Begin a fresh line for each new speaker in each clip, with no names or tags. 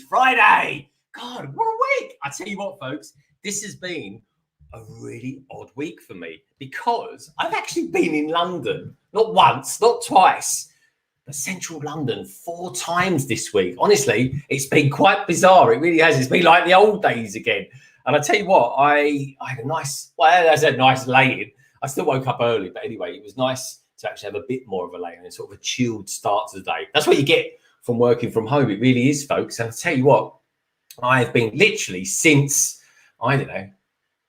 Friday. God, what a week. I tell you what, folks, this has been a really odd week for me because I've actually been in London, not once, not twice, but central London 4 times this week. Honestly, it's been quite bizarre. It really has. It's been like the old days again. And I tell you what, I had a nice, well, I said nice lay-in. I still woke up early, but anyway, it was nice to actually have a bit more of a lay-in and sort of a chilled start to the day. That's what you get from working from home. It really is, folks. And I tell you what, I've been literally since, I don't know,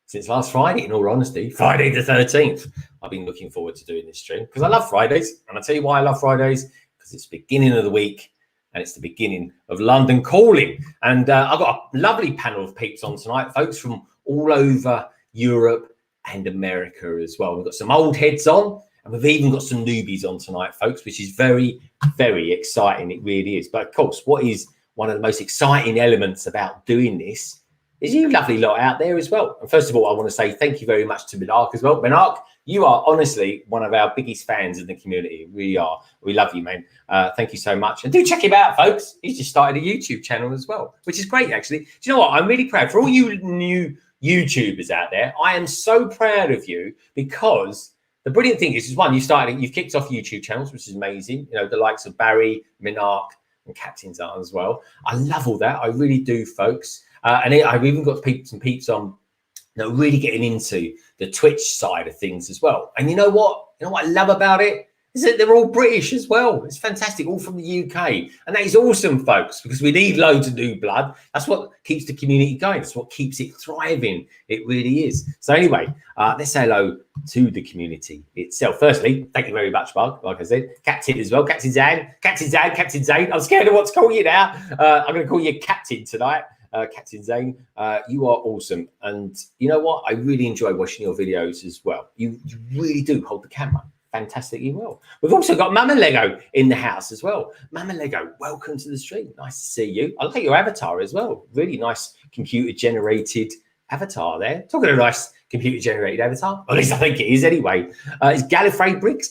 since last Friday, in all honesty, Friday the 13th, I've been looking forward to doing this stream because I love Fridays. And I'll tell you why I love Fridays, because it's the beginning of the week and it's the beginning of London calling. And I've got a lovely panel of peeps on tonight, folks from all over Europe and America as well. We've got some old heads on, and we've even got some newbies on tonight, folks, which is very, very exciting. It really is. But of course, what is one of the most exciting elements about doing this is you lovely lot out there as well. And first of all, I want to say thank you very much to Minark as well. Minark, you are honestly one of our biggest fans in the community. We are. We love you, man. Thank you so much. And do check him out, folks. He's just started a YouTube channel as well, which is great, actually. Do you know what? I'm really proud. For all you new YouTubers out there, I am so proud of you because the brilliant thing is one, you've kicked off YouTube channels, which is amazing. You know, the likes of Barry, Minark, and Captain's are as well. I love all that. I really do, folks. And I've even got some peeps on, you know, really getting into the Twitch side of things as well. And you know what? You know what I love about it is that they're all British as well. It's fantastic, all from the UK. And that is awesome, folks, because we need loads of new blood. That's what keeps the community going. That's what keeps it thriving. It really is. So anyway, let's say hello to the community itself. Firstly, thank you very much, Bug. Like I said, Captain as well. Captain Zane. I'm scared of what to call you now. I'm going to call you Captain tonight. Captain Zane, you are awesome. And you know what? I really enjoy watching your videos as well. You really do hold the camera fantastically well. We've also got Mama Lego in the house as well. Mama Lego, welcome to the stream. Nice to see you. I like your avatar as well. Really nice computer-generated avatar there. Talking of a nice computer-generated avatar, at least I think it is anyway. It's Gallifrey Bricks.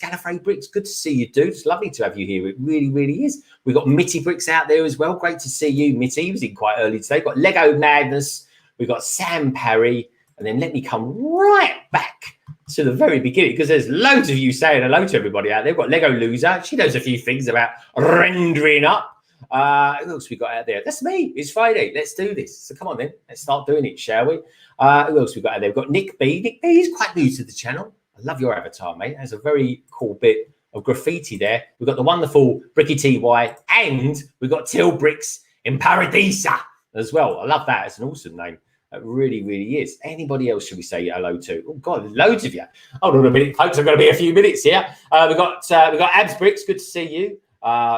Good to see you, dude. It's lovely to have you here. It really, really is. We've got Mitty Bricks out there as well. Great to see you, Mitty. He was in quite early today. We've got Lego Madness. We've got Sam Parry. And then let me come right back to the very beginning, because there's loads of you saying hello to everybody out there. We've got Lego Loser. She knows a few things about rendering up. Who else we got out there? That's me. It's Friday. Let's do this. So come on then. Let's start doing it, shall we? Who else we got out there? We've got Nick B. Nick B is quite new to the channel. I love your avatar, mate. There's a very cool bit of graffiti there. We've got the wonderful Bricky TY, and we've got Till Bricks in Paradisa as well. I love that. It's an awesome name. It really, really is. Anybody else should we say hello to? Oh God, loads of you. Hold on a minute, folks. I've got to be a few minutes here. We've got Abs Bricks. Good to see you.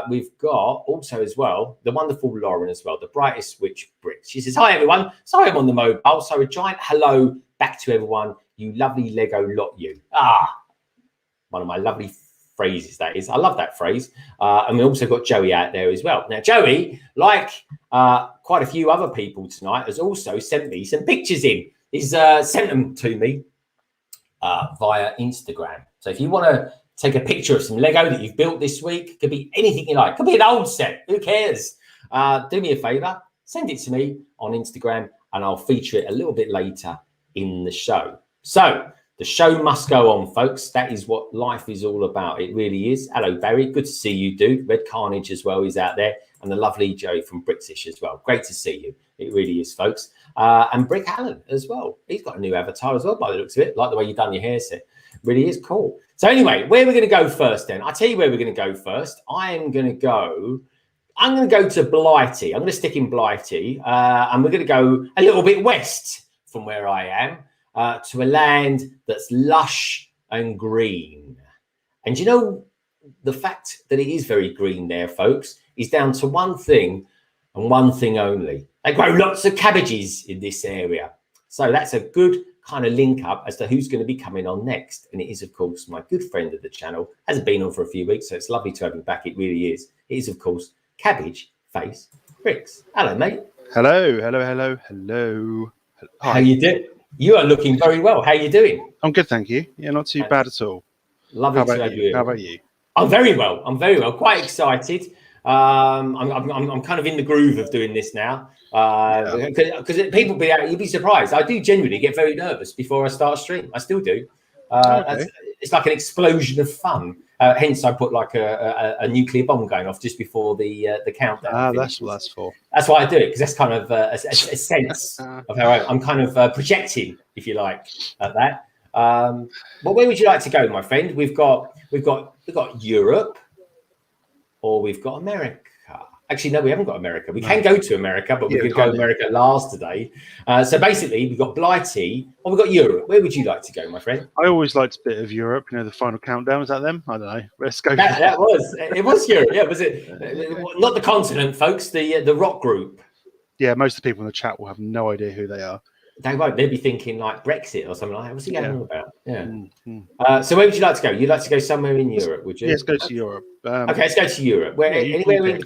We've got also as well the wonderful Lauren as well, the brightest witch Bricks. She says, "Hi everyone. Sorry I'm on the mobile. So a giant hello back to everyone. You lovely Lego lot, you." One of my lovely phrases that is. I love that phrase. And we also got Joey out there as well. Now Joey, like quite a few other people tonight, has also sent me some pictures in. He's sent them to me via Instagram. So if you want to take a picture of some Lego that you've built this week, could be anything you like. Could be an old set. Who cares? Do me a favor, send it to me on Instagram and I'll feature it a little bit later in the show. So The show must go on, folks. That is what life is all about. It really is. Hello, Barry. Good to see you, dude. Red Carnage as well is out there. And the lovely Joey from BrickStagePass as well. Great to see you. It really is, folks. And Brick Allen as well. He's got a new avatar as well, by the looks of it. Like the way you've done your hair set. Really is cool. So anyway, where are we going to go first then? I'll tell you where we're going to go first. I'm going to go to Blighty. I'm going to stick in Blighty. And we're going to go a little bit west from where I am. To a land that's lush and green. And you know, the fact that it is very green there, folks, is down to one thing and one thing only. They grow lots of cabbages in this area. So that's a good kind of link up as to who's going to be coming on next. And it is, of course, my good friend of the channel. Hasn't been on for a few weeks, so it's lovely to have him back. It really is. It is, of course, Cabbage Face Bricks. Hello, mate.
Hello, hello, hello, hello. Hi.
How you doing? You are looking very well. How are you doing?
I'm good, thank you. Yeah, not too bad at all.
Lovely to have you.
How about you?
I'm very well. I'm very well. Quite excited. I'm kind of in the groove of doing this now. Because you'd be surprised. I do genuinely get very nervous before I start a stream. I still do. It's like an explosion of fun. Hence, I put like a nuclear bomb going off just before the countdown.
That's what that's for.
That's why I do it, because that's kind of a sense of how I'm kind of projecting, if you like, at that. But where would you like to go, my friend? We've got Europe, or we've got America. Actually, no, we haven't got America. We can go to America, but we could go America last today. So basically, we've got Blighty, or we've got Europe. Where would you like to go, my friend?
I always liked a bit of Europe. You know, the final countdown, was that them? I don't know. Let's go.
It was Europe. Yeah, was it? Not the continent, folks. The rock group.
Yeah, most of the people in the chat will have no idea who they are.
They won't. They'll be thinking like Brexit or something like that. What's he going on about? Yeah. So where would you like to go? You'd like to go somewhere in Europe, would you?
Yes, go to Europe.
Okay, let's go to Europe. Where anywhere?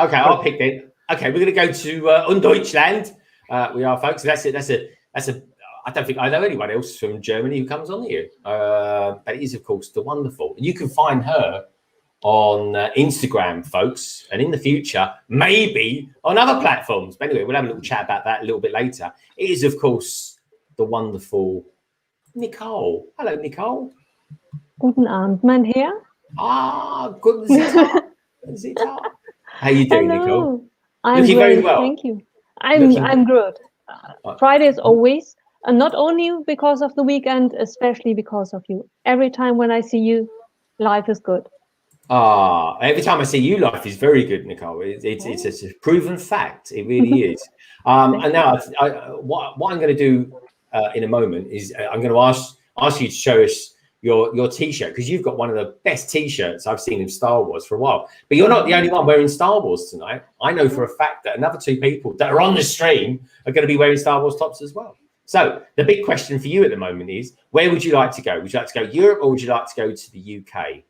Okay, I'll pick then. Okay, we're going to go to Undeutschland. We are, folks. That's it. That's a. I don't think I know anyone else from Germany who comes on here. But it is, of course, the wonderful. And you can find her on Instagram, folks, and in the future, maybe on other platforms. But anyway, we'll have a little chat about that a little bit later. It is, of course, the wonderful Nicole. Hello, Nicole.
Guten Abend, mein Herr.
Guten Tag. How you doing,
Hello.
Nicole?
I'm
Looking
great,
very well.
thank you. I'm good. Fridays always, and not only because of the weekend, especially because of you. Every time when I see you, life is good.
Every time I see you, life is very good, Nicole. It's a proven fact. It really is. And now, what I'm going to do in a moment is I'm going to ask you to show us your T-shirt, because you've got one of the best T-shirts I've seen in Star Wars for a while. But you're not the only one wearing Star Wars tonight. I know for a fact that another two people that are on the stream are going to be wearing Star Wars tops as well. So the big question for you at the moment is, where would you like to go? Would you like to go Europe, or would you like to go to the UK?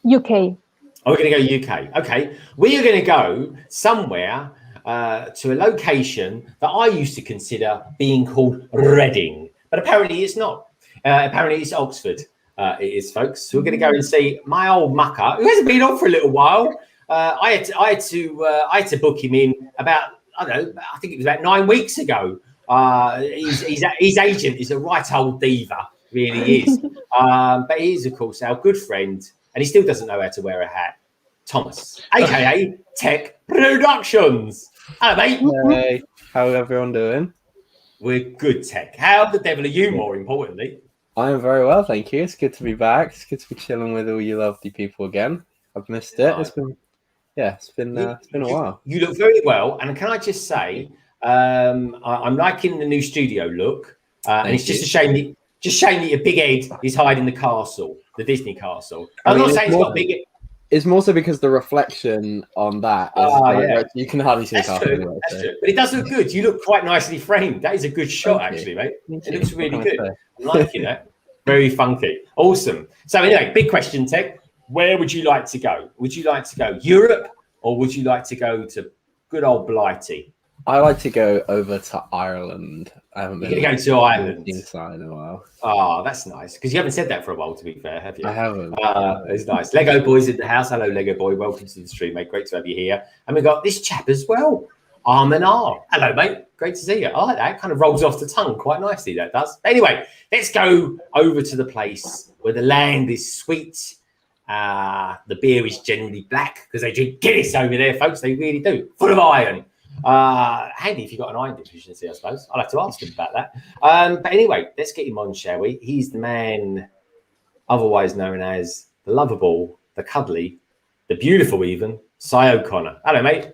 UK.
Oh, we're going to go UK. Okay. We are going to go somewhere to a location that I used to consider being called Reading, but apparently it's not. Apparently it's Oxford. It is, folks. So we're going to go and see my old mucker, who hasn't been on for a little while. I had to book him in about, I don't know, I think it was about 9 weeks ago. His agent is a right old diva, really is. But he is, of course, our good friend, and he still doesn't know how to wear a hat. Thomas, aka Tek Productions. Hello, mate.
Hey, how's everyone doing?
We're good, Tek. How the devil are you, more importantly?
I am very well, thank you. It's good to be back. It's good to be chilling with all you lovely people again. I've missed it. It's been a while.
You look very well, and can I just say, I'm liking the new studio look, and it's just a shame that your big head is hiding the castle, the Disney castle. I'm not saying it's got a big head.
It's more so because the reflection on that is you can hardly see the castle. Anyway,
that's true. But it does look good. You look quite nicely framed. That is a good shot, actually, mate. It looks really good. I'm liking it. Very funky. Awesome. So anyway, big question, Tek. Where would you like to go? Would you like to go Europe, or would you like to go to good old Blighty?
I like to go over to Ireland. I haven't been.
You're going to go to Ireland
inside in a while.
Oh, that's nice, because you haven't said that for a while, to be fair, have you?
I haven't.
It's nice. Lego Boy's in the house. Hello, Lego Boy. Welcome to the stream, mate. Great to have you here. And we've got this chap as well. arm in arm. Hello, mate. Great to see you. I like that. Kind of rolls off the tongue quite nicely, that does. Anyway, let's go over to the place where the land is sweet. The beer is generally black because they drink Guinness over there, folks. They really do. Full of iron. Handy if you've got an iron deficiency, I suppose. I'll have to ask him about that. But anyway, let's get him on, shall we? He's the man, otherwise known as the lovable, the cuddly, the beautiful even, Cy O'Connor. Hello, mate.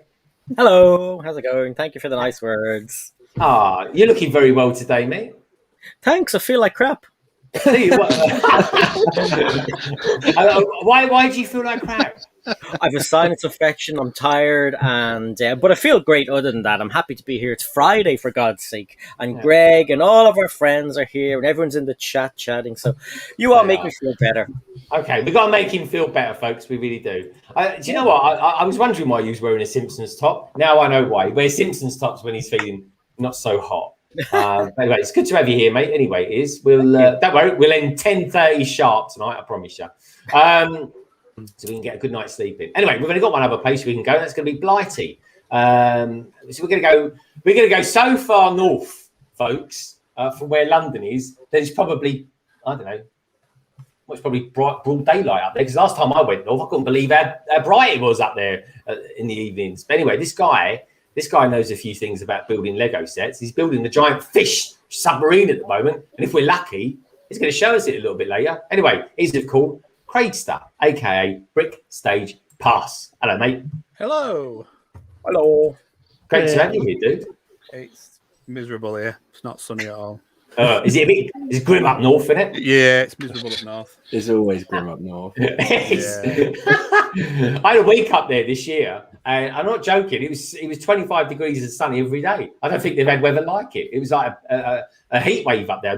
Hello, how's it going? Thank you for the nice words.
You're looking very well today, mate.
Thanks, I feel like crap.
Why do you feel like crap?
I have a sinus infection, I'm tired, and but I feel great other than that. I'm happy to be here. It's Friday, for God's sake. And Greg and all of our friends are here, and everyone's in the chat chatting. So you all make me feel better.
Okay, we've got to make him feel better, folks. We really do. Do you know what? I was wondering why he was wearing a Simpsons top. Now I know why. He wears Simpsons tops when he's feeling not so hot. Anyway, it's good to have you here, mate. Anyway, it is. Don't worry, we'll end 10:30 sharp tonight, I promise you. So we can get a good night's sleep in. Anyway, we've only got one other place we can go. That's going to be Blighty. So we're going to go so far north, folks, from where London is. There's probably, I don't know, it's probably broad daylight up there. Because last time I went north, I couldn't believe how bright it was up there in the evenings. But anyway, this guy knows a few things about building Lego sets. He's building the giant fish submarine at the moment, and if we're lucky, he's going to show us it a little bit later. Anyway, he's called Craigster, aka BrickStagePass. Hello, mate.
Hello.
Hello.
Great to have you here, dude.
It's miserable here. It's not sunny at all.
Is it grim up north, isn't it?
Yeah, it's miserable up north.
It's always grim up north.
Yeah.
I had a week up there this year, and I'm not joking. It was 25 degrees and sunny every day. I don't think they've had weather like it. It was like a heat wave up there.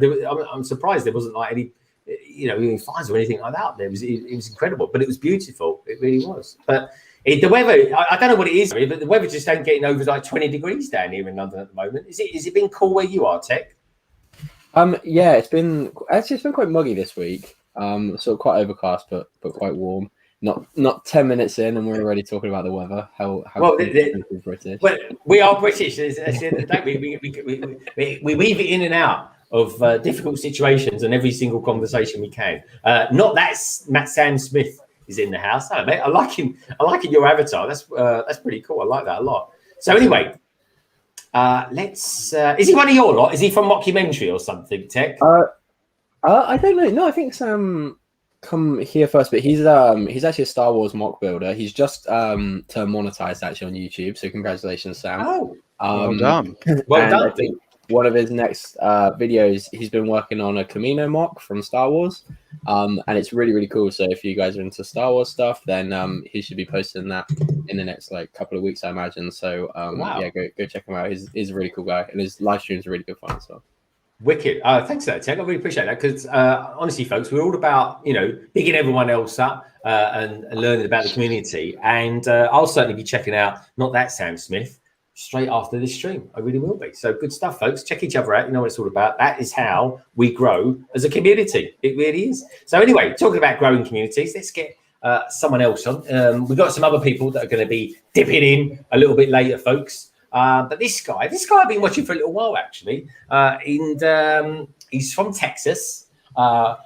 I'm surprised there wasn't like any, any fires or anything like that up there. It was incredible, but it was beautiful. It really was. But the weather, I don't know what it is, but the weather just ain't getting over like 20 degrees down here in London at the moment. Is it been cool where you are, Tek?
Yeah, it's been quite muggy this week. Sort of quite overcast, but quite warm. Not 10 minutes in, and we're already talking about the weather. How well, British?
Well, we are British. We weave it in and out of difficult situations and every single conversation we can. Not that Matt Sam Smith is in the house. Hello, mate. I like him. I like your avatar. That's pretty cool. I like that a lot. So anyway. Is he one of your lot? Is he from Mockumentary or something, Tek?
I don't know. No, I think Sam come here first, but he's actually a Star Wars mock builder. He's just turned monetized actually on YouTube. So congratulations, Sam.
Oh,
well done.
Well done.
I think one of his next videos, he's been working on a Camino mock from Star Wars, and it's really, really cool. So if you guys are into Star Wars stuff, then he should be posting that in the next couple of weeks, I imagine. So
wow.
Yeah, go check him out. He's a really cool guy, and his live streams are really good fun as well.
Wicked. Thanks for that, Tek. I really appreciate that because honestly, folks, we're all about bigging everyone else up and learning about the community. And I'll certainly be checking out Not That Sam Smith straight after this stream. I really will be. So good stuff, folks. Check each other out. You know what it's all about. That is how we grow as a community. It really is. So anyway, talking about growing communities, let's get someone else on. We've got some other people that are going to be dipping in a little bit later, folks. But this guy I've been watching for a little while actually. And he's from Texas.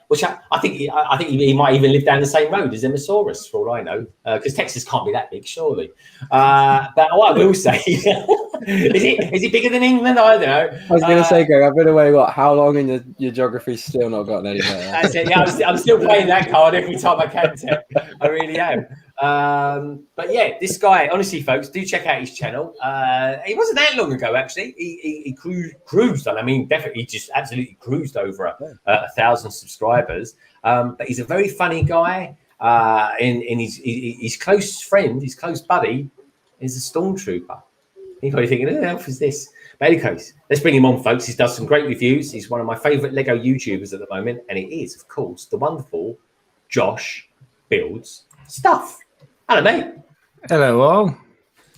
Which I think he might even live down the same road as Emmosaurus, for all I know, because Texas can't be that big, surely. But what I will say, is it bigger than England? I don't know.
I was going to say, Greg, I've been away, how long, and your geography's still not gotten any better.
That's it. Yeah, I'm still playing that card every time I can, Tek. I really am. But yeah, this guy, honestly, folks, do check out his channel. It wasn't that long ago, actually. He cruised, and I mean, definitely, he just absolutely cruised over 1,000 subscribers. But he's a very funny guy. And his close friend, his close buddy, is a stormtrooper. You're probably thinking, who the hell is this? But anyway, let's bring him on, folks. He's done some great reviews. He's one of my favourite Lego YouTubers at the moment, and it is, of course, the wonderful Josh Builds Stuff. Hello, mate.
Hello, all.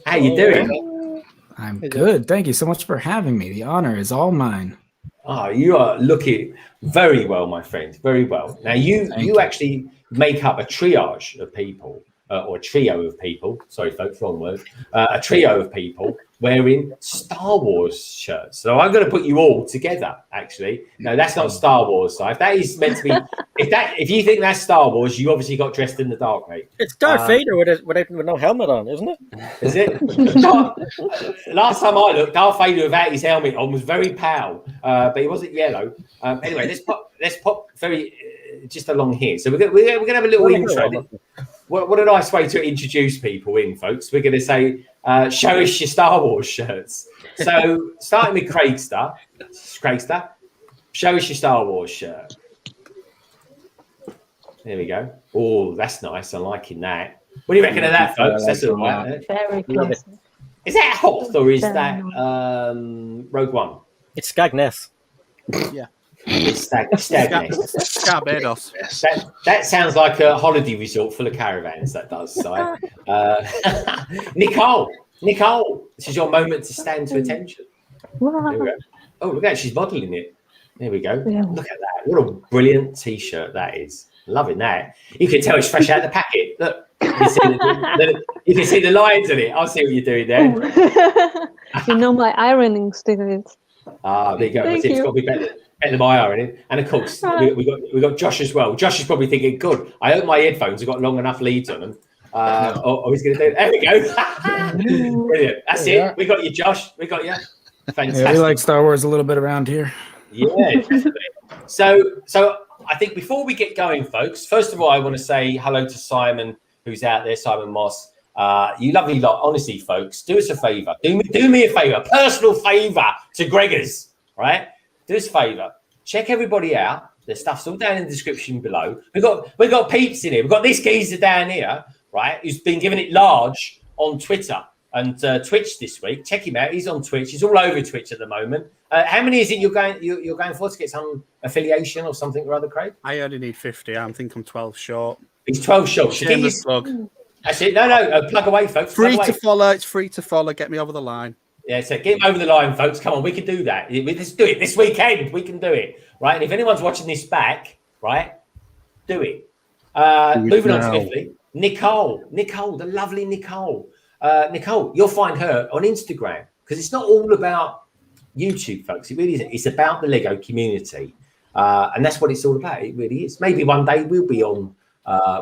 How you doing?
I'm good. Thank you so much for having me. The honor is all mine.
Oh, you are looking very well, my friend. Very well. Now, you actually make up a triage of people or a trio of people. Sorry, folks, wrong word. A trio of people wearing Star Wars shirts. So I'm going to put you all together. Actually, no, that's not Star Wars. So if that is meant to be, if you think that's Star Wars, you obviously got dressed in the dark, mate.
It's Darth Vader with no helmet on, isn't it?
Is it? Last time I looked, Darth Vader without his helmet on was very pale, but he wasn't yellow. Anyway, let's pop very just along here. So we're gonna have a little intro. What a nice way to introduce people in, folks. We're going to say, show us your Star Wars shirts. So starting with Craigster, show us your Star Wars shirt. There we go. Oh, that's nice. I'm liking that. What do you reckon of that, folks? That's all right.
Very classic.
Is that Hoth or is that Rogue One?
It's Scagness.
Yeah.
It's Stagness.
Scarbados.
That sounds like a holiday resort full of caravans. That does. So, Nicole, this is your moment to stand to attention. There we go. Oh, look at that. She's modelling it. There we go.
Yeah.
Look at that. What a brilliant T-shirt that is. Loving that. You can tell it's fresh out of the packet. Look. You can see the lines in it. I'll see what you're doing there.
You know my ironing stickers.
There you go.
Thank
It's
you.
got to be better than my ironing. And of course, we got Josh as well. Josh is probably thinking, good. I hope my headphones have got long enough leads on them. He's going to do it. There we go. Brilliant. That's it. We got you, Josh. We got you. Fantastic.
Yeah, we like Star Wars a little bit around here.
Yeah, definitely. So I think before we get going, folks, first of all, I want to say hello to Simon, who's out there, Simon Moss. You lovely lot. Honestly, folks, do us a favour. Do me a favour, personal favour to Gregors, right? Do us a favour. Check everybody out. Their stuff's all down in the description below. We've got peeps in here. We've got this geezer down here, right, who's been giving it large on Twitter and Twitch this week. Check him out. He's on Twitch. He's all over Twitch at the moment. How many is it you're going for to get some affiliation or something or other, Craig?
I only need 50. I think I'm 12 short.
He's 12 short.
Shameless plug.
That's it. No, plug away, folks.
Free to follow. It's free to follow. Get me over the line.
Yeah, so get him over the line, folks. Come on, we can do that. Let's do it this weekend. We can do it, right? And if anyone's watching this back, right, do it. Moving on swiftly. Nicole, the lovely Nicole. Nicole, you'll find her on Instagram because it's not all about YouTube, folks. It really isn't. It's about the Lego community, and that's what it's all about. It really is. Maybe one day we'll be on.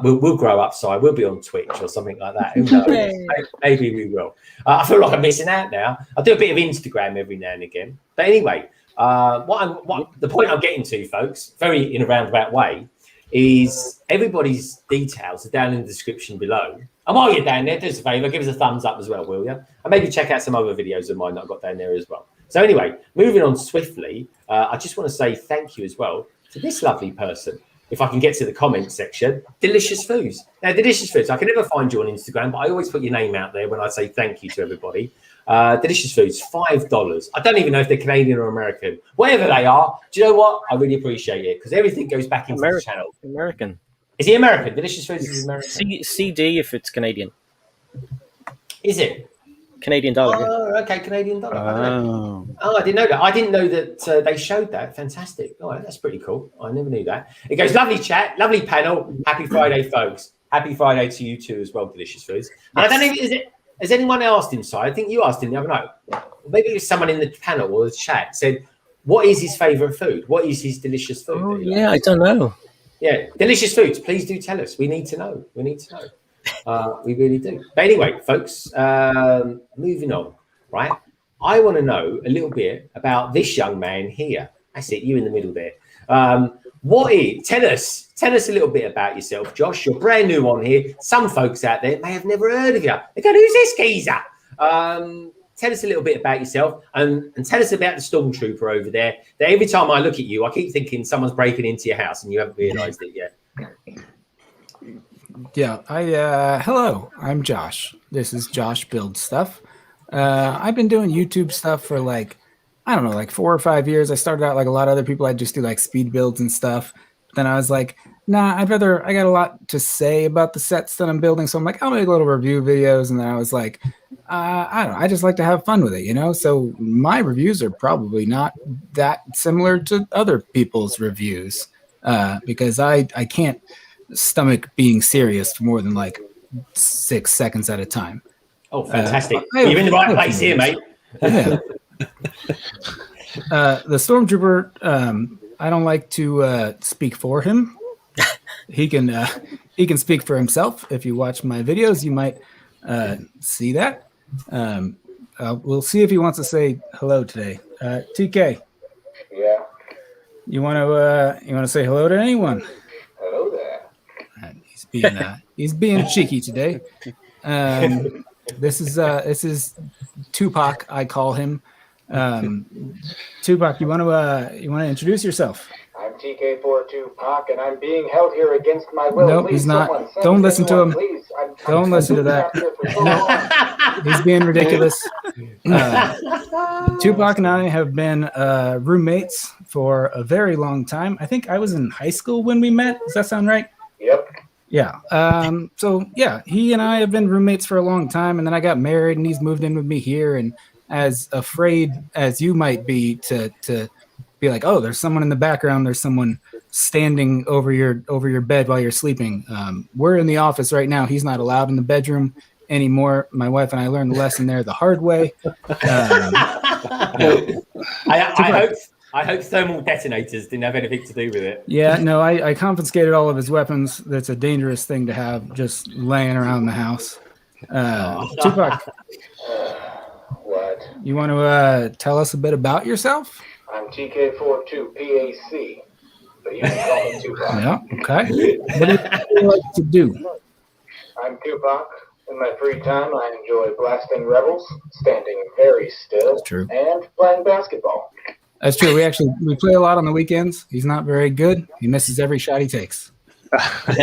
We'll grow up, so we'll be on Twitch or something like that. Who knows? Maybe we will. I feel like I'm missing out now. I do a bit of Instagram every now and again. But anyway, the point I'm getting to, folks, very in a roundabout way, is everybody's details are down in the description below. And while you're down there, do us a favour, give us a thumbs up as well, will you? And maybe check out some other videos of mine that I've got down there as well. So anyway, moving on swiftly, I just want to say thank you as well to this lovely person. If I can get to the comments section, Delicious Foods. Now, Delicious Foods, I can never find you on Instagram, but I always put your name out there when I say thank you to everybody. Delicious Foods, $5. I don't even know if they're Canadian or American. Whatever they are, do you know what? I really appreciate it because everything goes back into the channel.
American.
Is he American? Delicious Foods is American.
CD if it's Canadian.
Is it?
Canadian dollar.
Oh, okay, Canadian dollar. I didn't know that. I didn't know that they showed that. Fantastic. Oh, that's pretty cool. I never knew that. It goes, lovely chat, lovely panel. Happy Friday, folks. Happy Friday to you too as well, Delicious Foods. And I don't know, has anyone asked inside? I think you asked him the other night. Maybe it was someone in the panel or the chat said, what is his favourite food? What is his delicious food?
Oh, yeah, I don't know.
Yeah, Delicious Foods. Please do tell us. We need to know. We need to know. We really do. But anyway, folks, moving on, right? I want to know a little bit about this young man here. That's it, you in the middle there. Tell us a little bit about yourself, Josh. You're brand new on here. Some folks out there may have never heard of you. They go, who's this geezer? Tell us a little bit about yourself and tell us about the stormtrooper over there. That every time I look at you, I keep thinking someone's breaking into your house and you haven't realised it yet.
Yeah, hello, I'm Josh. This is Josh Build Stuff. I've been doing YouTube stuff for like 4 or 5 years. I started out like a lot of other people. I'd just do like speed builds and stuff. Then I was like, nah, I got a lot to say about the sets that I'm building. So I'm like, I'll make little review videos. And then I was like, I don't know, I just like to have fun with it, you know? So my reviews are probably not that similar to other people's reviews because I can't stomach being serious for more than like 6 seconds at a time.
Oh, fantastic.
I have-
You're in the
I
right
have
place here, mate.
Yeah. The Stormtrooper, I don't like to speak for him. He can speak for himself. If you watch my videos, you might see that. We'll see if he wants to say hello today. TK,
Yeah.
you want to say hello to anyone?
Hello there.
He's being cheeky today. This is Tupac. I call him. Tupac, you want to introduce yourself?
I'm TK42 Pac, and I'm being held here against my will.
Nope,
Please,
he's not.
someone send
Don't listen to
anyone,
him.
Please.
Don't listen to that.
Here for so long.
He's being ridiculous. Tupac and I have been roommates for a very long time. I think I was in high school when we met. Does that sound right?
Yep.
Yeah. So yeah, he and I have been roommates for a long time, and then I got married, and he's moved in with me here. And as afraid as you might be to be like, oh, there's someone in the background, there's someone standing over your bed while you're sleeping. We're in the office right now. He's not allowed in the bedroom anymore. My wife and I learned the lesson there the hard way.
I hope thermal detonators didn't have anything to do with it.
Yeah, no, I confiscated all of his weapons. That's a dangerous thing to have just laying around the house. Tupac,
What?
you want to tell us a bit about yourself?
I'm TK42 PAC, but you can call me Tupac.
Yeah, okay. What do you like to do?
I'm Tupac. In my free time, I enjoy blasting rebels, standing very still,
That's true.
and playing basketball.
That's true. We play a lot on the weekends. He's not very good. He misses every shot he takes.
That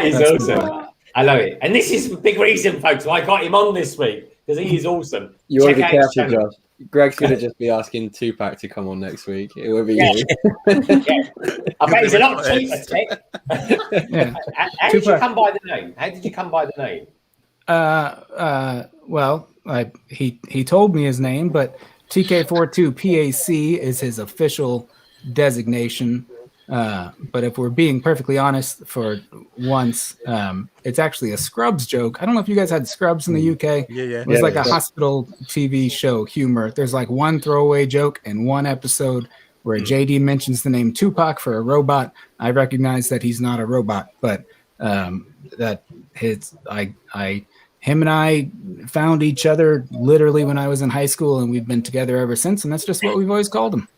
is awesome. I love it. And this is the big reason, folks, why I got him on this week, because he is awesome.
You want to be
Check out his
careful,
channel.
Josh. Greg's going to just be asking Tupac to come on next week. It will be
Yeah.
you.
I bet he's a lot cheaper, Tek.
Yeah.
How did you come by the name? How did you come by the name?
Well, he told me his name, but TK42 PAC is his official designation. But if we're being perfectly honest for once, it's actually a Scrubs joke. I don't know if you guys had Scrubs in the UK.
Yeah.
It was like a hospital TV show humor. There's like one throwaway joke in one episode where JD mentions the name Tupac for a robot. I recognize that he's not a robot, but him and I found each other literally when I was in high school, and we've been together ever since, and that's just what we've always called him.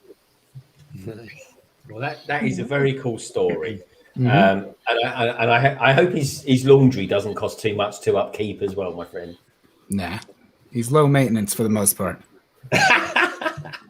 Well, that is a very cool story.
Mhm.
And I hope his laundry doesn't cost too much to upkeep as well, my friend.
Nah, he's low maintenance for the most part.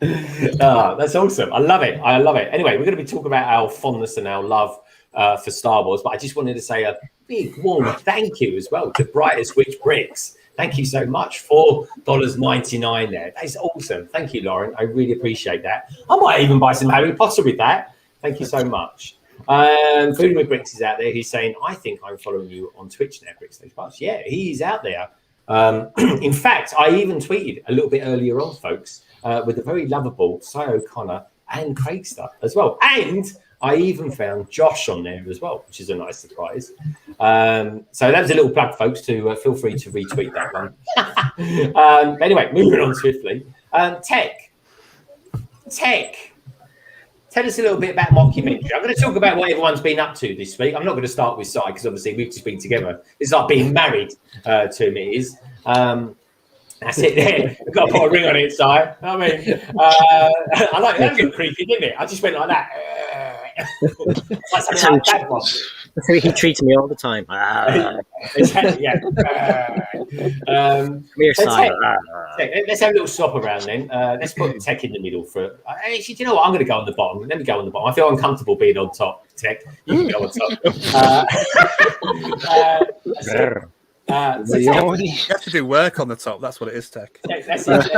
That's awesome. I love it. Anyway, we're going to be talking about our fondness and our love for Star Wars, but I just wanted to say a big warm thank you as well to Brightest Witch Bricks. Thank you so much. $4.99 there. That is awesome. Thank you, Lauren. I really appreciate that. I might even buy some Harry Potter with that. Thank you so much. Food with Bricks is out there. He's saying, I think I'm following you on Twitch now, BrickStagePass. Yeah, he's out there. In fact, I even tweeted a little bit earlier on, folks, with the very lovable Cy O'Connor and Craigster as well. And I even found Josh on there as well, which is a nice surprise. So that was a little plug, folks, to feel free to retweet that one. Anyway, moving on swiftly. Tek, tell us a little bit about mockumentary. I'm going to talk about what everyone's been up to this week. I'm not going to start with Cy because obviously we've just been together. It's like being married to him. It is. That's it there. We've got to put a ring on it, Cy. I mean, I like that. Was a bit creepy, didn't it? I just went like that. Like something like that one.
That's how he treats me all the time.
Exactly, yeah.
Mere
So
side.
Tek, let's have a little swap around then. Let's put Tek in the middle for. Actually, do you know what? I'm going to go on the bottom. Let me go on the bottom. I feel uncomfortable being on top, Tek. You can go on top. So
You have to do work on the top. That's what it is, Tek.
That's it.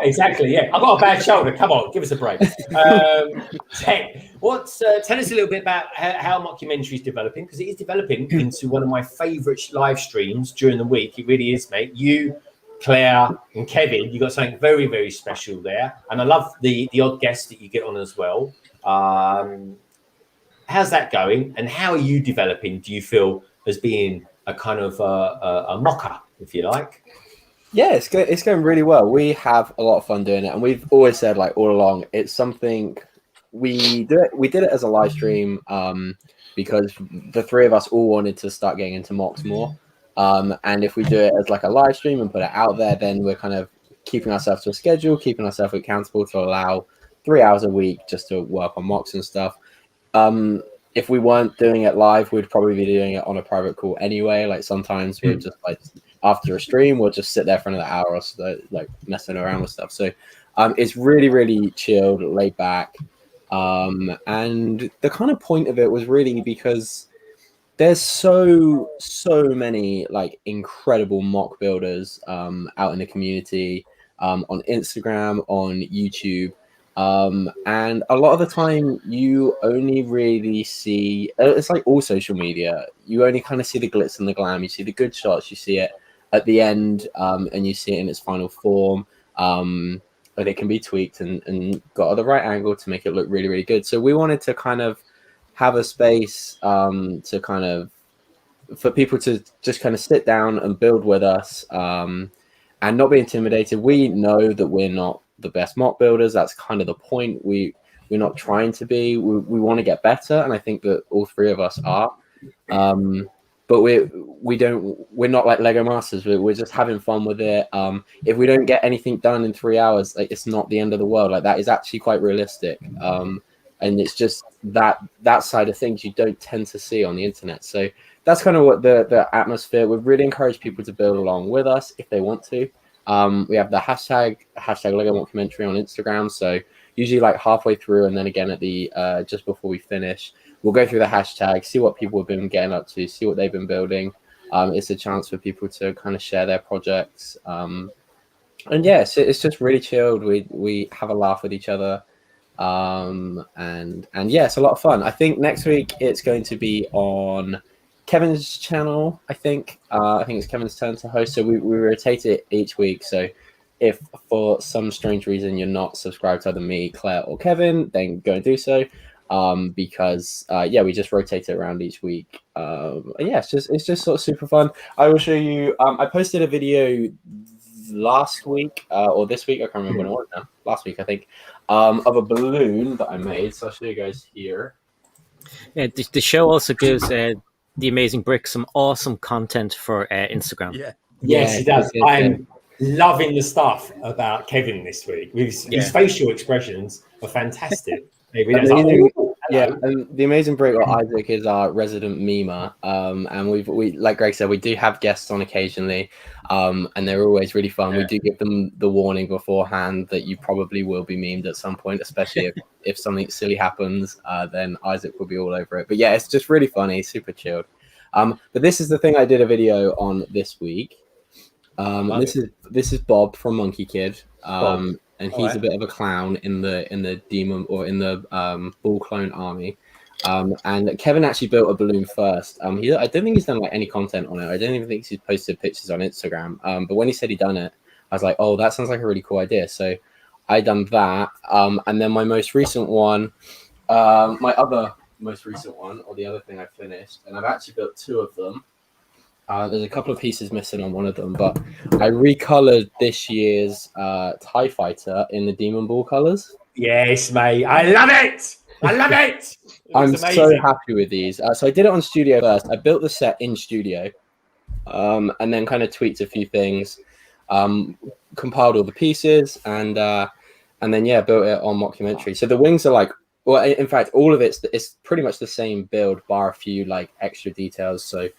Exactly. Yeah, I've got a bad shoulder. Come on, give us a break. Tek, tell us a little bit about how mockumentary is developing, because it is developing into one of my favourite live streams during the week. It really is, mate. You, Claire, and Kevin, you got something very, very special there, and I love the odd guests that you get on as well. How how's that going? And how are you developing? Do you feel as being a kind of a mocker, if you like?
Yeah, it's going really well. We have a lot of fun doing it, and we've always said like all along, it's something we do it. We did it as a live stream because the three of us all wanted to start getting into mocks more. And if we do it as like a live stream and put it out there, then we're kind of keeping ourselves to a schedule, keeping ourselves accountable to allow 3 hours a week just to work on mocks and stuff. If we weren't doing it live, we'd probably be doing it on a private call anyway. Like sometimes we'll just like after a stream, we'll just sit there for another hour or so, like messing around with stuff. So it's really, really chilled, laid back. And the kind of point of it was really because there's so many like incredible mock builders out in the community, on Instagram, on YouTube. And a lot of the time you only really see, it's like all social media, you only kind of see the glitz and the glam. You see the good shots, you see it at the end, and you see it in its final form, but it can be tweaked and got at the right angle to make it look really, really good. So we wanted to kind of have a space to kind of, for people to just kind of sit down and build with us, and not be intimidated. We know that we're not the best mock builders. That's kind of the point. We're not trying to be. We want to get better, and I think that all three of us are. But we're not like Lego masters. We're just having fun with it. If we don't get anything done in 3 hours, like it's not the end of the world. Like that is actually quite realistic. And it's just that side of things you don't tend to see on the internet. So that's kind of what the atmosphere. We really encourage people to build along with us if they want to. We have the hashtag Lego Mockumentary on Instagram. So usually like halfway through, and then again at the just before we finish, we'll go through the hashtag, see what people have been getting up to, see what they've been building. It's a chance for people to kind of share their projects. And yeah, so it's just really chilled. We have a laugh with each other. And yeah, it's a lot of fun. I think next week it's going to be on Kevin's channel. I think it's Kevin's turn to host. So we rotate it each week. So if for some strange reason you're not subscribed to either me, Claire, or Kevin, then go and do so. Because yeah, we just rotate it around each week. And yeah, it's just sort of super fun. I will show you. I posted a video last week or this week. I can't remember when it was now. Last week, I think, of a balloon that I made. So I'll show you guys here.
Yeah, the show also gives the Amazing Brick some awesome content for Instagram.
Yeah.
Yes, he does. I'm loving the stuff about Kevin this week. His facial expressions are fantastic.
Yeah, and the Amazing Brick or Isaac is our resident memer, and we like Greg said, we do have guests on occasionally, and they're always really fun. We do give them the warning beforehand that you probably will be memed at some point, especially if something silly happens, then Isaac will be all over it. But yeah, it's just really funny, super chilled. But this is the thing I did a video on this week. This is Bob from Monkey Kid. And he's a bit of a clown in the demon or in the ball clone army. And Kevin actually built a balloon first. I don't think he's done like any content on it. I don't even think he's posted pictures on Instagram. But when he said he'd done it, I was like, oh, that sounds like a really cool idea. So I done that. And then my most recent one, my other most recent one, or the other thing I finished, and I've actually built two of them. There's a couple of pieces missing on one of them, but I recolored this year's TIE Fighter in the Demon Ball colors.
Yes, mate. I love it. I love it.
I'm so happy with these. So I did it on Studio first. I built the set in Studio, and then kind of tweaked a few things, compiled all the pieces, and then yeah, built it on Mockumentary. So the wings are like, well, in fact, all of it's pretty much the same build, bar a few like extra details. So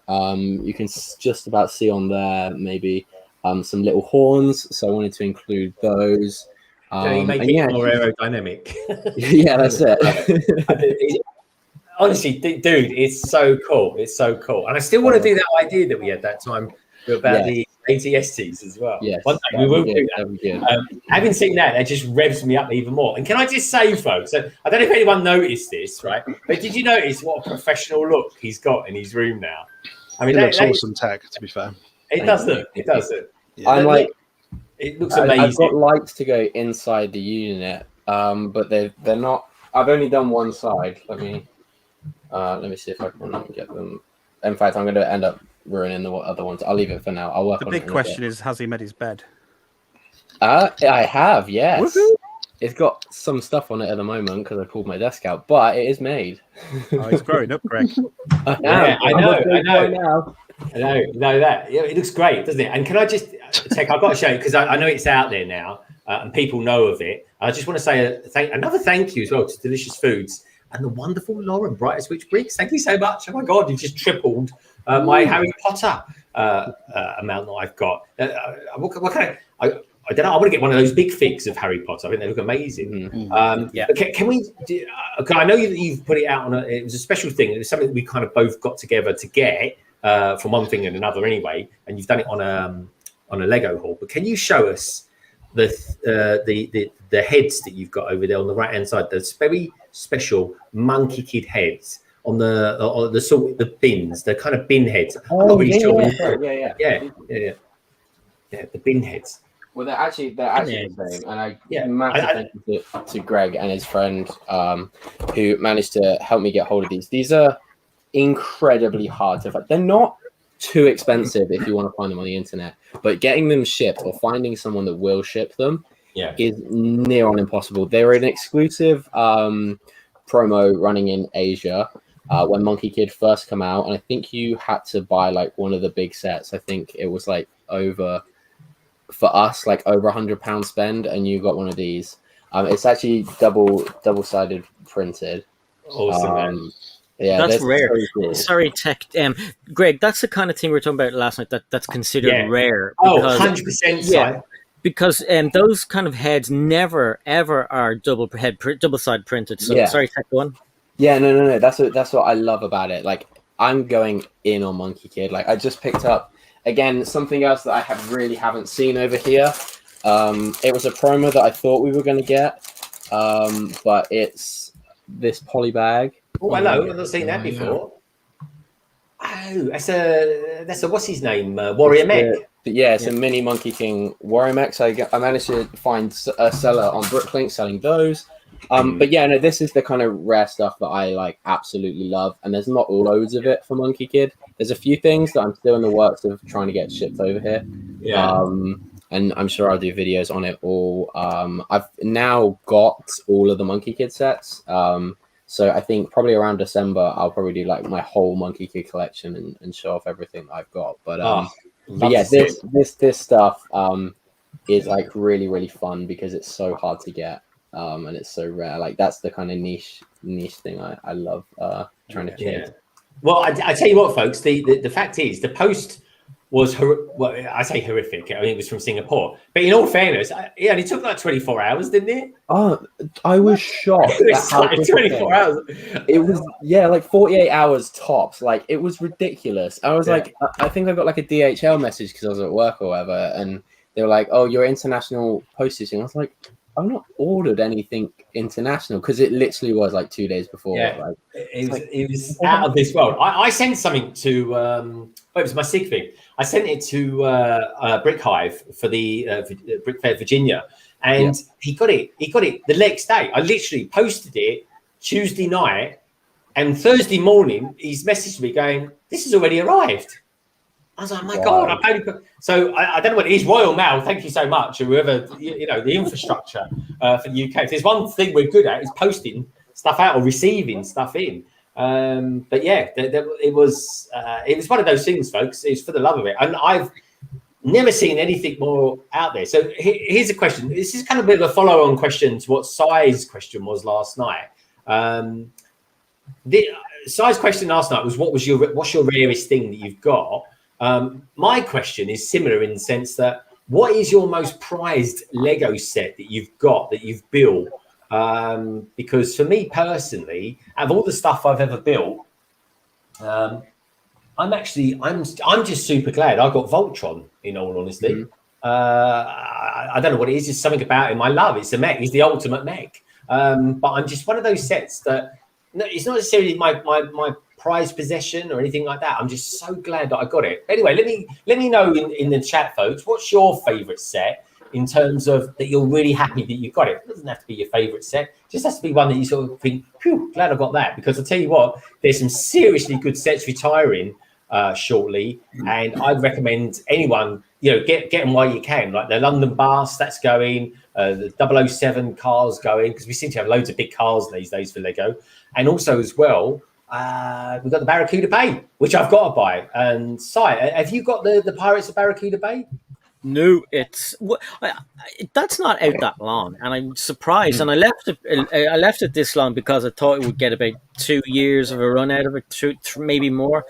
you can just about see on there maybe some little horns. So I wanted to include those.
Make it more aerodynamic.
Yeah, that's it.
Honestly, dude, it's so cool. It's so cool. And I still want to do that idea that we had that time about the ATSTs as well.
Yes,
one day we will do that. Having seen that just revs me up even more. And can I just say, folks, I don't know if anyone noticed this, right? But did you notice what a professional look he's got in his room now? I mean,
it looks awesome, Tech, to be fair.
It does look. It does look.
Yeah. I'm like,
it looks amazing.
I've got lights to go inside the unit, but they're not. I've only done one side. Let me Let me see if I can get them. In fact, I'm going to end up ruining the other ones. I'll leave it for now. I'll work
The
on
big
it. The
question is, has he made his bed?
I have, yes.
Woohoo!
It's got some stuff on it at the moment because I pulled my desk out, but it is made.
Oh, he's growing up, Greg.
Yeah, I know.
Now.
No, that it looks great, doesn't it? And can I just Tek? I've got to show you because I know it's out there now and people know of it. I just want to say another thank you as well to Delicious Foods and the wonderful Lauren, Brightest Witch Bricks. Thank you so much. Oh my God, you've just tripled my Harry Potter amount that I've got. What kind of? I don't know. I want to get one of those big figs of Harry Potter. I think they look amazing.
Yeah.
Can we? I know that you've put it out on it was a special thing. It was something that we kind of both got together to get from one thing and another, anyway. And you've done it on a Lego haul. But can you show us the heads that you've got over there on the right hand side? Those very special Monkey Kid heads on the sort of the bins, the kind of bin heads. I'm not really sure. Yeah, the bin heads.
Well, they're actually the same, and I massive thank you to Greg and his friend who managed to help me get hold of these. These are incredibly hard to find. They're not too expensive if you want to find them on the internet, but getting them shipped or finding someone that will ship them is near on impossible. They're an exclusive promo running in Asia when Monkey Kid first came out, and I think you had to buy like one of the big sets. I think it was like over £100 spend, and you got one of these. It's actually double-sided printed.
Awesome.
Yeah,
that's rare.
So cool.
Sorry, Tek. Greg, that's the kind of thing we were talking about last night. That's considered rare.
Because, 100%.
Yeah, because those kind of heads never ever are double-side printed. So sorry, Tek, go on.
Yeah, no. That's what I love about it. Like, I'm going in on Monkey Kid. Like, I just picked up. Again, something else that I haven't seen over here. It was a promo that I thought we were going to get, but it's this poly bag.
Oh, hello! I've not seen that before. Oh, that's a what's his name? Warrior Mech.
It's a mini Monkey King Warrior Mech. So I managed to find a seller on Bricklink selling those. But yeah, no, this is the kind of rare stuff that I like absolutely love, and there's not loads of it for Monkey Kid. There's a few things that I'm still in the works of trying to get shipped over here. And I'm sure I'll do videos on it all. I've now got all of the Monkey Kid sets. So I think probably around December I'll probably do like my whole Monkey Kid collection and show off everything that I've got. But yeah, this stuff is like really, really fun because it's so hard to get. And it's so rare. Like that's the kind of niche thing I love trying to create.
Yeah. Well, I tell you what, folks. The fact is, the post was I say horrific. I mean, it was from Singapore, but in all fairness, it only took like 24 hours, didn't it?
Oh, I was shocked.
It was like 24 hours.
It was like 48 hours tops. Like it was ridiculous. I was like, I think I got like a DHL message because I was at work or whatever, and they were like, "Oh, your international postage," and I was like, I've not ordered anything international because it literally was like 2 days before.
Yeah,
like,
it was out of this world. I sent something to it was my SIG thing. I sent it to Brick Hive for the Brick Fair Virginia, and he got it the next day. I literally posted it Tuesday night, and Thursday morning he's messaged me going, "This has already arrived." I was like, my God, I only put... So I don't know what it is. Royal Mail, thank you so much. Or whoever, the infrastructure for the UK. If there's one thing we're good at is posting stuff out or receiving stuff in. But yeah, it was one of those things, folks. It's for the love of it. And I've never seen anything more out there. So here's a question. This is kind of a bit of a follow-on question to what Si's question was last night. The Si's question last night was, what's your rarest thing that you've got? My question is similar in the sense that what is your most prized Lego set that you've got, that you've built? Because for me personally, out of all the stuff I've ever built, I'm just super glad I got Voltron, in all honesty. I don't know what it is, just something about him I love. It's a mech, he's the ultimate mech. But I'm just one of those sets that it's not necessarily my prized possession or anything like that. I'm just so glad that I got it. Anyway, let me know in the chat, folks, what's your favorite set? in terms of that you're really happy that you've got it. It doesn't have to be your favorite set. It just has to be one that you sort of think, phew, glad I got that. Because I'll tell you what, there's some seriously good sets retiring shortly. And I'd recommend anyone, get them while you can. Like the London Bass, that's going. The 007 cars going, because we seem to have loads of big cars these days for Lego. And also as well, we've got the Barracuda Bay, which I've got to buy. And Si, have you got the Pirates of Barracuda Bay?
No, that's not out that long, and I'm surprised. And I left it this long because I thought it would get about 2 years of a run out of it, maybe more.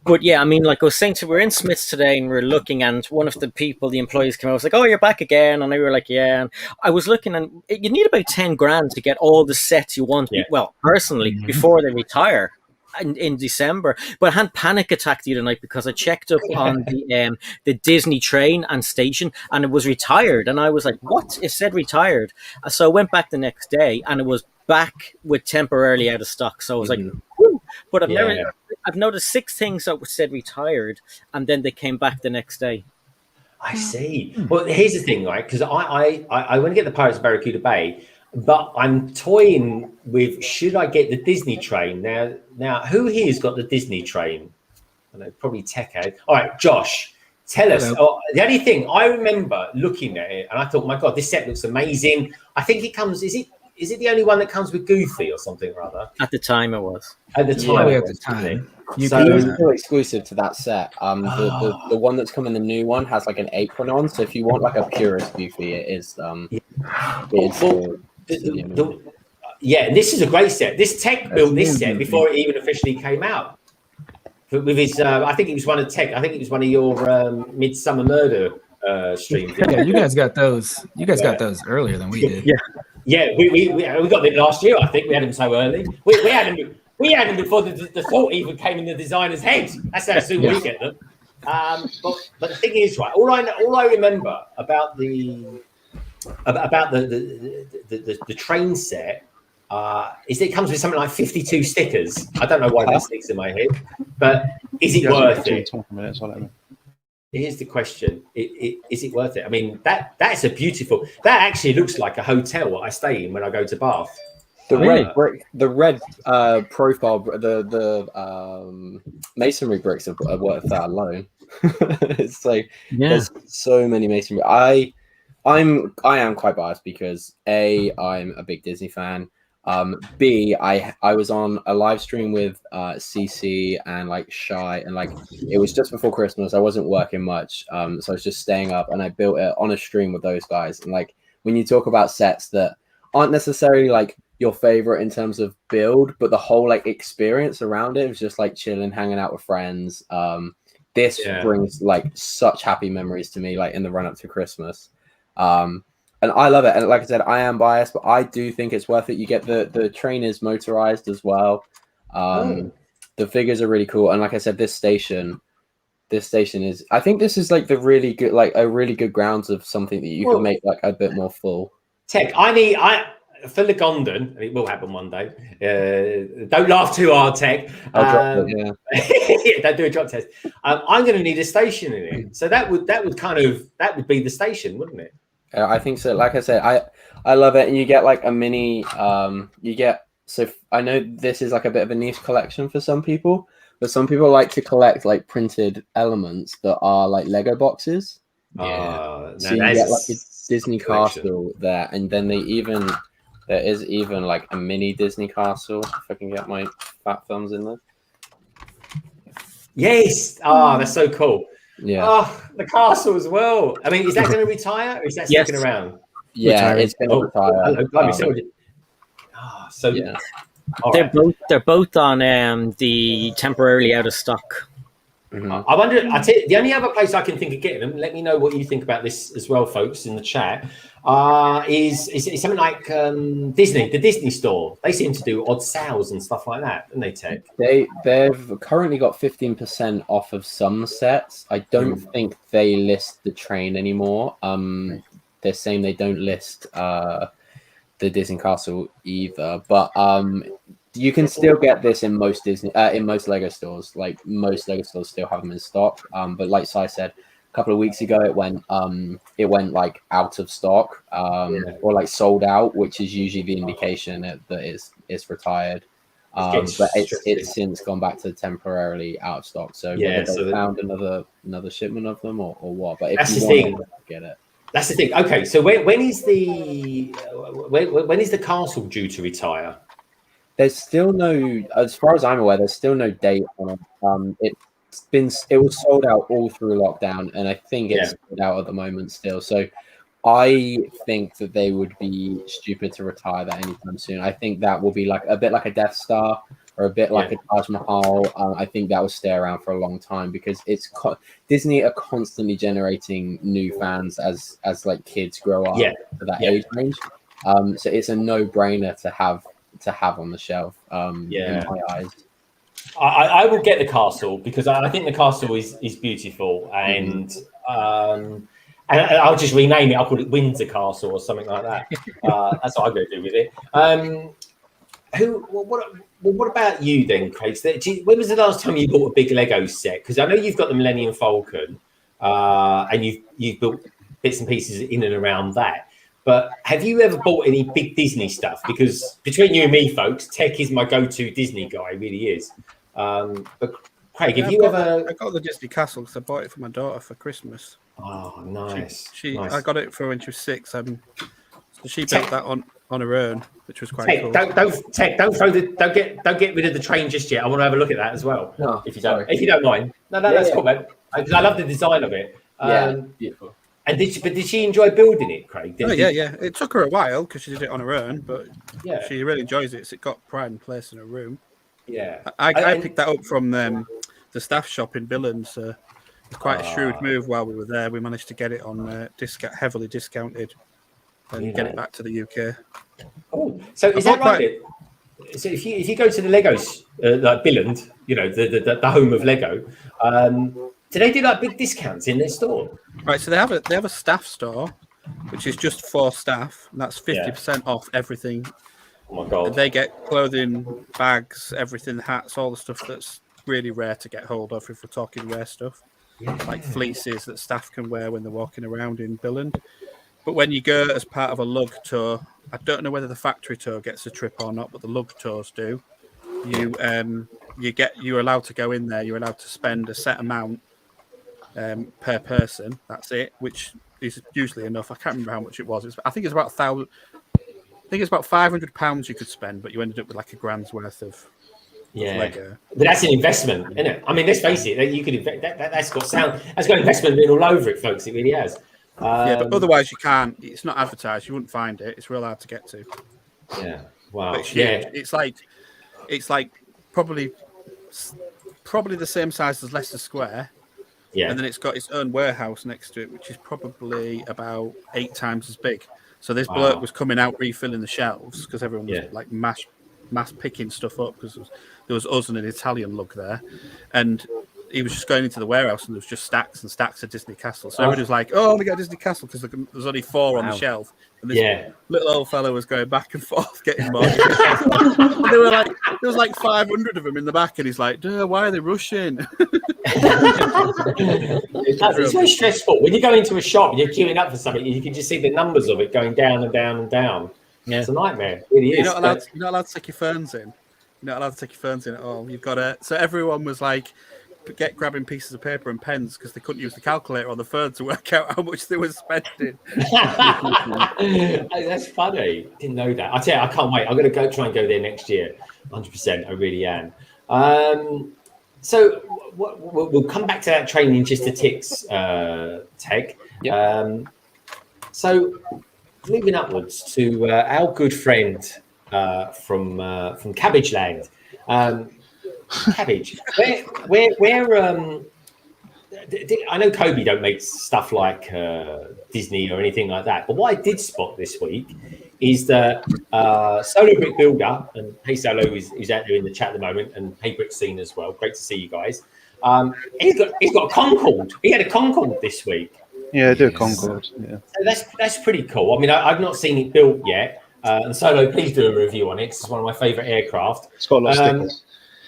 But yeah, I mean, like I was saying, we're in Smith's today and we're looking, and one of the employees came out, was like, "Oh, you're back again," and we were like, "Yeah." And I was looking, and you need about 10 grand to get all the sets you want. Yeah. Well, personally, before they retire. In December, but I had panic attack the other night because I checked up on the Disney train and station, and it was retired, and I was like, "What?" It said retired, so I went back the next day, and it was back with temporarily out of stock. So I was like, "Woo!" But I've noticed 6 things that said retired, and then they came back the next day.
I see. Well, here's the thing, right? Because I want to get the Pirates of Barracuda Bay. But I'm toying with, should I get the Disney train? Now, who here's got the Disney train? I know, probably Tek. All right, Josh, tell us. Oh, the only thing I remember looking at it, and I thought, my God, this set looks amazing. I think it comes, is it the only one that comes with Goofy or something or other?
At the time it was.
At the time.
Yeah, at the time.
It was still exclusive to that set. The one that's coming, the new one, has like an apron on. So if you want like a purist Goofy, it is.
Yeah, this is a great set. This Tek built this set before it even officially came out. With his, I think it was one of Tek. I think it was one of your Midsummer Murder streams.
Yeah, you guys got those. You guys got those earlier than we did.
Yeah. We got them last year. I think we had them so early. We had them before the thought even came in the designer's head. That's how soon we get them. But the thing is, right? All I remember about the train set is that it comes with something like 52 stickers. I don't know why that sticks in my head, but is it worth it? Here's the question: is it worth it? I mean, that's a beautiful. That actually looks like a hotel I stay in when I go to Bath.
The red profile, the masonry bricks are worth that alone. It's like there's so many masonry. I am quite biased because A, I'm a big Disney fan. B, I was on a live stream with CC and like Shy, and like it was just before Christmas. I wasn't working much, so I was just staying up, and I built it on a stream with those guys. And like when you talk about sets that aren't necessarily like your favorite in terms of build, but the whole like experience around it was just like chilling, hanging out with friends. This brings like such happy memories to me, like in the run up to Christmas. And I love it. And like I said, I am biased, but I do think it's worth it. You get the train is motorized as well. The figures are really cool. And like I said, this station is, I think this is like the really good, like a really good grounds of something that you can make like a bit more full.
Tek, for Legodon, and it will happen one day. Don't laugh too hard, Tek.
I'll drop it,
don't do a drop test. I'm going to need a station in it, so that would be the station, wouldn't it?
I think so. Like I said, I love it, and you get like a mini. So I know this is like a bit of a niche collection for some people, but some people like to collect like printed elements that are like Lego boxes. So you get like a Disney castle there, and then there is even like a mini Disney castle. If I can get my fat thumbs in there.
Yes. That's so cool.
Yeah.
Oh, the castle as well. I mean, is that going to retire or is that sticking around?
Yeah, it's going to retire.
They're both on the temporarily out of stock.
Mm-hmm. I wonder. The only other place I can think of getting them. Let me know what you think about this as well, folks, in the chat. Is something like Disney, the Disney store. They seem to do odd sales and stuff like that, don't they, Tek?
They've currently got 15% off of some sets. I don't think they list the train anymore. They're saying they don't list the Disney Castle either, but you can still get this in most Lego stores. Like most Lego stores still have them in stock. But like Si said, couple of weeks ago, it went like out of stock, or like sold out, which is usually the indication that it's retired. But it's since gone back to temporarily out of stock. So whether they found another shipment of them or what. But if you want to get it.
That's the thing. Okay, so when is the castle due to retire?
There's still no, as far as I'm aware, there's still no date on it. It was sold out all through lockdown, and I think it's sold out at the moment still. So I think that they would be stupid to retire that anytime soon. I think that will be like a bit like a Death Star or a bit like a Taj Mahal. I think that will stay around for a long time because Disney are constantly generating new fans as like kids grow up to that age range. So it's a no-brainer to have on the shelf. In my eyes.
I will get the castle because I think the castle is beautiful, and I'll just rename it. I'll call it Windsor Castle or something like that. That's what I'm going to do with it. What about you then, Craig? When was the last time you bought a big Lego set? Because I know you've got the Millennium Falcon, and you've built bits and pieces in and around that. But have you ever bought any big Disney stuff? Because between you and me, folks, Tek is my go-to Disney guy. He really is. But Craig, have you ever?
I got the Disney Castle because I bought it for my daughter for Christmas.
Oh, nice.
Nice. I got it for when she was 6. So she built that on her own, which was quite cool.
Don't get rid of the train just yet. I want to have a look at that as well.
No,
if you don't mind. No, that's cool, man. Because I love the design of it.
Beautiful.
And did she enjoy building it, Craig?
Yeah. It took her a while because she did it on her own, but she really enjoys it. So it got pride and place in her room.
Yeah,
I picked that up from the staff shop in Billings. It's quite a shrewd move. While we were there, we managed to get it on heavily discounted, and get it back to the UK.
Oh, so is that right? So if you go to the Legos like Billund, the home of Lego, do they do like big discounts in their store?
Right, so they have a staff store, which is just for staff, and that's 50% off everything.
Oh my god!
And they get clothing, bags, everything, hats, all the stuff that's really rare to get hold of. If we're talking rare stuff, like fleeces that staff can wear when they're walking around in Billund. But when you go as part of a lug tour, I don't know whether the factory tour gets a trip or not, but the lug tours do. You're allowed to go in there. You're allowed to spend a set amount per person. That's it, which is usually enough. I can't remember how much it was. I think it's about £1,000. I think it's about £500 you could spend, but you ended up with like £1,000's worth of Lego.
But that's an investment, isn't it? I mean, let's face it. You could invest. That's got investment written all over it, folks. It really has.
But otherwise you can't. It's not advertised. You wouldn't find it. It's real hard to get to.
Yeah. Wow.
But it's like probably the same size as Leicester Square. Yeah. And then it's got its own warehouse next to it, which is probably about 8 times as big. So this bloke was coming out refilling the shelves because everyone was like mass picking stuff up because there was us and an Italian lug there, and he was just going into the warehouse and there was just stacks and stacks of Disney Castle. So everybody was like, "Oh, we got Disney Castle," because there's only 4 on the shelf, and this little old fellow was going back and forth getting more. There was like 500 of them in the back, and he's like, "Duh, why are they rushing?"
It's very stressful when you go into a shop and you're queuing up for something. You can just see the numbers of it going down and down and down. Yeah. It's a nightmare. It really is.
You're not allowed to take your phones in. You're not allowed to take your phones in at all. You've got to. So everyone was like, grabbing pieces of paper and pens because they couldn't use the calculator on the phone to work out how much they were spending.
That's funny. Didn't know that. I tell you, I can't wait. I'm going to try and go there next year. 100%. I really am. So we'll come back to that training in just a ticks, Tek. Yep. So moving upwards to our good friend from Cabbage Land. Cabbage, where I know Kobe don't make stuff like Disney or anything like that, but what I did spot this week is that Solo Brick Builder, and hey Solo is out there in the chat at the moment, and hey Brick Scene as well, great to see you guys. He's got a Concorde. He had a Concorde this week.
Yeah, I do a Concorde. Yeah,
so that's pretty cool. I mean, I've not seen it built yet, and Solo, please do a review on it. It's one of my favourite aircraft.
It's got a lot of stickers.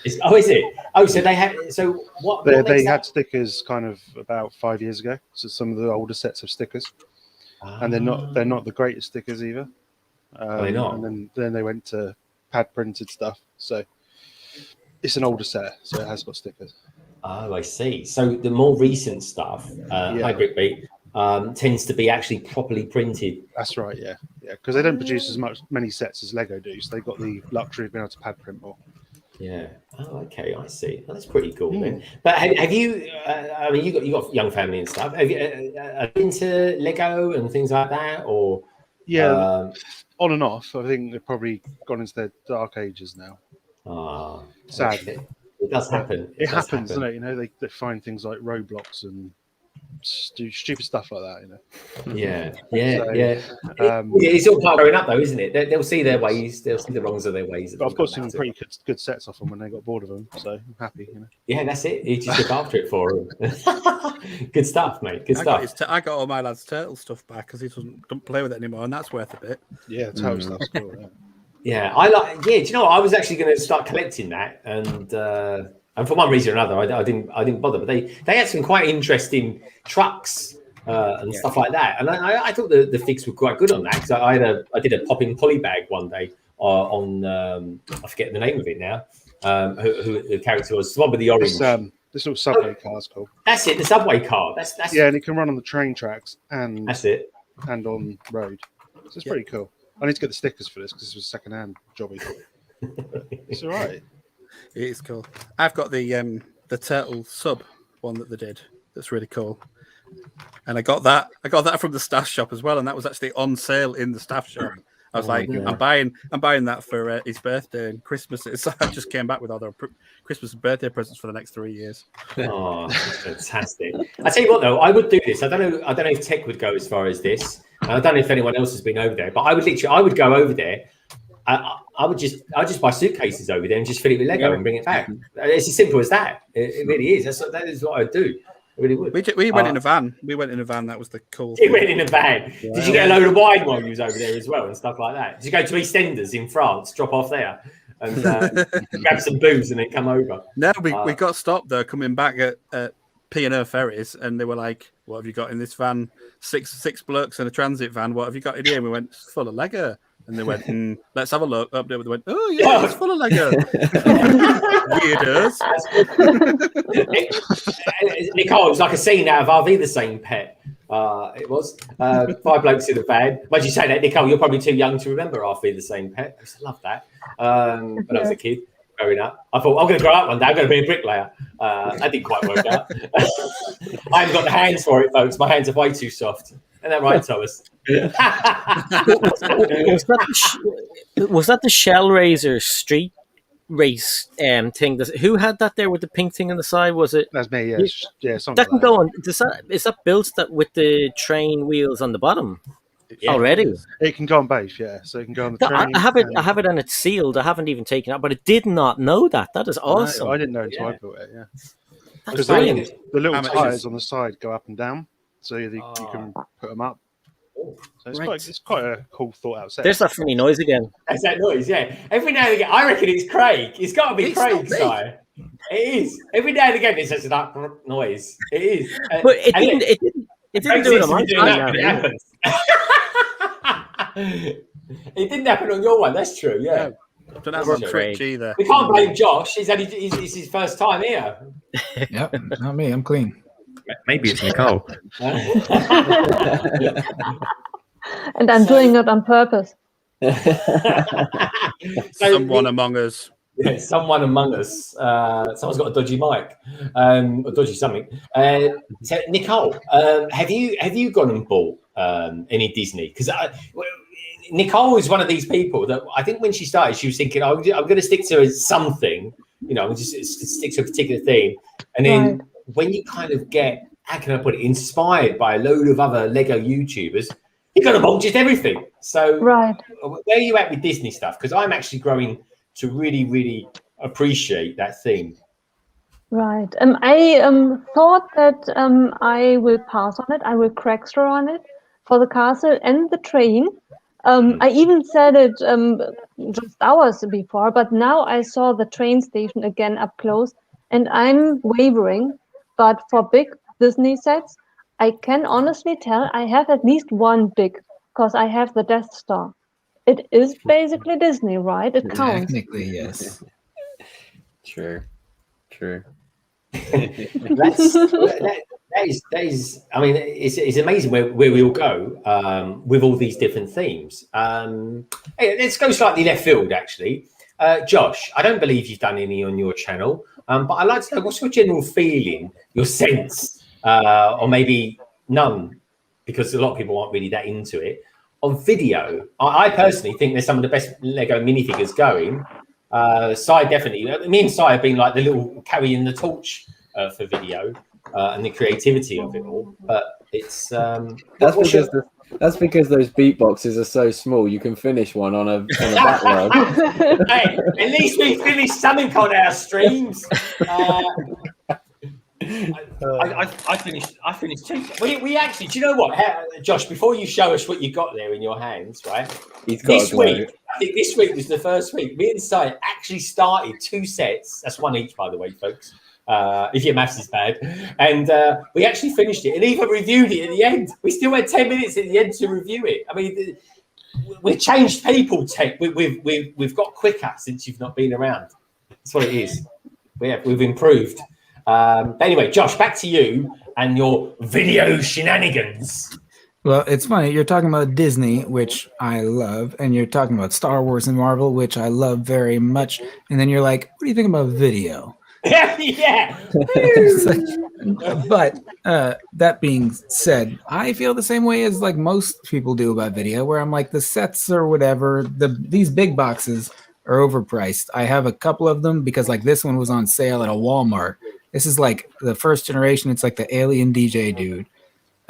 Is it? Oh, so they had. So what?
They had stickers kind of about 5 years ago. So some of the older sets of stickers, and they're not the greatest stickers either.
They're not.
And then they went to pad printed stuff. So it's an older set, so it has got stickers.
Oh, I see. So the more recent stuff, hi BrickBeat, tends to be actually properly printed.
That's right. Yeah, because they don't produce many sets as Lego do, so they've got the luxury of being able to pad print more.
Yeah. Oh, okay. I see. Well, that's pretty cool then. But have you? I mean, you got young family and stuff. Have you into Lego and things like that, or?
Yeah, on and off. I think they've probably gone into their dark ages now.
Ah,
sad.
Okay. It does happen.
It happens, doesn't it? You know, they find things like Roblox and do stupid stuff like that. You know.
Yeah.
So,
it's all part of growing up, though, isn't it? They'll see their ways. They'll see the wrongs of their ways.
But I've got some pretty good sets off them when they got bored of them, so I'm happy. You know.
Yeah, that's it. You just look after it for them. Good stuff, mate. Good stuff.
I got all my lad's turtle stuff back because he don't play with it anymore, and that's worth a bit.
Yeah, turtle stuff's cool.
Yeah, I like. Yeah, do you know what? I was actually going to start collecting that, and for one reason or another, I didn't bother. But they had some quite interesting trucks and stuff like that, and I thought the figs were quite good on that because I did a popping poly bag one day on I forget the name of it now. Who the character was? The one with the orange.
This little subway car's cool.
That's it. The subway car. That's
yeah, and it can run on the train tracks and
that's it,
and on road. So it's pretty cool. I need to get the stickers for this because this was a second-hand jobby. It's all right.
It is cool. I've got the turtle sub one that they did. That's really cool. And I got that from the staff shop as well, and that was actually on sale in the staff shop. I was I'm buying that for his birthday and Christmas. So I just came back with other Christmas and birthday presents for the next 3 years.
Oh, fantastic! I tell you what, though, I would do this. I don't know if Tek would go as far as this. I don't know if anyone else has been over there, but I would go over there. I would just buy suitcases over there and just fill it with Lego and bring it back. It's as simple as that. It really is. That is what I'd do. I really would.
We went in a van. We went in a van. That was the cool
thing. Went in a van. Yeah. Did you get a load of wine while you was over there as well and stuff like that? Did you go to EastEnders in France, drop off there and grab some booze and then come over?
No, we got stopped though coming back at P&O Ferries, and they were like, "What have you got in this van? Six blokes in a transit van. What have you got in here?" And we went, "It's full of Lego." And they went, "Let's have a look." Up there, they went, "Oh yeah, it's full of Lego." Weirdos.
Nicole, it was like a scene out of RV the Same Pet. It was 5 blokes in a van. Why'd you say that, Nicole? You're probably too young to remember RV the Same Pet. I used to love that when I was a kid. Growing up, I thought I'm going to grow up one day. I'm going to be a bricklayer. That didn't quite work out. I haven't got the hands for it, folks. My hands are way too soft. Isn't that right, Thomas?
Was that the Shellraiser street race thing? Who had that there with the pink thing on the side? Was it?
That's me. Yeah.
That can go on. Is that built with the train wheels on the bottom? Yeah. Already,
it can go on both, so it can go on the train.
I have it, and it's sealed. I haven't even taken it out, but I did not know that. That is awesome.
No, I didn't know until I built it. Yeah,
that's brilliant.
The little tires on the side go up and down, so you can put them up. So it's quite a cool thought out set.
There's that funny noise again.
That's that noise, yeah. Every now and again, I reckon it's Craig. It's got to be Craig's side. It is. Every now and again, it's such that noise. It is.
But it didn't do it on my side.
It didn't happen on your one. That's true. Yeah.
Don't have a Twitch either.
We can't blame Josh. It's his first time here.
Yep, not me. I'm clean.
Maybe it's Nicole.
And I'm doing it on purpose.
Someone among us.
Yeah, someone among us. Someone's got a dodgy mic, or dodgy something. So Nicole, have you gone and bought any Disney? Because Nicole is one of these people that I think when she started, she was thinking, I'm going to stick to something, I'm just stick to a particular theme. And then when you kind of get, how can I put it, inspired by a load of other Lego YouTubers, you're going to bought just everything. So where are you at with Disney stuff? Because I'm actually growing to really, really appreciate that theme.
Right. I thought that I will pass on it. I will crackster on it for the castle and the train. I even said it just hours before, but now I saw the train station again up close, and I'm wavering. But for big Disney sets, I can honestly tell I have at least one big, because I have the Death Star. It is basically Disney, right? It counts.
Technically, yes.
True.
That is. I mean, it's amazing where we all go with all these different themes. Hey, let's go slightly left field, actually. Josh, I don't believe you've done any on your channel, but I'd like to know what's your general feeling, your sense, or maybe none, because a lot of people aren't really that into it. On video, I personally think there's some of the best Lego minifigures going. Sai definitely. Me and Sai have been like the little carrying the torch for video and the creativity of it all. But it's
that's because those beatboxes are so small. You can finish one on a backlog.
Hey, at least we finished something on our streams. I finished two. We actually, do you know what, Josh? Before you show us what you got there in your hands, right? This week, I think this week was the first week. Me and Si actually started 2 sets. That's one each, by the way, folks. If your maths is bad, and we actually finished it and even reviewed it at the end. We still had 10 minutes at the end to review it. I mean, we've changed people. Tek, we've got quicker since you've not been around. That's what it is. We've improved. But anyway, Josh, back to you and your video shenanigans.
Well, it's funny. You're talking about Disney, which I love, and you're talking about Star Wars and Marvel, which I love very much. And then you're like, what do you think about video?
Yeah.
But that being said, I feel the same way as like most people do about video, where I'm like, the sets or whatever, these big boxes are overpriced. I have a couple of them because like this one was on sale at a Walmart. This is like the first generation. It's like the Alien DJ dude.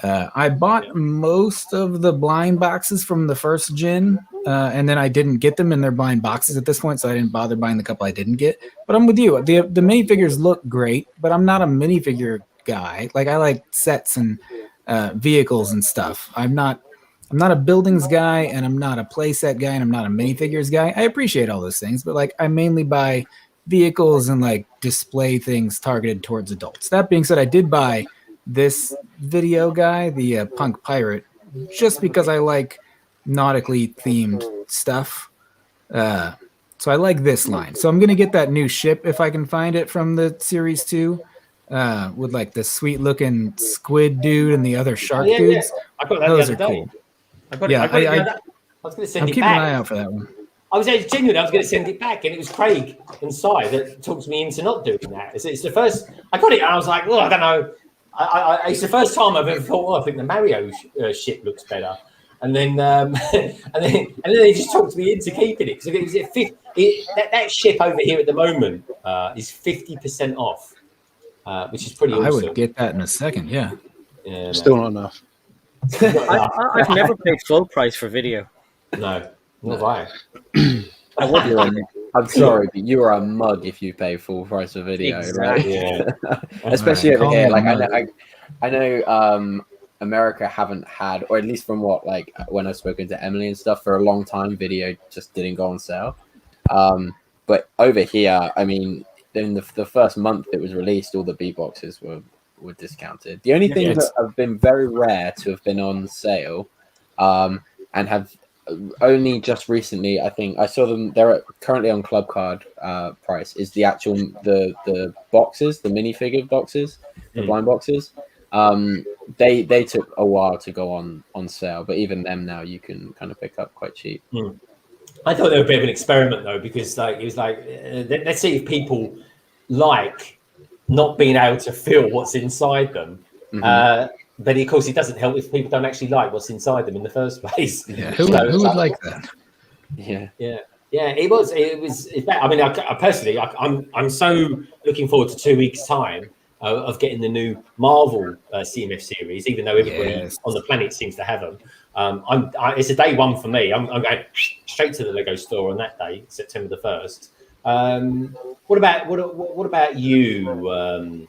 I bought most of the blind boxes from the first gen, and then I didn't get them in their blind boxes at this point, so I didn't bother buying the couple I didn't get. But I'm with you. The minifigures look great, but I'm not a minifigure guy. Like I like sets and vehicles and stuff. I'm not a buildings guy, and I'm not a playset guy, and I'm not a minifigures guy. I appreciate all those things, but like I mainly buy vehicles and like display things targeted towards adults. That being said, I did buy this video guy, the Punk Pirate, just because I like nautically themed stuff. So I like this line. So I'm gonna get that new ship if I can find it from the series 2, with like the sweet looking squid dude and the other shark dudes.
Yeah. I got that
Those
the
are
other
cool.
day. I was going to send
I'm
it
keeping
back.
an eye out for that one.
I was genuinely, I was going to send it back, and it was Craig and Si that talked me into not doing that. It's the first I got it, and I was like, well, I don't know. It's the first time I've ever thought, well, I think the Mario ship looks better, and then they just talked me into keeping it because that ship over here at the moment is 50% off, which is pretty awesome.
I would get that in a second. Yeah.
Still not enough.
I've never paid full price for video.
No, not I.
I'm sorry, but you are a mug if you pay full price for video,
Exactly.
right? Yeah. Especially over here. Like I know America haven't had, or at least from what like when I've spoken to Emily and stuff, for a long time, video just didn't go on sale. But over here, I mean, in the first month it was released, all the beatboxes were discounted. The only things that have been very rare to have been on sale, and have only just recently, I think I saw them. They're currently on Club Card price. Is the actual the boxes, the minifigure boxes, the blind boxes. They took a while to go on sale, but even them now you can kind of pick up quite cheap.
I thought they were a bit of an experiment though, because like it was like let's see if people like not being able to feel what's inside them. But of course, it doesn't help if people don't actually like what's inside them in the first place.
Yeah, who would like that?
Yeah. It was. I mean, I personally, I'm so looking forward to 2 weeks' time of getting the new Marvel CMF series, even though everybody on the planet seems to have them. It's a day one for me. I'm going straight to the Lego store on that day, September the 1st. What about you?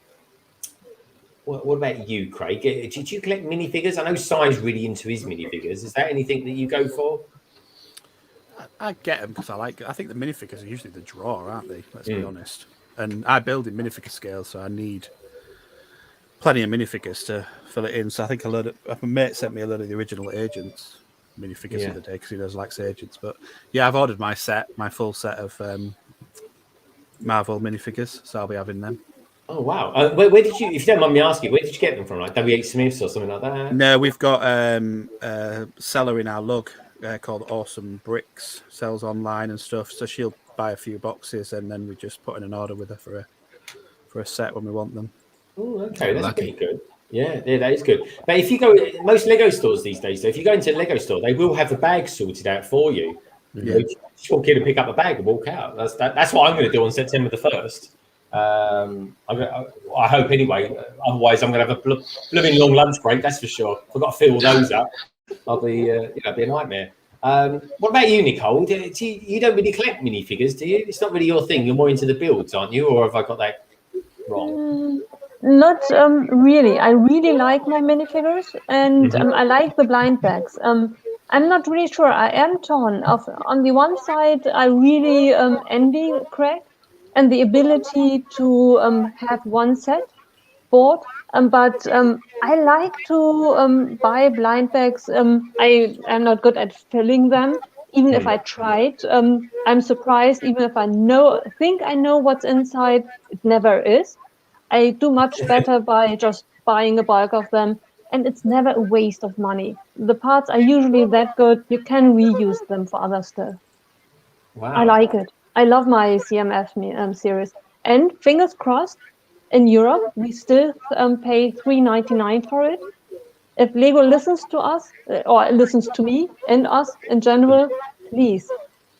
What about you, Craig? Did you collect minifigures? I know Sai's really into his minifigures. Is that anything that you go for?
I get them because I think the minifigures are usually the draw, aren't they? Let's be honest. And I build in minifigure scale, so I need plenty of minifigures to fill it in. So I think my mate sent me a load of the original Agents minifigures the other day because he does likes Agents. But yeah, I've ordered my full set of Marvel minifigures, so I'll be having them.
Oh wow! Where did you, if you don't mind me asking, where did you get them from? Like W.H. Smith's or something like that?
No, we've got a seller in our lug called Awesome Bricks, sells online and stuff. So she'll buy a few boxes, and then we just put in an order with her for a set when we want them.
Oh, okay, that's pretty good. Yeah, that is good. But if you go, most Lego stores these days, though, if you go into a Lego store, they will have the bag sorted out for you. Yeah. You just walk in and pick up a bag and walk out. That's what I'm going to do on September the 1st. I hope anyway. Otherwise, I'm going to have a blooming long lunch break. That's for sure. I've got to fill those up. I'll be, it'll be a nightmare. What about you, Nicole? You don't really collect minifigures, do you? It's not really your thing. You're more into the builds, aren't you? Or have I got that wrong?
Not really. I really like my minifigures, and I like the blind bags. I'm not really sure. I am torn. On the one side, I really envy Craig and the ability to have one set bought. But I like to buy blind bags. I am not good at filling them. Even if I tried, I'm surprised. Even if I think I know what's inside, it never is. I do much better by just buying a bulk of them, and it's never a waste of money. The parts are usually that good, you can reuse them for other stuff. Wow. I like it. I love my CMF series. And fingers crossed, in Europe, we still pay $3.99 for it. If Lego listens to us, or listens to me and us in general, please.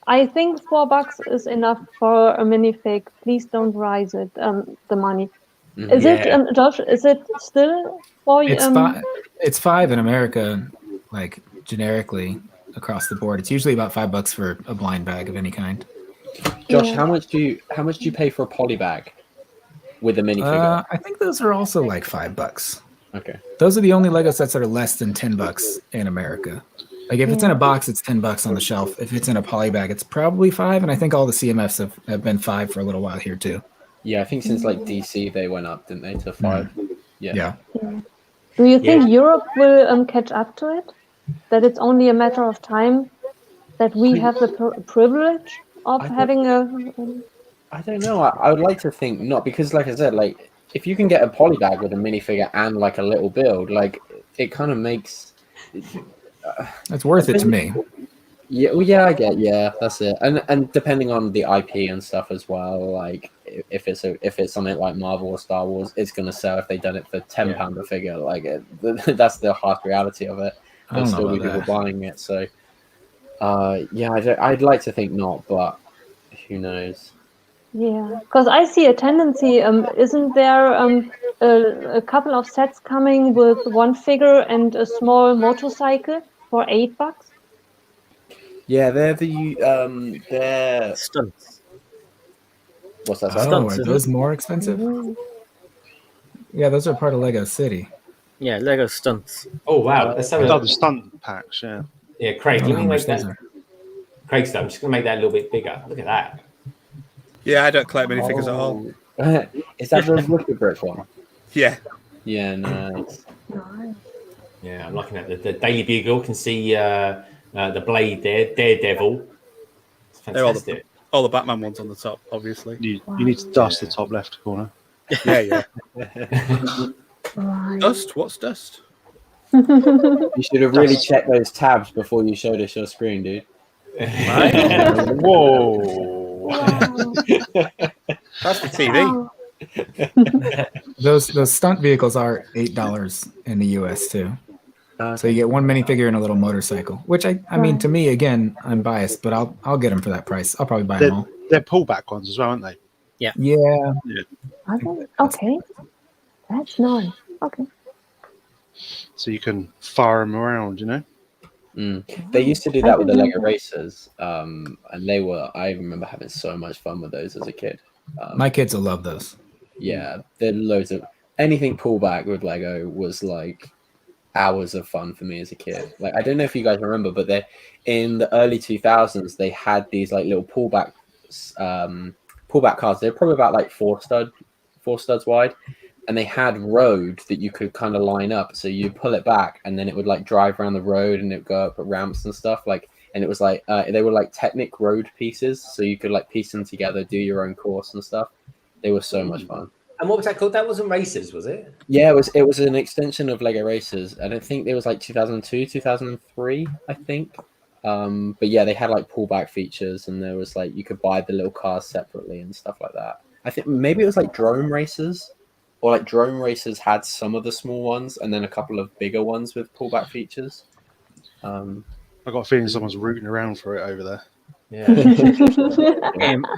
I think $4 is enough for a minifig. Please don't rise it, the money. Is it, Josh? Is it still for you?
It's $5 in America, like generically across the board. It's usually about $5 for a blind bag of any kind.
Josh, how much do you pay for a poly bag with a minifigure?
I think those are also like $5.
Okay.
Those are the only Lego sets that are less than $10 in America. Like if it's in a box, it's $10 on the shelf. If it's in a poly bag, it's probably $5. And I think all the CMFs have been $5 for a little while here too.
Yeah, I think since like DC they went up, didn't they, to 5? Yeah.
Do you think Europe will catch up to it? That it's only a matter of time that we have the privilege of having a...
I don't know. I would like to think not, because like I said, like if you can get a poly bag with a minifigure and like a little build, like it kind of makes...
It's worth it to me.
Yeah, well, yeah, I get, that's it. And depending on the IP and stuff as well, like if it's something like Marvel or Star Wars, it's gonna sell if they've done it for £10 a figure. Like that's the harsh reality of it. There'll still be people buying it. So, I'd like to think not, but who knows?
Yeah, because I see a tendency. Isn't there a couple of sets coming with one figure and a small motorcycle for $8?
Yeah, they're
stunts.
What's that?
Are those more expensive? Yeah, those are part of Lego City.
Yeah, Lego stunts.
Oh wow, that's
the stunt packs.
Yeah, Craig, let me make that. Craig's I'm just gonna make that a little bit bigger. Look at that.
Yeah, I don't collect minifigures at all.
Is that the Wicked Brick one?
Yeah.
Yeah, nice.
Yeah, I'm looking at the Daily Bugle. Can see the Blade there, Daredevil. It's fantastic.
All the Batman ones on the top, obviously.
You need to dust the top left corner.
Yeah. Dust? What's dust?
You should have really checked those tabs before you showed us your screen, dude.
Whoa.
That's the TV.
Those stunt vehicles are $8 in the US too. So you get one minifigure and a little motorcycle, which I mean, to me, again, I'm biased, but I'll get them for that price. I'll probably buy them all.
They're pullback ones as well, aren't they?
Yeah.
Okay. That's nice. Okay.
So you can fire them around, you know?
They used to do that with the Lego Racers, and I remember having so much fun with those as a kid.
My kids will love those.
Yeah, there are loads of anything pullback with Lego was like hours of fun for me as a kid. Like, I don't know if you guys remember, but they in the early 2000s they had these like little pullback cards. They're probably about like four studs wide, and they had road that you could kind of line up. So you pull it back, and then it would like drive around the road, and it would go up ramps and stuff. Like, and it was like they were like Technic road pieces, so you could like piece them together, do your own course and stuff. They were so much fun.
And what was that called? That wasn't Racers, was it?
Yeah, it was an extension of Lego Racers, and I think it was like 2002, 2003, I think. But yeah, they had like pullback features, and there was like you could buy the little cars separately and stuff like that. I think maybe it was like Drone Racers, or like Drone Racers had some of the small ones, and then a couple of bigger ones with pullback features.
I got a feeling someone's rooting around for it over there.
Yeah.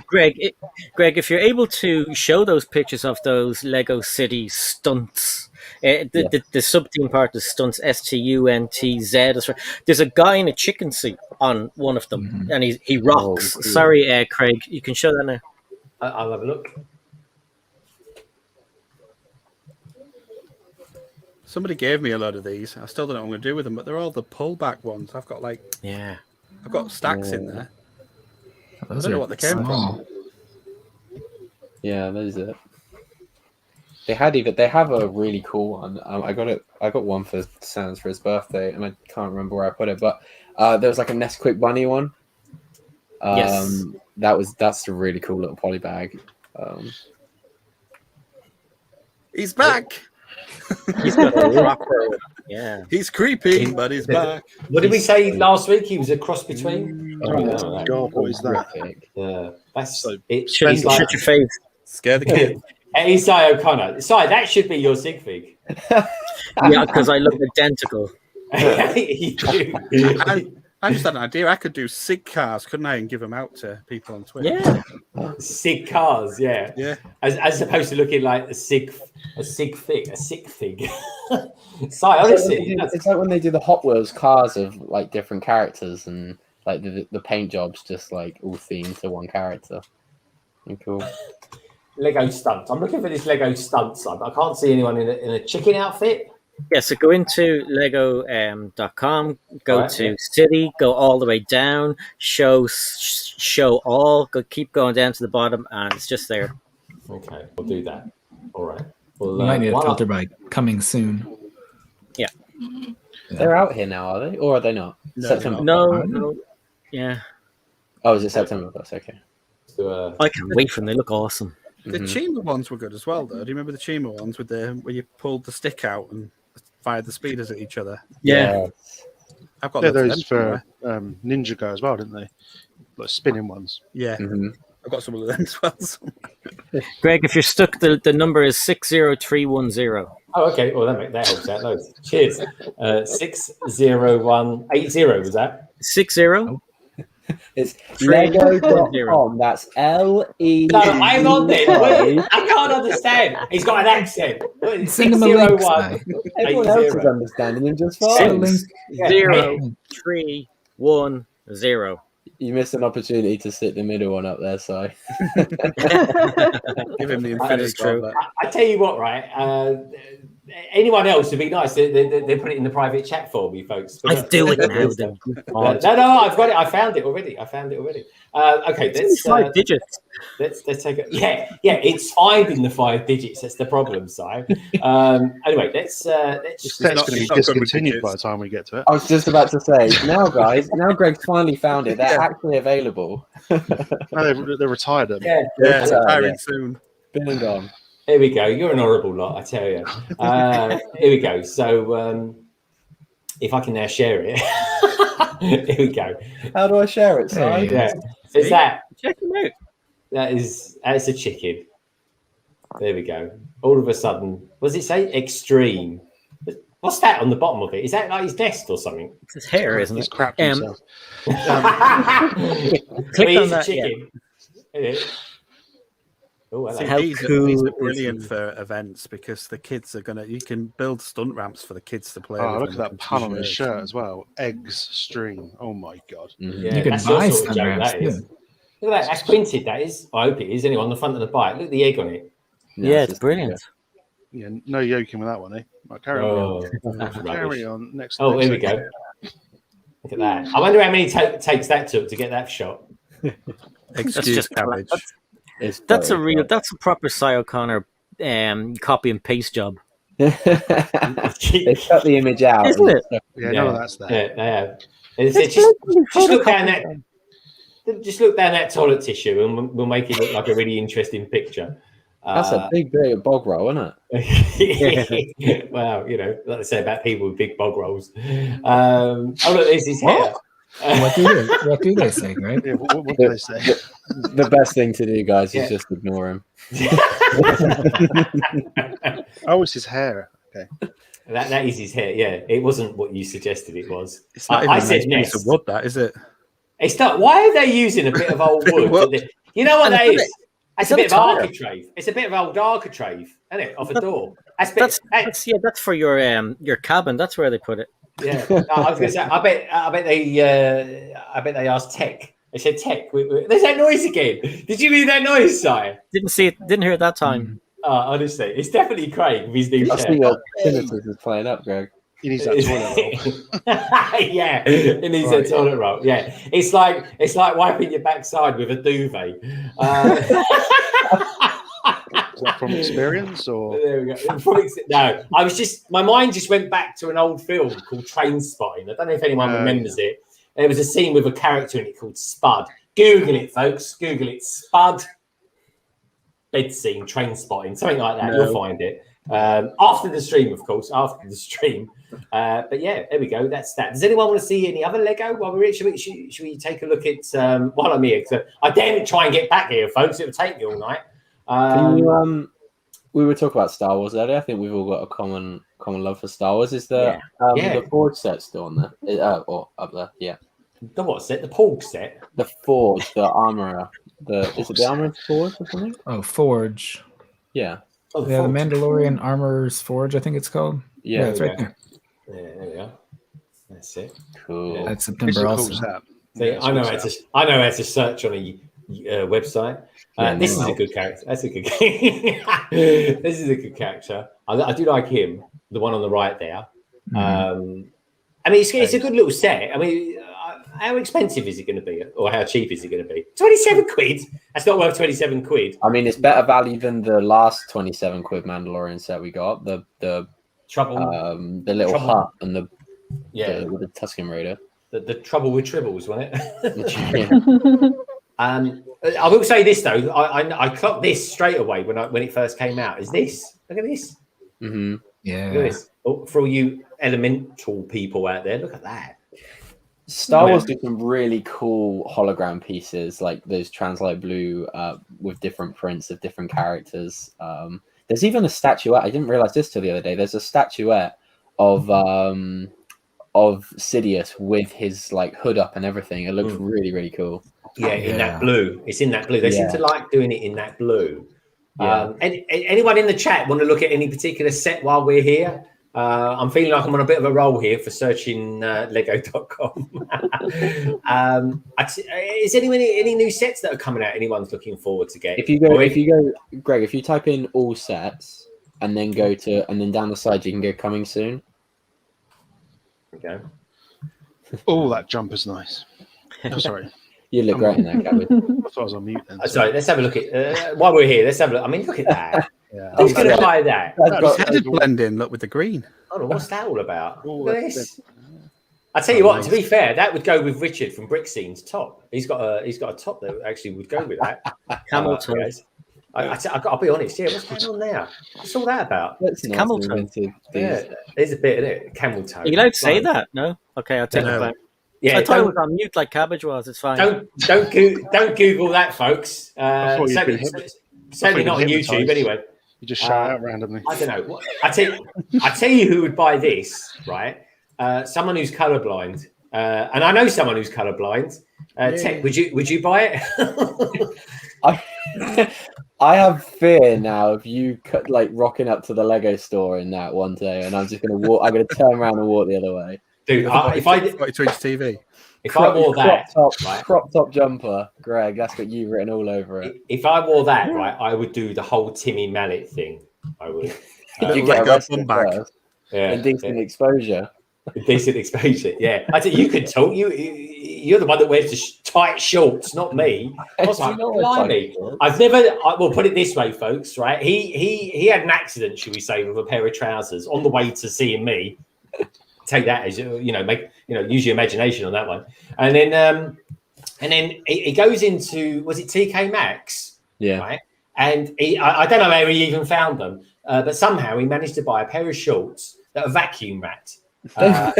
Greg, if you're able to show those pictures of those Lego City stunts, the sub-theme part is stunts, STUNTZ. There's a guy in a chicken suit on one of them, and he rocks.
Oh, cool.
Sorry, Craig, you can show that now.
I'll have a look.
Somebody gave me a load of these. I still don't know what I'm going to do with them, but they're all the pullback ones. I've got stacks in there. I don't know what they came from.
Yeah, those are. They have a really cool one. I got one for Sans for his birthday, and I can't remember where I put it, but there was like a Nesquik bunny one.
Yes.
That's a really cool little poly bag.
He's back.
He's got a rocker. Yeah.
He's creepy, but he's back.
What did we say last week? He was a cross between.
Oh, God, what is that?
Yeah, that's
So
it.
Shut your face.
Scare the kid.
Hey, Si O'Connor. Si, that should be your sig fig.
Yeah, because I look identical.
You do.
I just had an idea. I could do SIG cars, couldn't I, and give them out to people on Twitter?
Yeah.
Sig cars, yeah.
Yeah.
As opposed to looking like a sig fig. Si, honestly,
It's like when they do the Hot Wheels cars of like different characters, and like the paint jobs just like all themed to one character. Cool.
Lego stunts. I'm looking for this Lego stunts. I can't see anyone in a chicken outfit.
Yeah, so go into lego.com, go to city, go all the way down, show all, keep going down to the bottom, and it's just there.
Okay, we'll do that. All right. Well,
You might need a filter by coming soon.
Yeah.
They're out here now, are they? Or are they not?
No,
September.
No. Yeah.
Oh, is it September? That's okay.
So,
I can't wait for them. They look awesome.
The Chima ones were good as well, though. Do you remember the Chima ones with where you pulled the stick out and fired the speeders at each other?
Yeah.
I've got
Those for Ninja Go as well, didn't they? Like spinning ones.
Yeah.
Mm-hmm.
I've got some of them as well.
Greg, if you're stuck, the number is 60310.
oh, okay. Well, that helps out loads. Cheers. 60180 was that?
60.
It's Lego.com. That's LE.
No, I'm on there. Wait, I can't understand. He's got an accent.
Send him a link,
601.
Everyone else is understanding him just fine.
60310.
You missed an opportunity to sit the middle one up there, Si.
Give him the
That is
infinity.
true.
I tell you what, right? Anyone else would be nice. They put it in the private chat for me, folks.
I do it now. Then.
No, I've got it. I found it already. Okay,
It's 5 digits.
Let's take it. Yeah, it's finding the 5 digits. That's the problem, Si. Anyway, let's.
It's going to be discontinued by the time we get to it.
I was just about to say, now, guys, now Greg's finally found it. They're actually available.
No, they're retired.
Yeah,
Yeah, retiring soon.
Been and gone.
here we go. You're an horrible lot, I tell you. Here we go. So, if I can now share it, here we go.
How do I share it, Si?
Yeah, is that?
Check them out.
That's a chicken. There we go. All of a sudden, what does it say? Extreme. What's that on the bottom of it? Is that like his nest or something?
It's his hair, isn't
He's
it?
crapped himself.
Click
He's
on
a
that.
chicken.
Yeah.
Oh, hello.
How
These
cool
are
is
brilliant
he?
for events because the kids are you can build stunt ramps for the kids to play.
Oh,
with
look at
and
that pun on his
t-shirts.
shirt as well. Eggs stream. Oh my God.
Yeah,
You can
that's your
buy
sort of
stunt
joke,
ramps
that is.
too.
Look at that. That's printed, that is. I hope it is. Anyway, on the front of the bike. Look at the egg on it.
Yeah, it's brilliant.
Yeah, no yoking with that one, eh? Right, carry on. Carry on. Next.
Oh,
next
here we go. Look at that. I wonder how many takes that took to get that shot.
Excuse Cabbage.
That's a proper Cy O'Connor copy and paste job.
They cut the image out,
isn't it?
Yeah, no, that's that.
Yeah, they have. Just look down that. Just look down that toilet tissue, and we'll make it look like a really interesting picture.
That's a big bog roll, isn't
it? Well, you know, like they say about people with big bog rolls. Oh, look, there's his hair.
What do they say, Greg?
Yeah, what do they say?
The best thing to do, guys, is just ignore him.
Oh, it's his hair. Okay.
That is his hair. Yeah, it wasn't what you suggested it was.
It's not even a nice piece of wood, that is it?
It's not. Why are they using a bit of old wood? You know what that is? It's a bit of architrave. It's a bit of old architrave, isn't it? Off a door. That's
for your cabin. That's where they put it.
Yeah, no, I was going to say. I bet they asked Tek. They said, "Tek, there's that noise again. Did you hear that noise, Si?"
Didn't see it. Didn't hear it that time.
Honestly, it's definitely Craig with his new
I see your tinnitus is playing up, Greg.
He needs that toilet roll.
Yeah, he needs a toilet roll. Yeah, it's like wiping your backside with a duvet.
Is that from experience or?
There we go. No, my mind just went back to an old film called Trainspotting. I don't know if anyone remembers it. There was a scene with a character in it called Spud. Google it, folks. Google it. Spud. Bed scene, Trainspotting, something like that. You'll find it. After the stream, of course. After the stream. But yeah, there we go. That's that. Does anyone want to see any other Lego? While we're here, should we take a look at while I'm here? So I dare try and get back here, folks. It'll take me all night.
We were talking about Star Wars earlier. I think we've all got a common love for Star Wars. Is the Forge set still on there? Or up there? Yeah.
The what set? The Porg set?
The Forge, the Armorer. Is it the Armorer's Forge or something?
Oh, Forge.
Yeah.
Oh, the Mandalorian Armorer's Forge, I think it's called. Yeah, it's right there.
Yeah, there we are. That's it.
Cool.
Yeah.
That's September also.
See, I know how to search on a website. This is a good character. That's a good. This is a good character. I do like him. The one on the right there. I mean, it's a good little set. I mean, how expensive is it going to be, or how cheap is it going to be? 27 quid. That's not worth 27 quid.
I mean, it's better value than the last 27 quid Mandalorian set we got. The
Trouble,
the little hut and the Tusken Raider.
The Trouble with Tribbles, wasn't it? I will say this though. I clocked this straight away when it first came out. Is this? Look at this.
Mm-hmm.
Yeah.
Look at this. Oh, for all you elemental people out there, look at that.
Star Wars did some really cool hologram pieces, like those Translite Blue with different prints of different characters. There's even a statuette. I didn't realize this till the other day. There's a statuette of Sidious with his like hood up and everything. It looks really, really cool.
Yeah, in that blue. It's in that blue. They seem to like doing it in that blue. Yeah. Anyone in the chat want to look at any particular set while we're here? I'm feeling like I'm on a bit of a roll here for searching Lego.com. Is any new sets that are coming out? Anyone's looking forward to get?
If you go, Greg, if you type in all sets and then down the side you can go coming soon.
Okay.
Oh, that jumper's nice. Oh, sorry.
You look great in that, Cabbage.
I thought I was on mute then.
Sorry, let's have a look at while we're here. Let's have a look. I mean, look at that.
Yeah.
Who's going to buy that?
His head would blend in. Look with the green.
Hold on, what's that all about? Look at this. I tell you what. To be fair, that would go with Richard from BrickStagePass's top. He's got a top that actually would go with that.
Camel toe.
I'll be honest. Yeah, what's going on there? What's all that about?
It's camel toe.
Yeah, there's a bit in it. Camel toe.
Are you allowed to say that? No. Okay, I'll take it back.
Yeah,
I thought it was on mute like Cabbage was. It's fine.
Don't Google that, folks. Certainly not on YouTube anyway.
You just shout out randomly.
I don't know. I tell you who would buy this, right? Someone who's colorblind, and I know someone who's colorblind. Tek, would you buy
it? I have fear now of you like rocking up to the Lego store in that one day, and I'm just gonna walk. I'm gonna turn around and walk the other way.
Dude, if I did
42-inch TV,
if I wore that
crop top jumper, Greg, that's got you written all over it.
If I wore that, right, I would do the whole Timmy Mallet thing. I would.
Did you
Lego
get arrested
bum bag.
first?
Yeah,
Indecent exposure.
decent exposure. Yeah, I think you could talk. You're the one that wears the tight shorts, not me. I was like, blimey. I've never. We'll put it this way, folks. Right? He had an accident, should we say, with a pair of trousers on the way to seeing me. Take that as use your imagination on that one, and then he goes into, was it TK Maxx?
Yeah.
Right. And I don't know how he even found them, but somehow he managed to buy a pair of shorts that are vacuum wrapped. They were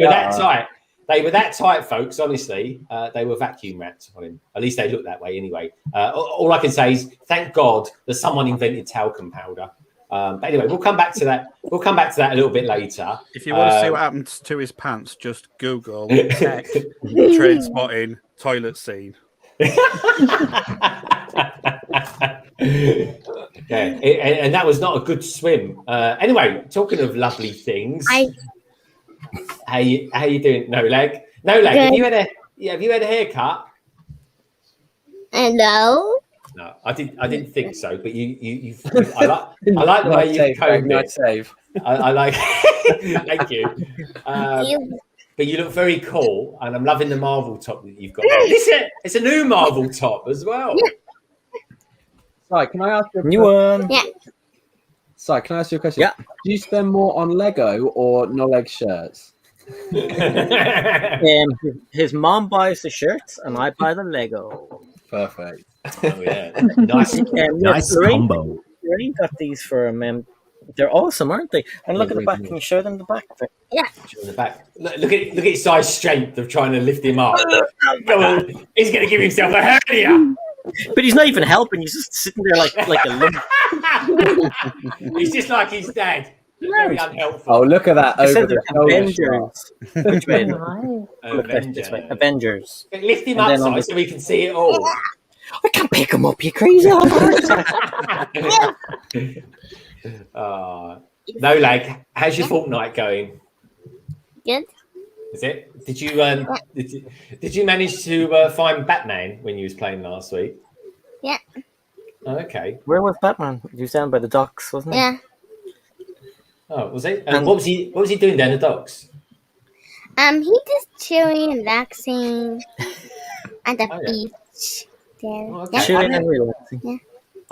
that tight. They were that tight, folks. Honestly, they were vacuum wrapped on him. At least they look that way, anyway. All I can say is, thank God that someone invented talcum powder. But anyway, we'll come back to that. We'll come back to that a little bit later.
If you want to see what happens to his pants, just Google Tek train spotting toilet scene.
Yeah, and that was not a good swim. Anyway, talking of lovely things, how you doing? No leg. Have you had a haircut?
Hello.
No, I didn't think so. But you I like the way you've combed it.
Nice save.
I like. Thank you. But you look very cool, and I'm loving the Marvel top that you've got. It's a new Marvel top as well.
Sorry, can I ask you a
New one.
Yeah.
Sorry, can I ask you a question?
Yeah.
Do you spend more on Lego or no leg shirts?
His mom buys the shirts, and I buy the Lego.
Perfect.
Oh yeah, nice
combo. Lorraine got these for him. They're awesome, aren't they? And look at the back. Can you show them the back?
Yeah.
Show the back. Look at his size strength of trying to lift him up. Come on. He's going to give himself a hernia.
But he's not even helping. He's just sitting there like a lump.
He's just like his dad. Very unhelpful.
Oh, look at that over the
Avengers. Which way?
Avengers.
Avengers.
Lift him up so we can see it all.
I can't pick him up, you crazy.
No lag. How's your fortnight going?
Good.
Is it? Did you manage to find Batman when you was playing last week?
Yeah.
Oh, okay.
Where was Batman? You was down by the docks, wasn't he?
Yeah.
Oh, was he? And what was he doing down the docks?
He just chilling, relaxing at the beach. There.
Oh, okay.
Chilling and relaxing.
Yeah.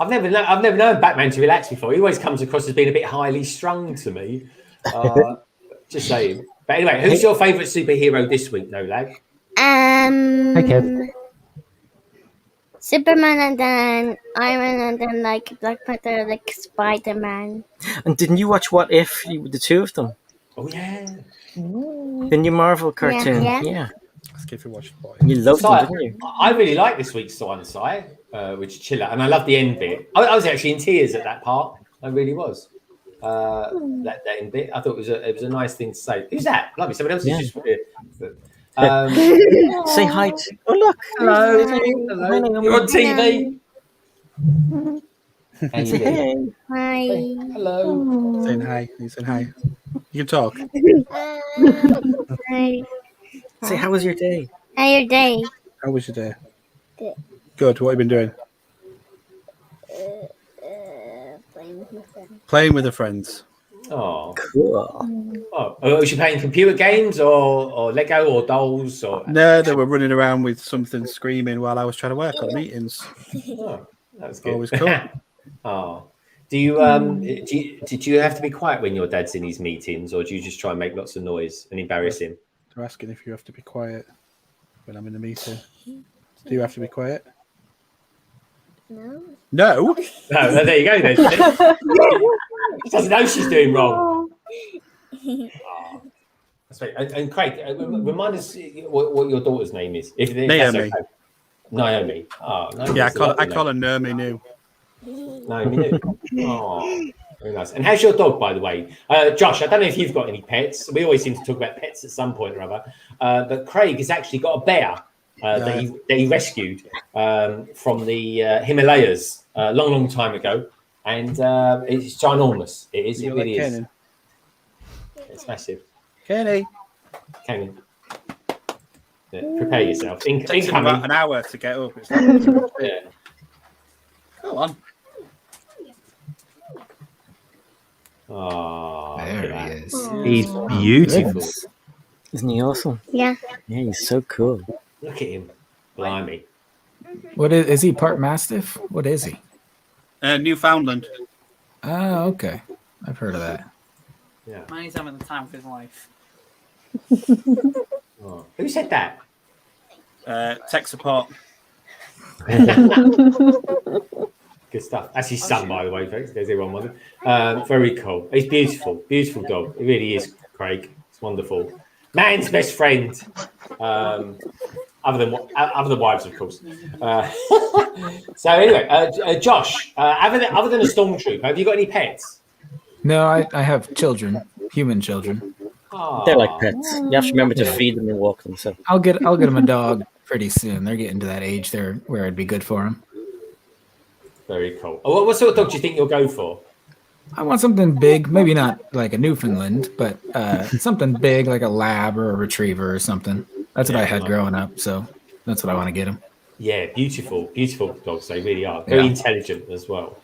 I've never known Batman to relax before. He always comes across as being a bit highly strung to me. Just saying. But anyway, who's your favourite superhero this week, No Lag?
Hey, Kev. Superman, and then Iron Man, and then like Black Panther, like Spider-Man.
And didn't you watch What If? The two of them.
Oh yeah.
The new Marvel cartoon. Yeah.
Let's give you a watch.
You loved them, didn't you?
I really like this week's Swan Side, which is chiller, and I love the end bit. I was actually in tears at that part. I really was. That end bit, I thought it was a nice thing to say. Who's that? Lovely. Someone else is just.
Say hi to. Oh look!
Hello. You're on TV.
Say hey.
Hi.
Hello.
Saying hi. He's saying hi. You can talk.
Hi.
Say how was your day?
How your day?
How was your day?
Good.
Good. What have you been doing?
Playing with my friends.
Playing with the friends.
Oh,
Cool.
oh, was you playing computer games or Lego or dolls or?
No, they were running around with something screaming while I was trying to work on meetings.
Oh, that was good.
Always cool.
Oh, did you have to be quiet when your dad's in his meetings, or do you just try and make lots of noise and embarrass him?
They're asking if you have to be quiet when I'm in a meeting. Do you have to be quiet?
No.
No.
No, there you go. Then. She doesn't know she's doing wrong. Oh, that's right. And Craig, remind us what your daughter's name is. If
Naomi.
Okay. Naomi. Oh, Naomi.
Yeah, I call her Naomi New.
Naomi New. Oh, very nice. And how's your dog, by the way? Josh, I don't know if you've got any pets. We always seem to talk about pets at some point or other. But Craig has actually got a bear that he rescued from the Himalayas a long time ago. And it's ginormous. It is. It really is. It's massive.
Kenny.
Kenny. Yeah, prepare yourself.
It takes him about an hour to get up. It's
yeah.
Go on.
Oh,
There he is.
He's
Aw.
beautiful.
Goodness.
Isn't he awesome?
Yeah.
Yeah, he's so cool.
Look at him. Blimey.
What is he? Part Mastiff? What is he?
Newfoundland.
Oh, okay. I've heard of that.
Yeah.
Man, he's having the time of his life.
Oh. Who said that?
Tech support.
Good stuff. That's his son, by the way, folks. There's everyone wondering. Very cool. He's beautiful. Beautiful dog. It really is, Craig. It's wonderful. Man's best friend. Other than wives, of course. So anyway, Josh, other than a stormtrooper, have you got any pets?
No, I have children, human children.
Oh.
They're like pets. You have to remember to feed them and walk them. So
I'll get them a dog pretty soon. They're getting to that age there where it'd be good for them.
Very cool. Oh, what sort of dog do you think you'll go for?
I want something big, maybe not like a Newfoundland, but something big like a lab or a retriever or something. That's what I had growing up, so that's what I want to get him.
Yeah, beautiful dogs. They really are very intelligent as well.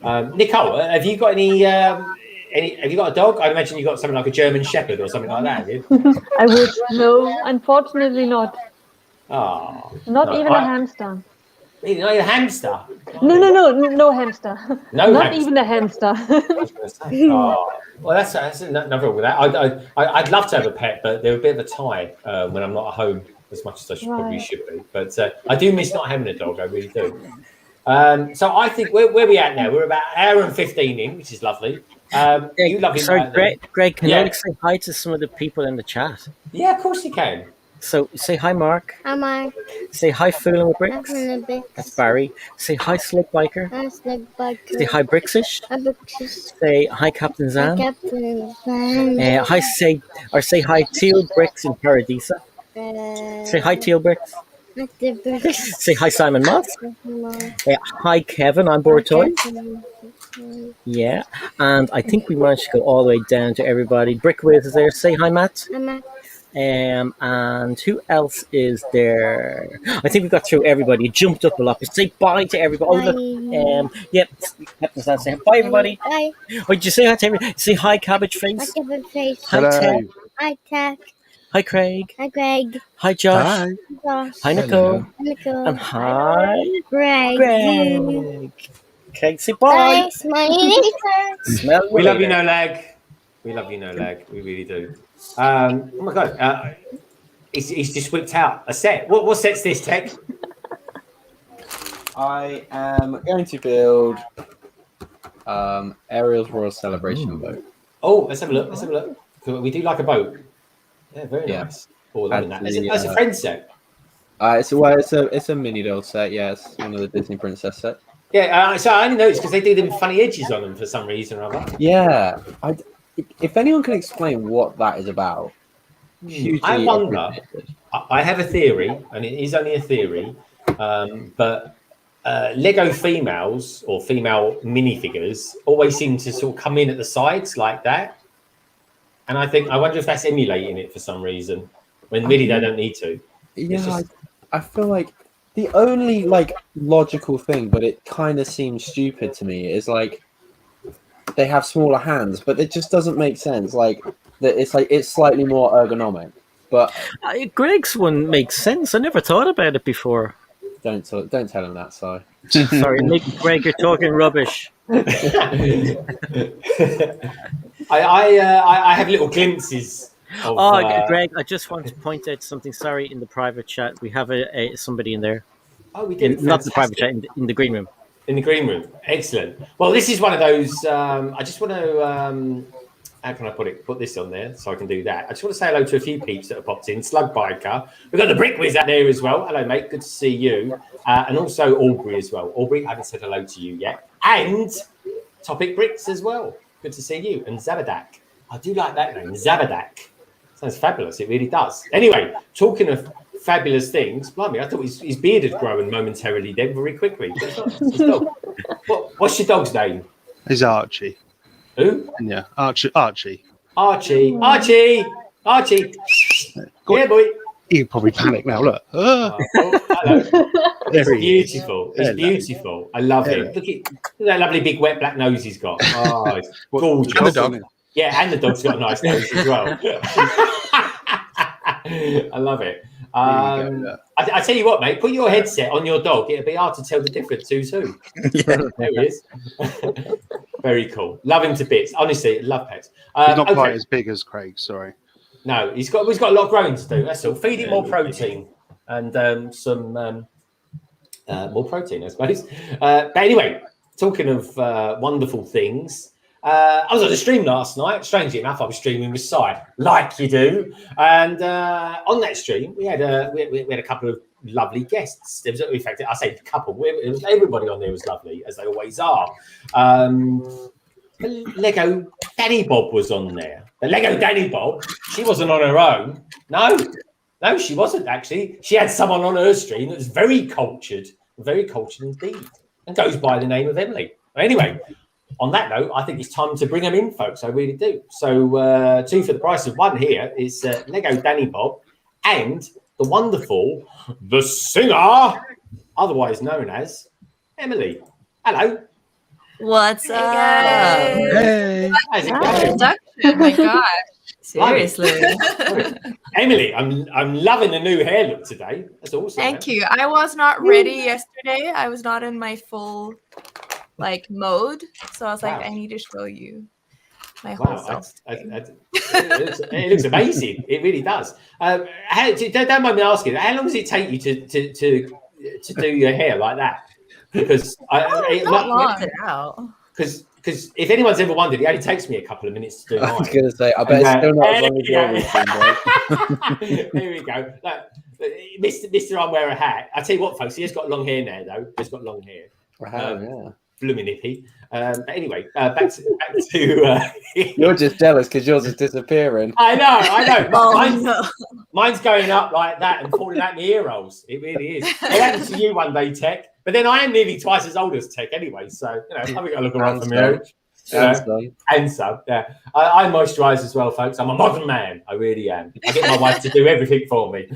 Nicole, have you got any? Have you got a dog? I'd imagine you got something like a German Shepherd or something like that. Have you?
I would. No, unfortunately not.
Oh,
Not even a hamster.
Really, not even a hamster.
No hamster.
No
Not
hamster.
even a hamster.
Oh, well, that's nothing wrong with that. I'd love to have a pet, but they're a bit of a tie when I'm not at home as much as I probably should be. But I do miss not having a dog. I really do. So I think where we at now? We're about an hour and 15 in, which is lovely. You love
sorry, Greg, can you say hi to some of the people in the chat?
Yeah, of course you can.
So say hi, Mark.
Hi, Mark.
Say hi, Fooling with Bricks.
Hi, Bricks.
That's Barry. Say hi, Slick Biker.
Hi, Slick Biker.
Say hi, Bricksish.
Hi, Bricksish.
Say hi, Captain Zan.
Hi, Captain Zan.
Say hi, Teal Bricks in Paradisa. Say hi, Teal Bricks.
Hi, Teal Bricks.
Say hi, Simon Moss. Hi, Kevin on Board Toys. Yeah, and I think we managed to go all the way down to everybody. Brickwiz is there. Say hi, Matt.
Hi, Matt.
And who else is there? I think we got through everybody. It jumped up a lot. But say bye to everybody. Oh, look. Yep. Say bye, everybody.
Bye.
Oh, did you say hi to everybody? Say hi, Cabbage Face.
Hi, Cabbage Face.
Hi, Tek.
Hi, Tek.
Hi, Craig.
Hi, Greg.
Hi, Josh.
Hi.
Josh.
Hi, Nicole.
Hi, Nicole.
And hi,
Greg.
Okay, say bye.
Bye, smiley later.
We love you, no lag. We love you, no lag. We really do. Oh my god, he's just whipped out a set. What set's this, Tek?
I am going to build Ariel's Royal Celebration boat.
Oh, let's have a look. We do like a boat. Yeah, very nice. Oh, I that. That's a friend set.
It's a mini doll set. Yeah, it's one of the Disney princess set.
Yeah, so I only noticed because they do them funny edges on them for some reason or other.
Yeah, if anyone can explain what that is about,
I wonder. I have a theory, and it is only a theory, but Lego females or female minifigures always seem to sort of come in at the sides like that, and I wonder if that's emulating it for some reason when really they don't need to.
Yeah, I feel like the only logical thing, but it kind of seems stupid to me, is they have smaller hands, but it just doesn't make sense. It's slightly more ergonomic. But
Greg's one makes sense. I never thought about it before.
Don't tell him that, Si.
Sorry, Greg, you're talking rubbish.
I have little glimpses.
Greg, I just want to point out something. Sorry, in the private chat, we have somebody in there.
Oh, we do.
Not the private chat, in the green room.
In the green room, excellent. Well, this is one of those. I just want to. How can I put this on there so I can do that? I just want to say hello to a few peeps that have popped in. Slug Biker. We've got the BrickWiz out there as well. Hello, mate. Good to see you. And also Aubrey as well. Aubrey, I haven't said hello to you yet. And Topic Bricks as well. Good to see you. And Zabadak. I do like that name, Zabadak. Sounds fabulous. It really does. Anyway, talking of fabulous things, blimey, I thought his beard had grown momentarily then very quickly. It's dog. What's your dog's name?
He's Archie.
Who?
Yeah, Archie.
Archie. Yeah, boy.
He'd probably panic now. Look.
Oh, hello. It's
There he is.
beautiful. It's
Hello.
beautiful. I love him. Look at that lovely big wet black nose he's got. Oh, it's gorgeous.
And the dog.
Yeah, and the dog's got a nice nose as well. I love it. I tell you what, mate, put your headset on your dog. It'll be hard to tell the difference too soon.
Yeah.
There he is. Very cool. Love him to bits. Honestly, love pets.
He's not quite as big as Craig, sorry.
No, he's got a lot of growing to do. That's all. Feed him more protein and some more protein, I suppose. But anyway, talking of wonderful things, I was on a stream last night. Strangely enough, I was streaming with Si, like you do. And on that stream, we had a couple of lovely guests. There was, in fact, I say couple. Everybody on there was lovely, as they always are. LEGODanibob was on there. The LEGODanibob, she wasn't on her own. No, she wasn't actually. She had someone on her stream that was very cultured indeed, and goes by the name of Emily. Anyway, on that note, I think it's time to bring them in, folks. I really do. So, two for the price of one here is LEGODanibob and the wonderful, the singer, otherwise known as Emily. Hello.
What's up?
Hey.
How's it going?
My gosh. Seriously.
Emily, I'm loving the new hair look today. That's awesome.
Thank you. I was not ready yesterday. I was not in my full mode. So I was like, I need to show you my whole self.
It looks amazing. It really does. Don't mind me asking, how long does it take you to do your hair like that? Because
not long.
Because if anyone's ever wondered, it only takes me a couple of minutes to do mine.
I was going to say, I bet it's still not as long as yours.
Here we go. Look, Mr. I'm wearing a hat. I tell you what, folks, he has got long hair now, though. He's got long hair.
Yeah.
Blooming hippie. But anyway, back to
You're just jealous because yours is disappearing.
I know.
No.
Mine's going up like that and falling out my ear holes. It really is. It happened to you one day, Tek. But then I am nearly twice as old as Tek anyway, so I've got to look around for me own. And some, yeah. I moisturise as well, folks. I'm a modern man. I really am. I get my wife to do everything for me.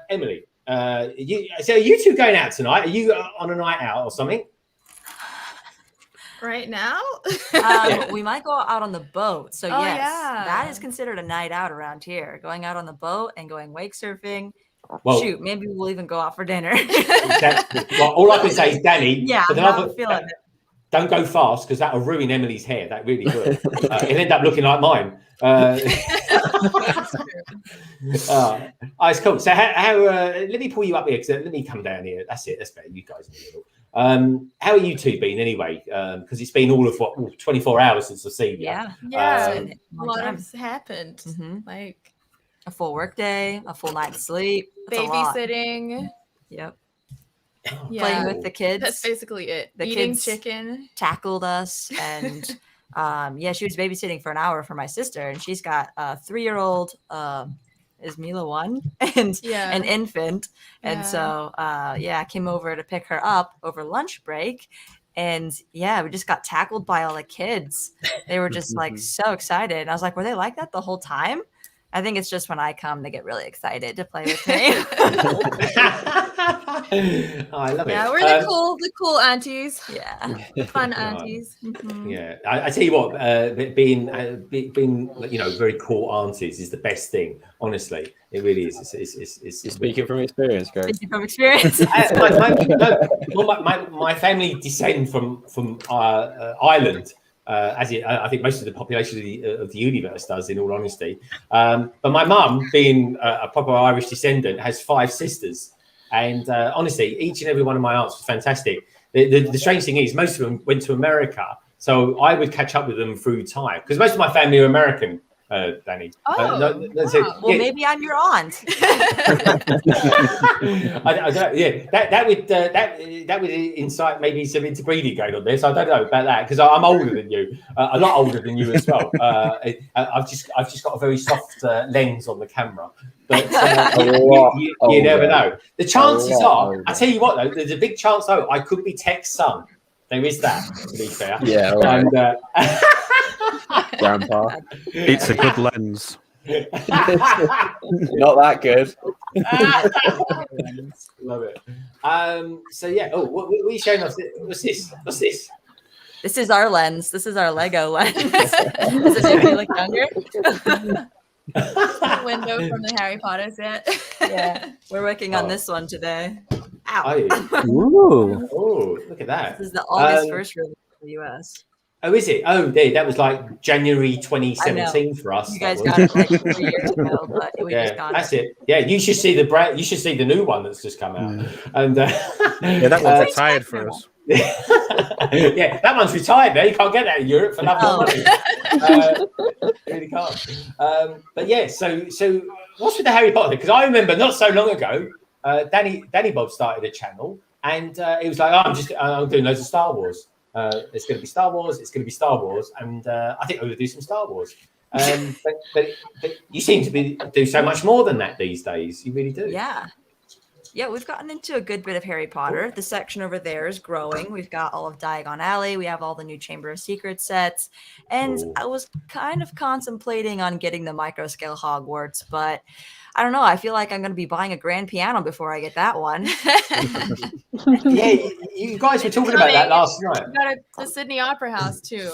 Emily, you two going out tonight? Are you on a night out or something?
Right now?
We might go out on the boat. So yes, that is considered a night out around here. Going out on the boat and going wake surfing. Well, shoot, maybe we'll even go out for dinner.
Exactly. Well, all I can say is, Danny,
I'm feeling it.
Don't go fast because that'll ruin Emily's hair. That really will. It'll end up looking like mine. It's cool. So how let me pull you up here. Let me come down here. That's it. That's better. You guys in the middle. How are you two been anyway? Because it's been all of 24 hours since I've seen you.
Yeah. A lot has happened.
Mm-hmm. Like a full work day, a full night's sleep,
babysitting.
Yep.
Yeah.
Playing with the kids.
That's basically it.
The
Eating
kids
chicken.
Tackled us, and she was babysitting for an hour for my sister, and she's got a 3-year-old. Is Mila 1 and an infant, and so I came over to pick her up over lunch break, and we just got tackled by all the kids. They were just like so excited, and I was like, were they like that the whole time? I think it's just when I come, they get really excited to play with me.
I love it.
Yeah, we're the cool aunties.
Yeah,
fun aunties. Mm-hmm.
Yeah, I tell you what, being very cool aunties is the best thing. Honestly, it really is. It's
speaking from experience, Greg.
Speaking from experience.
My family descend from Ireland. I think most of the population of the universe does, in all honesty. But my mum, being a proper Irish descendant, has 5 sisters. And honestly, each and every one of my aunts was fantastic. The strange thing is, most of them went to America. So I would catch up with them through time. Because most of my family are American, Danny.
Maybe I'm your aunt.
That would incite maybe some interbreeding going on there. So I don't know about that because I'm older than you, a lot older than you as well. I've just got a very soft lens on the camera, but you never know. The chances are, I tell you what though, there's a big chance though I could be Tek's son. There is that, to be fair.
Yeah. Right.
And,
Grandpa.
It's a good lens.
Not that good.
Love it. So yeah. Oh, what are you showing us? What's this? What's this?
This is our lens. This is our Lego lens. Does it make me look younger?
Window from the Harry Potter set.
Yeah, we're working on this one today.
Are you?
Ooh.
Oh, look at that.
This is the August 1st release in the US.
Oh, is it? Oh, that was like January 2017 for us.
You guys got it like 3 years ago, but we just got
that's it. Yeah, you should see you should see the new one that's just come out. And
yeah, that one's retired for us.
Yeah, that one's retired there. You can't get that in Europe for nothing. Really can't. But yeah, so what's with the Harry Potter? Because I remember not so long ago, LEGODanibob started a channel, and it was like, I'm doing loads of Star Wars. It's going to be Star Wars. It's going to be Star Wars, and I think I'm going to do some Star Wars. But you seem to do so much more than that these days. You really do.
Yeah, we've gotten into a good bit of Harry Potter. The section over there is growing. We've got all of Diagon Alley. We have all the new Chamber of Secrets sets. And I was kind of contemplating on getting the micro scale Hogwarts, but I don't know. I feel like I'm going to be buying a grand piano before I get that one.
Yeah, you guys were talking about that last night.
We got the Sydney Opera House too.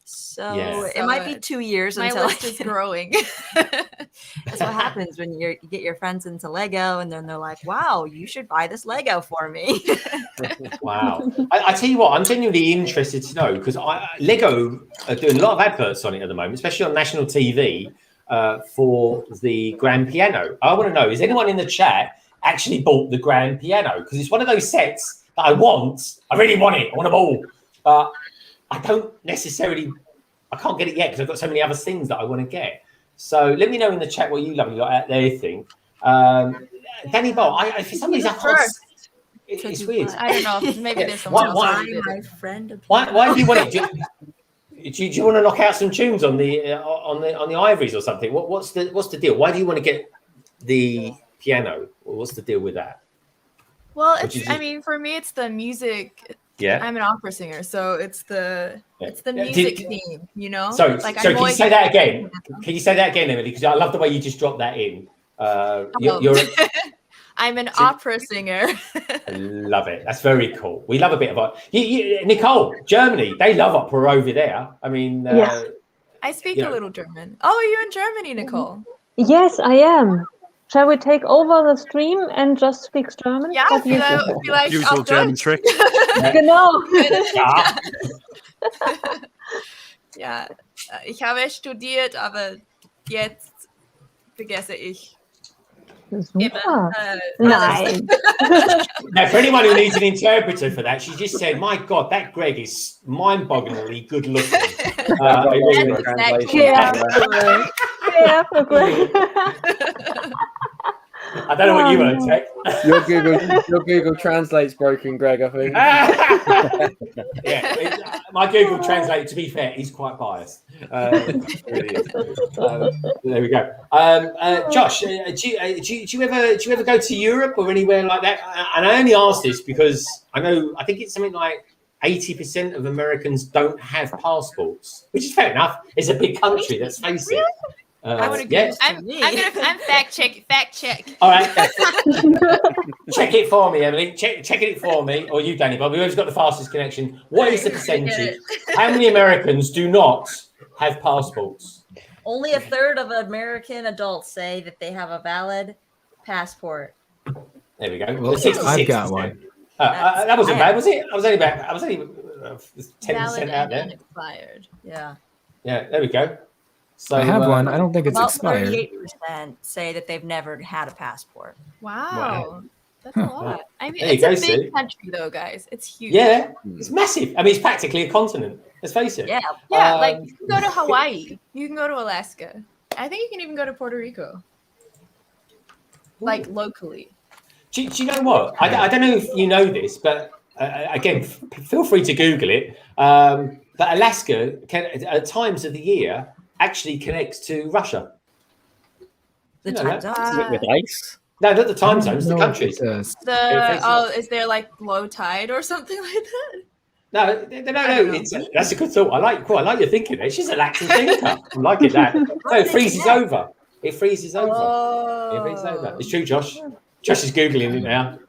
So it might be 2 years
my
until
list is growing.
That's what happens when you get your friends into Lego, and then they're like, "Wow, you should buy this Lego for me."
Wow. I tell you what, I'm genuinely interested to know, because Lego are doing a lot of adverts on it at the moment, especially on national TV, for the grand piano. I want to know, is anyone in the chat actually bought the grand piano? Because it's one of those sets that I want. I really want it. I want them all. But I don't necessarily, I can't get it yet because I've got so many other things that I want to get. So let me know in the chat what you lovely lot out there think. Danny Bob, for some reason, I can't. It's weird.
I don't know. Maybe there's someone else.
My friend.
Why do you want it? Do you want to knock out some tunes on the ivories or something? What's the deal? Why do you want to get the piano? What's the deal with that?
Well, I mean, for me, it's the music.
Yeah,
I'm an opera singer, so it's the music theme. You know.
So can you say that again? Can you say that again, Emily? Because I love the way you just dropped that in.
I'm an opera singer.
I love it. That's very cool. We love a bit of opera. Nicole, Germany, they love opera over there. I mean,
I speak a little German. Oh, are you in Germany, Nicole?
Yes, I am. Shall we take over the stream and just speak German?
Ja, vielleicht
usual German trick.
Genau.
Ja, ich habe studiert, aber jetzt vergesse ich.
Super. Nice.
Now, for anyone who needs an interpreter for that, she just said, "My God, that Greg is mind-bogglingly good looking."
Yeah, for Greg.
I don't know what you want to take.
Your Google Translate's broken, Greg, I think.
My Google Translate, to be fair, is quite biased. Really is. There we go. Josh, do you ever go to Europe or anywhere like that? And I only ask this because I think it's something like 80% of Americans don't have passports, which is fair enough. It's a big country, let's face it.
I would agree. I'm fact check.
All right. Check it for me, Emily. Check it for me, or you, Danny Bob. Whoever's got the fastest connection. What is the percentage? How many Americans do not have passports?
Only a third of American adults say that they have a valid passport.
There we go.
Well, I've got one.
That wasn't bad, was it? I was only 10% out there.
Expired.
Yeah.
Yeah. There we go. So
I have one. I don't think it's
about
expired.
38% say that they've never had a passport.
Wow. That's a lot. I mean,
it's
a big country, though, guys. It's huge.
Yeah, it's massive. I mean, it's practically a continent. Let's face it.
Yeah, like you can go to Hawaii. You can go to Alaska. I think you can even go to Puerto Rico. Like locally.
Do you know what? I don't know if you know this, but again, feel free to Google it. But Alaska, at times of the year, actually connects to Russia.
The time zones?
With ice?
No, not the time zones, the countries.
Is there like low tide or something like that?
No. That's a good thought. I like your thinking there. She's a lateral thinker. I'm liking that. No, it freezes over. It freezes over. It freezes over. It's true, Josh. Josh is Googling it now.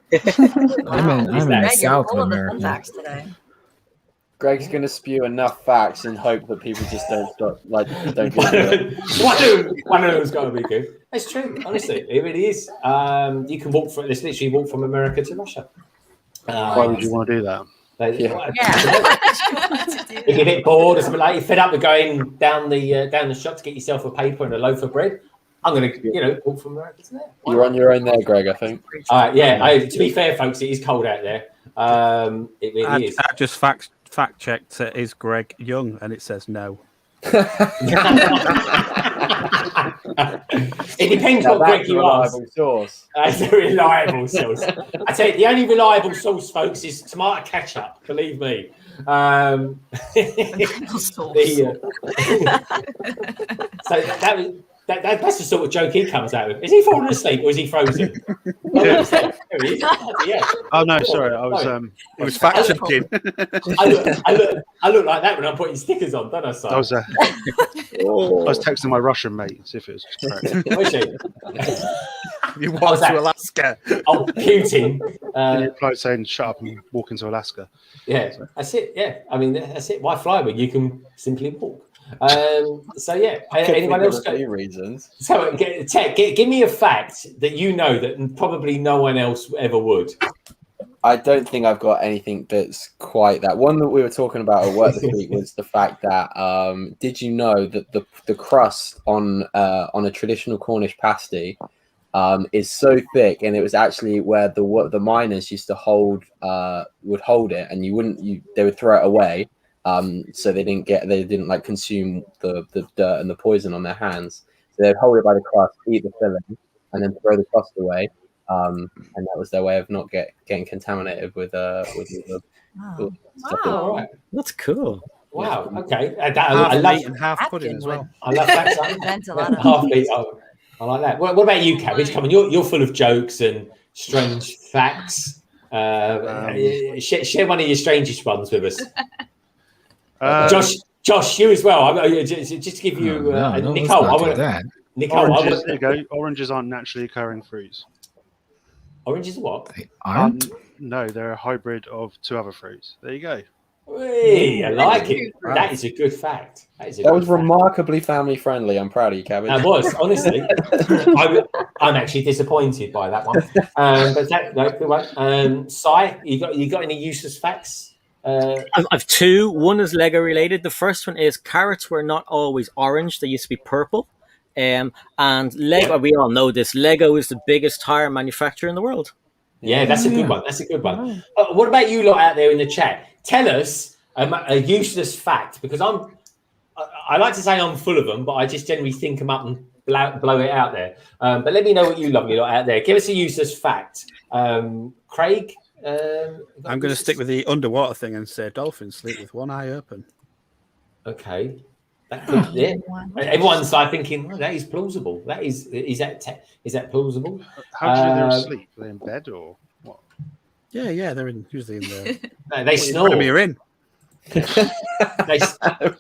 I'm in South America.
Facts today.
Greg's going to spew enough facts and hope that people just don't stop. Like, don't.
One of them's got to be good. It's true. Honestly, it really is. You can walk from. Let's literally walk from America to Russia.
Why would you want to do that?
If you're a bit bored or something like, you're fed up with going down the shop to get yourself a paper and a loaf of bread, I'm going to walk from America to there.
You're on your own there, Greg, I think.
To be fair, folks, it is cold out there. It really is.
I just fact checked. Is Greg young? And it says no.
It depends what Greg you ask.
Source.
It's a reliable source. I tell you, the only reliable source, folks, is tomato ketchup. Believe me. So that's the sort of joke he comes out with. Is he falling asleep or is he frozen?
Oh no, sorry, I was
fact checking.
I look like that when I'm putting stickers on, don't I? Si?
I was texting my Russian mate, see if it was correct.
Was she?
You walked to Alaska.
Oh, Putin.
He replied saying, "Shut up and walk into Alaska."
Yeah, that's it. Yeah, I mean that's it. Why fly when you can simply walk? So yeah, anyone else got
reasons?
So Tek, give me a fact that you know that probably no one else ever would.
I don't think I've got anything that's quite that. One that we were talking about at work this week was the fact that did you know that the crust on a traditional Cornish pasty is so thick, and it was actually where the miners used to hold it, and they would throw it away. So they didn't like consume the dirt and the poison on their hands. So they'd hold it by the crust, eat the filling, and then throw the crust away. And that was their way of not getting contaminated with stuff.
Wow, right.
That's cool.
Wow. Okay.
I love and half pudding as well.
I love that. Half meat. I like that. What about you, Cabbage? Come on, you're full of jokes and strange facts. Share one of your strangest ones with us. Josh, you as well. Just to give you Nicole. Nicole,
oranges, there you go. Oranges aren't naturally occurring fruits.
Oranges are what?
They aren't?
No, they're a hybrid of two other fruits. There you go.
Hey, I like it. That is a good fact.
That was remarkably family friendly. I'm proud of you, Cabbage.
That was, honestly. I'm actually disappointed by that one. But good one. Si, you got any useless facts?
I've two. One is Lego related. The first one is carrots were not always orange; they used to be purple. And Lego, we all know this. Lego is the biggest tire manufacturer in the world.
Yeah, that's a good one. That's a good one. What about you lot out there in the chat? Tell us a useless fact, because I like to say I'm full of them, but I just generally think them up and blow it out there. But let me know what you lovely lot out there. Give us a useless fact. Craig?
I'm going to stick with the underwater thing and say dolphins sleep with one eye open.
Okay. That could, yeah. Everyone's like thinking, that is plausible. Is that plausible?
How do they're asleep? Are they in bed or what?
Yeah, they're usually in the.
They snore.
Premier in.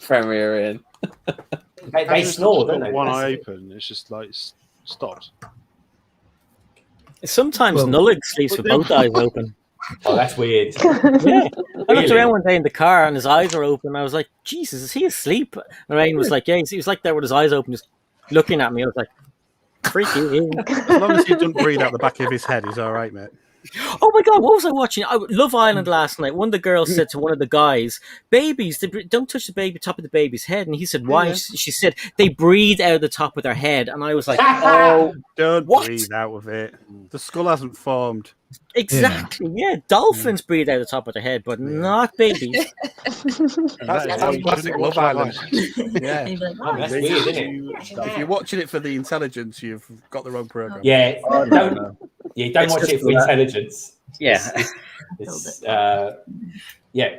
Premier in.
They snore, don't they?
One eye open. It's just like stopped.
Sometimes Nullig sleeps with both eyes open.
Oh, that's weird.
Yeah. I looked around one day in the car and his eyes were open. I was like, Jesus, is he asleep? And Ryan was like, yeah, he was like there with his eyes open, just looking at me. I was like, freaky.
As long as he doesn't breathe out the back of his head, he's all right, mate.
Oh my God, what was I watching? Love Island last night. One of the girls said to one of the guys, babies, don't touch the top of the baby's head. And he said, why? Yeah. She said, they breathe out of the top of their head. And I was like, oh,
don't breathe out of it. The skull hasn't formed.
Exactly, yeah. Dolphins breathe out of the top of their head, but not babies.
That's classic Love Island. Yeah.
That's weird, isn't it?
If you're watching it for the intelligence, you've got the wrong program.
Yeah, don't watch it for intelligence.
Yeah.
Yeah.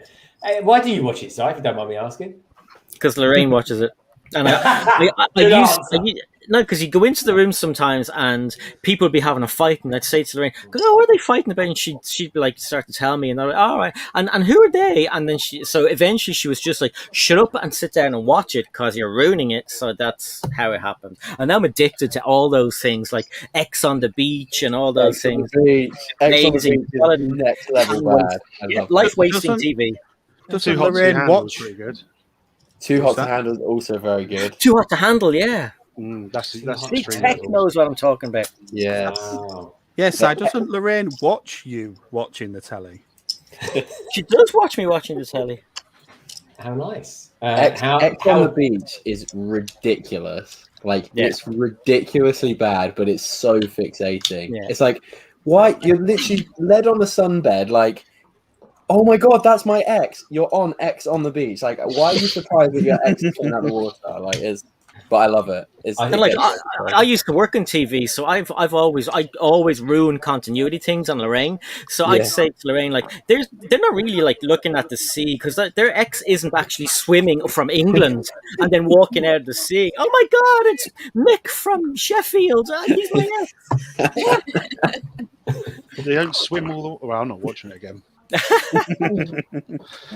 Why do you watch it, Si, if you don't mind me asking?
Because Lorraine watches it. And No, because you go into the room sometimes and people would be having a fight, and I'd say to Lorraine, "Oh, what are they fighting about?" And she'd be like, start to tell me, and I'm like, "All right." And who are they? And then so eventually she was just like, "Shut up and sit down and watch it because you're ruining it." So that's how it happened. And I'm addicted to all those things like X on the Beach and all those things. Amazing,
next level bad.
Life wasting TV.
Doesn't Lorraine watch?
Pretty good.
Too Hot to Handle is also very good.
Too Hot to Handle, yeah.
That's
Big Tech knows what I'm talking about.
Yeah.
Wow. Yes, doesn't Lorraine watch you watching the telly?
She does watch me watching the telly.
How nice.
X on the Beach is ridiculous. Like, it's ridiculously bad, but it's so fixating. Yeah. It's like, why? You're literally led on the sunbed, like, oh my God, that's my ex. You're on X on the Beach. Like, why are you surprised that your ex is coming out of the water? Like, but I love it.
I used to work in TV, so I always ruin continuity things on Lorraine. So I'd say to Lorraine, like, they're not really like looking at the sea because their ex isn't actually swimming from England and then walking out of the sea. Oh my God, it's Mick from Sheffield. He's my ex.
They don't swim all the. Well, I'm not watching it again.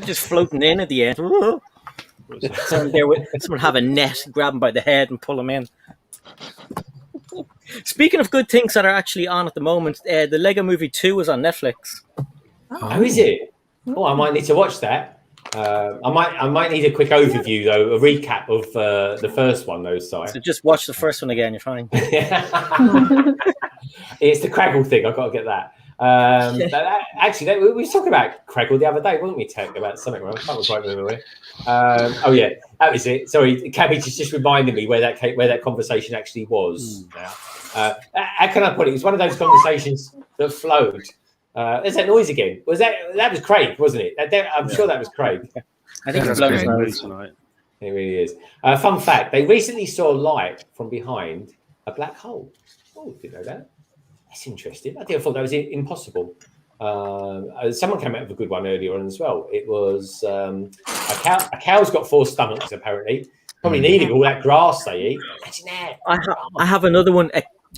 Just floating in at the end. Someone have a net, grab him by the head and pull him in. Speaking of good things that are actually on at the moment, the Lego Movie 2 is on Netflix.
Oh, is it? Oh, I might need to watch that. I might need a quick overview though, a recap of the first one. Those sites.
So just watch the first one again. You're fine.
It's the Craggle thing. I've got to get that. Actually, we were talking about Craggle the other day, weren't we, Tek, about something? I can't quite remember. Oh yeah, that was it. Sorry, Cabbage is just reminding me where that conversation actually was. Now, how can I put it? It was one of those conversations that flowed. There's that noise again. That was Craig, wasn't it? I'm sure that was Craig.
I think it's Craig
tonight.
It really is. Fun fact: they recently saw light from behind a black hole. Oh, didn't know that. That's interesting. I thought that was impossible. Someone came out with a good one earlier on as well. It was a cow's got 4 stomachs, apparently. Probably needing all that grass they eat. Imagine that.
I have another one.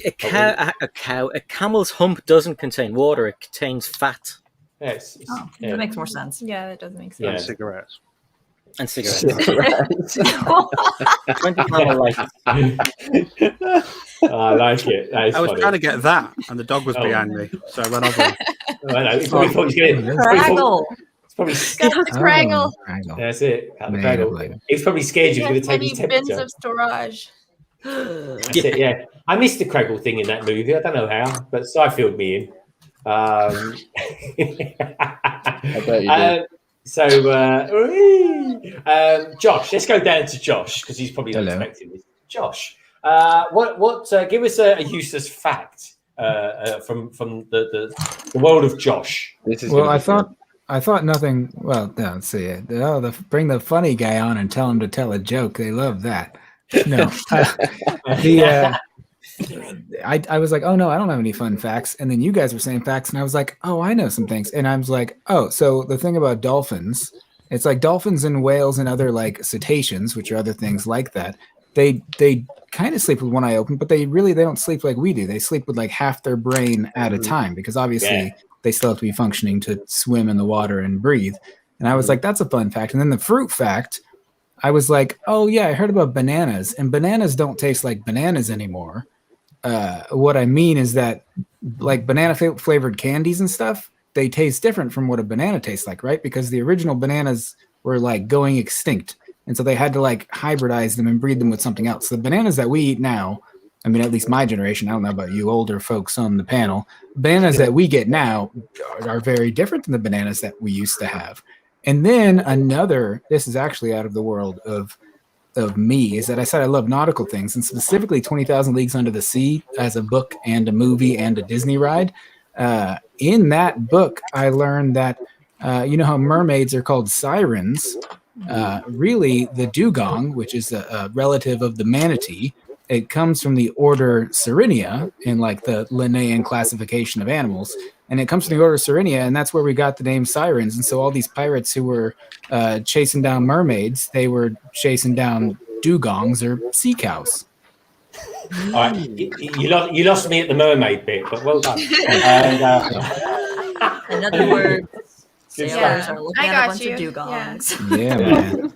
A camel's hump doesn't contain water. It contains fat.
Yes.
That makes more sense.
Yeah, that does make sense.
Yeah.
And cigarettes.
And cigarettes. 20 camel life.
I like it. That is
I was
funny.
trying to get that, and the dog was behind me, so I ran over.
I know. He probably thought he was going to.
Craggle.
It's probably
Craggle.
That's it. He's probably scared you was going to take his
Many bins
temperature.
of storage.
That's it. Yeah, I missed the Craggle thing in that movie. I don't know how, but Cy filled me in.
I bet you did.
So, Josh, let's go down to Josh because he's probably not expecting this. Josh, give us a useless fact from the world of Josh.
I thought nothing. Well, let's see it. Bring the funny guy on and tell him to tell a joke. They love that. No, I was like, oh no, I don't have any fun facts. And then you guys were saying facts, and I was like, oh, I know some things. And I was like, oh, so the thing about dolphins, it's like dolphins and whales and other like cetaceans, which are other things like that. They kind of sleep with one eye open, but they don't sleep like we do. They sleep with like half their brain at a time because obviously they still have to be functioning to swim in the water and breathe. And I was like, that's a fun fact. And then the fruit fact, I was like, oh yeah, I heard about bananas, and bananas don't taste like bananas anymore. What I mean is that like banana flavored candies and stuff, they taste different from what a banana tastes like, right? Because the original bananas were like going extinct. And so they had to like hybridize them and breed them with something else. The bananas that we eat now, I mean, at least my generation, I don't know about you older folks on the panel, bananas that we get now are very different than the bananas that we used to have. And then this is actually out of the world of me, is that I said I love nautical things, and specifically 20,000 Leagues Under the Sea as a book and a movie and a Disney ride. In that book, I learned that, you know how mermaids are called sirens? Really, the dugong, which is a relative of the manatee, it comes from the order Sirenia in like the Linnaean classification of animals. And it comes from the order Sirenia, and that's where we got the name sirens. And so all these pirates who were chasing down mermaids, they were chasing down dugongs or sea cows.
All right, you lost me at the mermaid bit, but well done. And,
In other words,
Good
sailors
stuff.
are looking at a bunch of dugongs.
Yeah, man.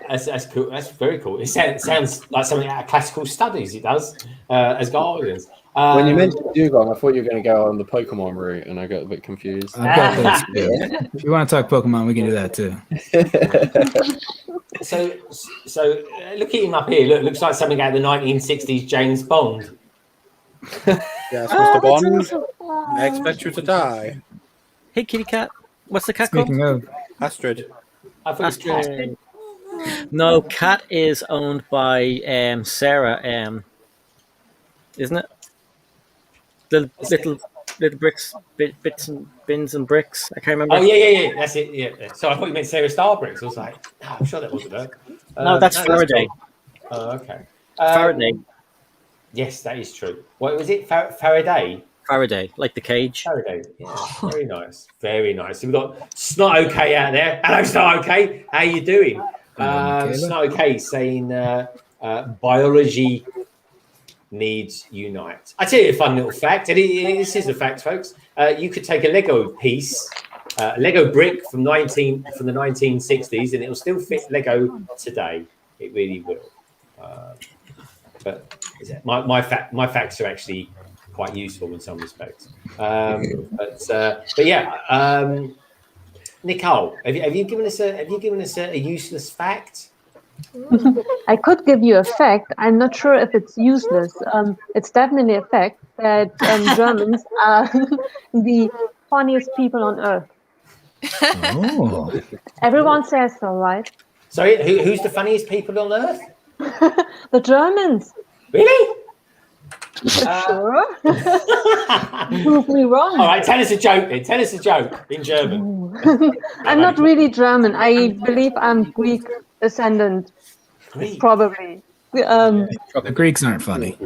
That's cool. That's very cool. It sounds like something out of classical studies. It does, as guardians.
When you mentioned dugong, I thought you were going to go on the Pokemon route, and I got a bit confused.
I've got those too. If you want to talk Pokemon, we can do that too.
So look at him up here. Looks like something out of the 1960s James Bond.
Yes, Mr. Bond. I expect you to die.
Hey, kitty cat. What's the cat
Speaking
called?
of,
Astrid.
I thought it was Cat.
Astrid. No, Cat is owned by Sarah, isn't it? The little bricks, bits and bins and bricks. I can't remember.
Oh yeah. That's it. Yeah. So I thought you meant SaraStarBricks. I was like, no, I'm sure that wasn't her.
No, that's Faraday.
Cool. Oh, okay.
Faraday.
Yes, that is true. What was it? Faraday.
Faraday, like the cage.
Faraday. Yeah, very nice. Very nice. So we've got Snot OK out there. Hello, Snot OK. How you doing? Snot OK saying biology needs unite. I tell you a fun little fact. This is a fact, folks. You could take a Lego piece, Lego brick from the 1960s, and it will still fit Lego today. It really will. But my facts are actually quite useful in some respects. But yeah, Nicole, have you given us a useless fact?
I could give you a fact. I'm not sure if it's useless. It's definitely a fact that Germans are the funniest people on earth.
oh,
Everyone says so, right?
Sorry, who's the funniest people on earth?
The Germans.
Really?
Sure. Prove me wrong.
All right, tell us a joke then. Tell us a joke in German.
I'm not really German. I believe I'm Greek descendant.
Greek.
Probably.
the Greeks aren't funny.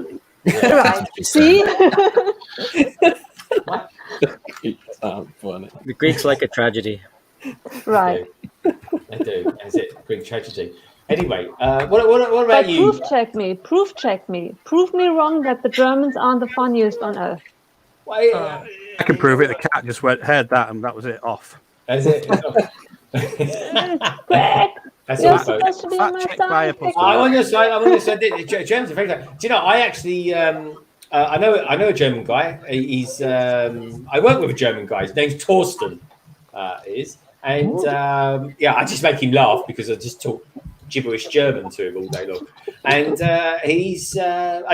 Right. See?
Funny.
The Greeks like a tragedy.
Right.
They do. Is it Greek tragedy? Anyway, what about you?
Proof check me. Proof check me. Prove me wrong that the Germans aren't the funniest on earth.
I can prove it. The cat just heard that, and that was it off.
Is it?
Greg,
That's
you're
all,
supposed to be on my
Fact check by a
side.
puzzle.
I want to say, Germans are very good. Do you know? I actually, I know a German guy. He's, I work with a German guy. His name's Torsten. And yeah, I just make him laugh because I just talk gibberish German to him all day long. And I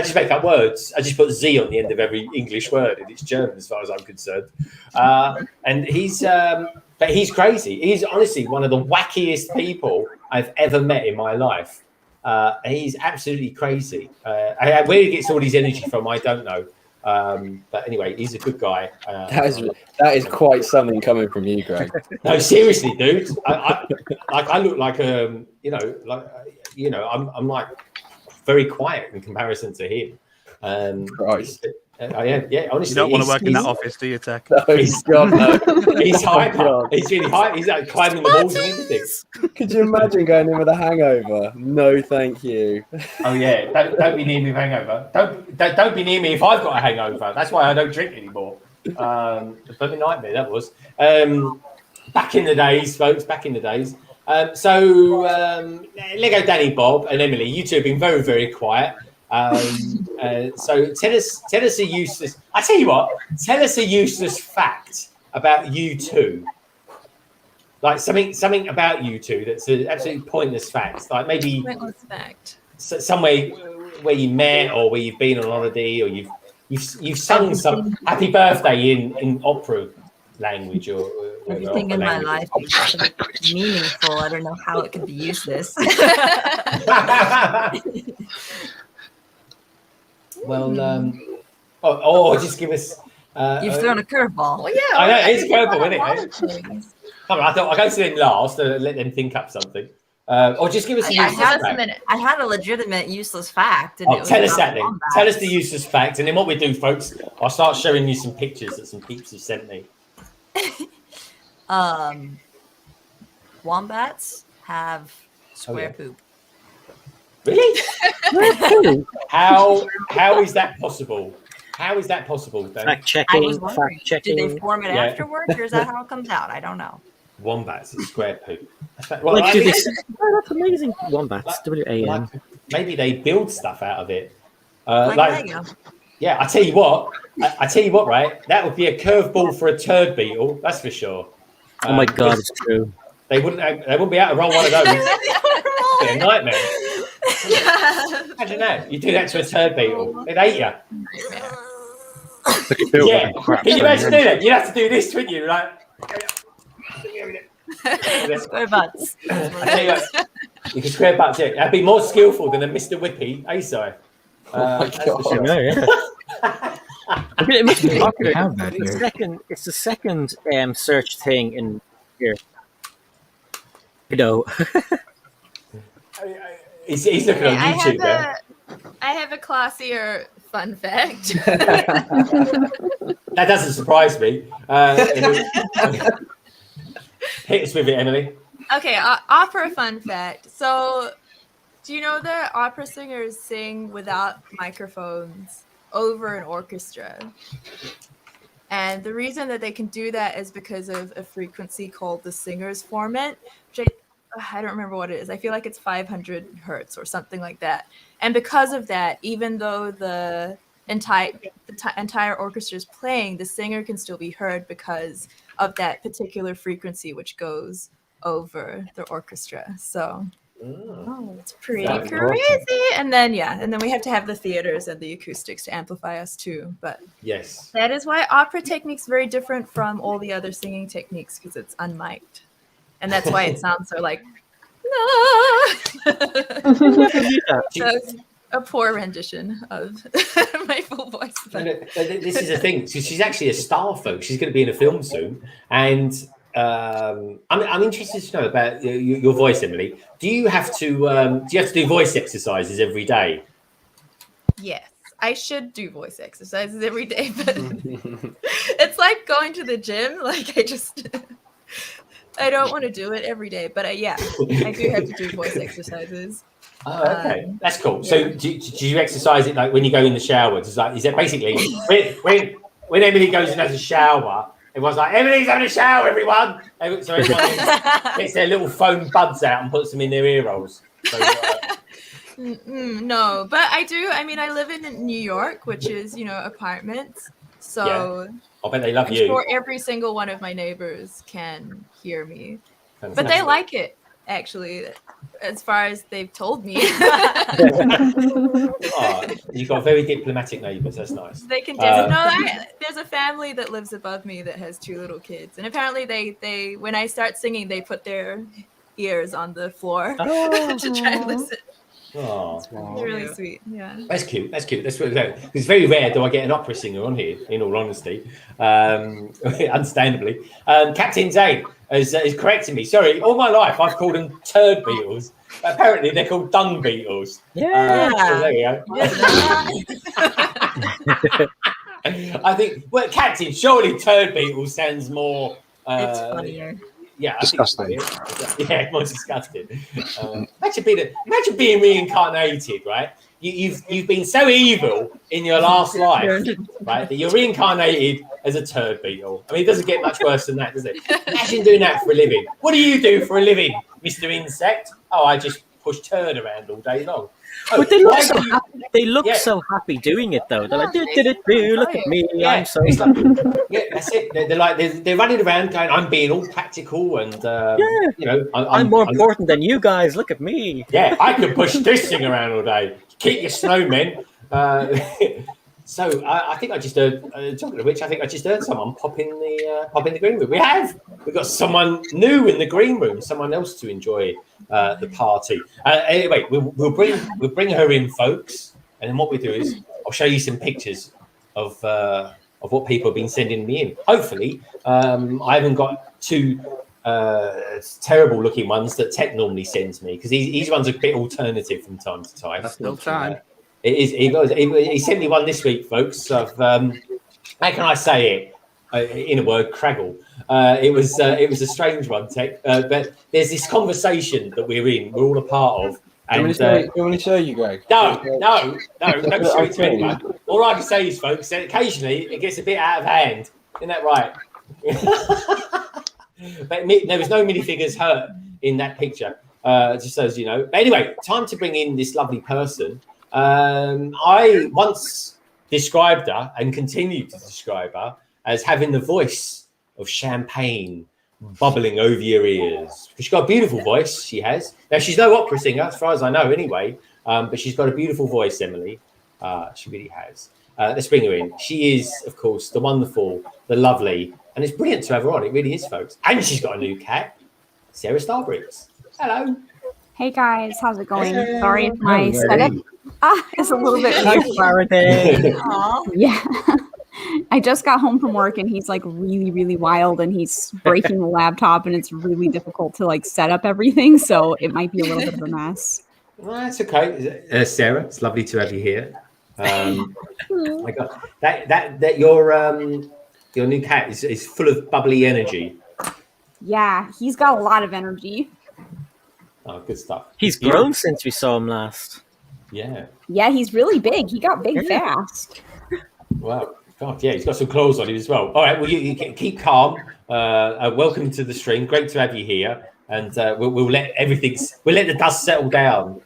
just make up words. I just put Z on the end of every English word, and it's German as far as I'm concerned. And but he's crazy. He's honestly one of the wackiest people I've ever met in my life. He's absolutely crazy. Where he gets all his energy from, I don't know. But anyway, he's a good guy.
That is quite something coming from you, Greg.
No, seriously, dude. I look like I'm like very quiet in comparison to him.
Christ.
Yeah, honestly,
You don't want to work in that office, do you, Tek?
No, God, no.
He's hyper. He's really hyper. He's like climbing the walls and everything.
Could you imagine going in with a hangover? No, thank you.
Oh yeah, don't be near me with a hangover. Don't be near me if I've got a hangover. That's why I don't drink anymore. A bloody nightmare that was. Back in the days, folks. Back in the days. LEGODanibob and Emily, you two have been very, very quiet. So tell us a useless. I tell you what. Tell us a useless fact about you two. Like something about you two that's an absolutely pointless fact. Like maybe
Pointless fact.
Somewhere where you met or where you've been on holiday or you've sung some happy birthday in opera language or
everything in my life is meaningful. I don't know how it could be useless.
Well, just give us.
You've thrown a curveball.
Well, yeah.
I know it's a curveball, isn't it? Come on, I thought I'll go to them last and let them think up something. Or just give us a useless fact.
I had a legitimate useless fact. And
tell us that then. Wombats. Tell us the useless fact, and then what we do, folks, I'll start showing you some pictures that some peeps have sent me.
Wombats have square poop.
Really? How is that possible? How is that possible? Dan?
I was wondering, did they form it afterwards, or is that how it comes out? I don't know.
Wombats is square poop.
Well, that's amazing. Wombats, W-A-M.
Maybe they build stuff out of it.
Like Lego.
Yeah, I tell you what. I tell you what, right? That would be a curveball for a turd beetle. That's for sure.
Oh my God, it's true.
They wouldn't be able to roll one of those. It'd be a nightmare. Imagine that. You do that to a turd beetle, it'd eat you. Yeah. Can you imagine doing that? You'd have to do this, wouldn't you? Like.
Square butts.
I tell you what, you can square butts. Yeah, that'd be more skillful than a Mr. Whippy. Hey, sorry.
It must be popular. It's the second search thing in here. You know.
He's looking on YouTube there.
I have a classier fun fact.
That doesn't surprise me. Hit us with it, Emily.
Okay, opera fun fact. So, do you know that opera singers sing without microphones over an orchestra? And the reason that they can do that is because of a frequency called the singer's formant, which I don't remember what it is. I feel like it's 500 hertz or something like that. And because of that, even though the entire orchestra is playing, the singer can still be heard because of that particular frequency which goes over the orchestra. So it's pretty crazy. Awesome. And then we have to have the theaters and the acoustics to amplify us too. But
yes,
that is why opera technique's very different from all the other singing techniques, because it's unmiked. And that's why it sounds so like That's a poor rendition of my full voice.
This is the thing. So she's actually a star, folks. She's going to be in a film soon, and I'm interested to know about your voice, Emily. Do you have to do voice exercises every day?
Yes, I should do voice exercises every day, but it's like going to the gym. Like I don't want to do it every day, but I do have to do voice exercises.
Oh, okay, that's cool. So, do you exercise it like when you go in the shower? Is that basically when Emily goes and has a shower? Everyone's like, Emily's having a shower, everyone. So everyone gets their little foam buds out and puts them in their ear rolls. So,
no, but I do. I mean, I live in New York, which is apartments. So
I bet they love you.
I'm sure every single one of my neighbors can hear me, but they like it actually, as far as they've told me.
You've got very diplomatic neighbors. That's nice.
They can. There's a family that lives above me that has 2 little kids, and apparently they when I start singing, they put their ears on the floor to try and listen.
Oh,
it's really sweet. Yeah,
that's cute. That's really good. It's very rare do I get an opera singer on here, in all honesty. Understandably, Captain Zane is correcting me. Sorry, all my life I've called them turd beetles. But apparently they're called dung beetles.
Yeah.
So there you go. I think, Captain, surely turd beetle sounds more.
It's funnier.
Yeah,
disgusting.
Yeah, more disgusting. Imagine being reincarnated, right? You've been so evil in your last life, right, that you're reincarnated as a turd beetle. I mean, it doesn't get much worse than that, does it? Imagine doing that for a living. What do you do for a living, Mr. Insect? Oh, I just push turd around all day long.
But they look so happy. They look so happy doing it, though. They're like, look at me, I'm so.
That's it. They're running around going, I'm being all practical and I'm
more important than you guys. Look at me.
Yeah, I could push this thing around all day. Keep your snowmen. So I think I just heard, talking of which, I think I just heard someone pop in the green room. We've got someone new in the green room, someone else to enjoy the party. Anyway, we'll bring her in, folks, and then what we do is I'll show you some pictures of what people have been sending me in. Hopefully, I haven't got 2 terrible looking ones that Tek normally sends me, because these ones are a bit alternative from time to time.
That's no time.
It is. He sent me one this week, folks. Of how can I say it in a word? Craggle. It was a strange one, Tek. But there's this conversation that we're all a part of,
Do you want me to show you, Greg?
No, don't show it to anyone. All I can say is, folks, that occasionally it gets a bit out of hand. Isn't that right? But there was no minifigures hurt in that picture, just so as you know. But anyway, time to bring in this lovely person. I once described her and continue to describe her as having the voice of champagne bubbling over your ears. She's got a beautiful voice, she has. Now, she's no opera singer, as far as I know, anyway, but she's got a beautiful voice, Emily. She really has. Let's bring her in. She is, of course, the wonderful, the lovely, and it's brilliant to have her on. It really is, folks. And she's got a new cat, SaraStarBricks. Hello.
Hey guys, how's it going?
Hey.
Sorry if my setup is a little bit
Clarity.
Yeah. I just got home from work and he's like really, really wild and he's breaking the laptop and it's really difficult to like set up everything. So it might be a little bit of a mess.
Well, that's okay. Sarah, it's lovely to have you here. Oh my God, that your new cat is full of bubbly energy.
Yeah, he's got a lot of energy.
Oh, good stuff.
He's grown since we saw him last.
Yeah.
Yeah, he's really big. He got big fast.
Wow. God, yeah, he's got some claws on him as well. All right, well, you keep calm. Welcome to the stream. Great to have you here. And we'll let the dust settle down.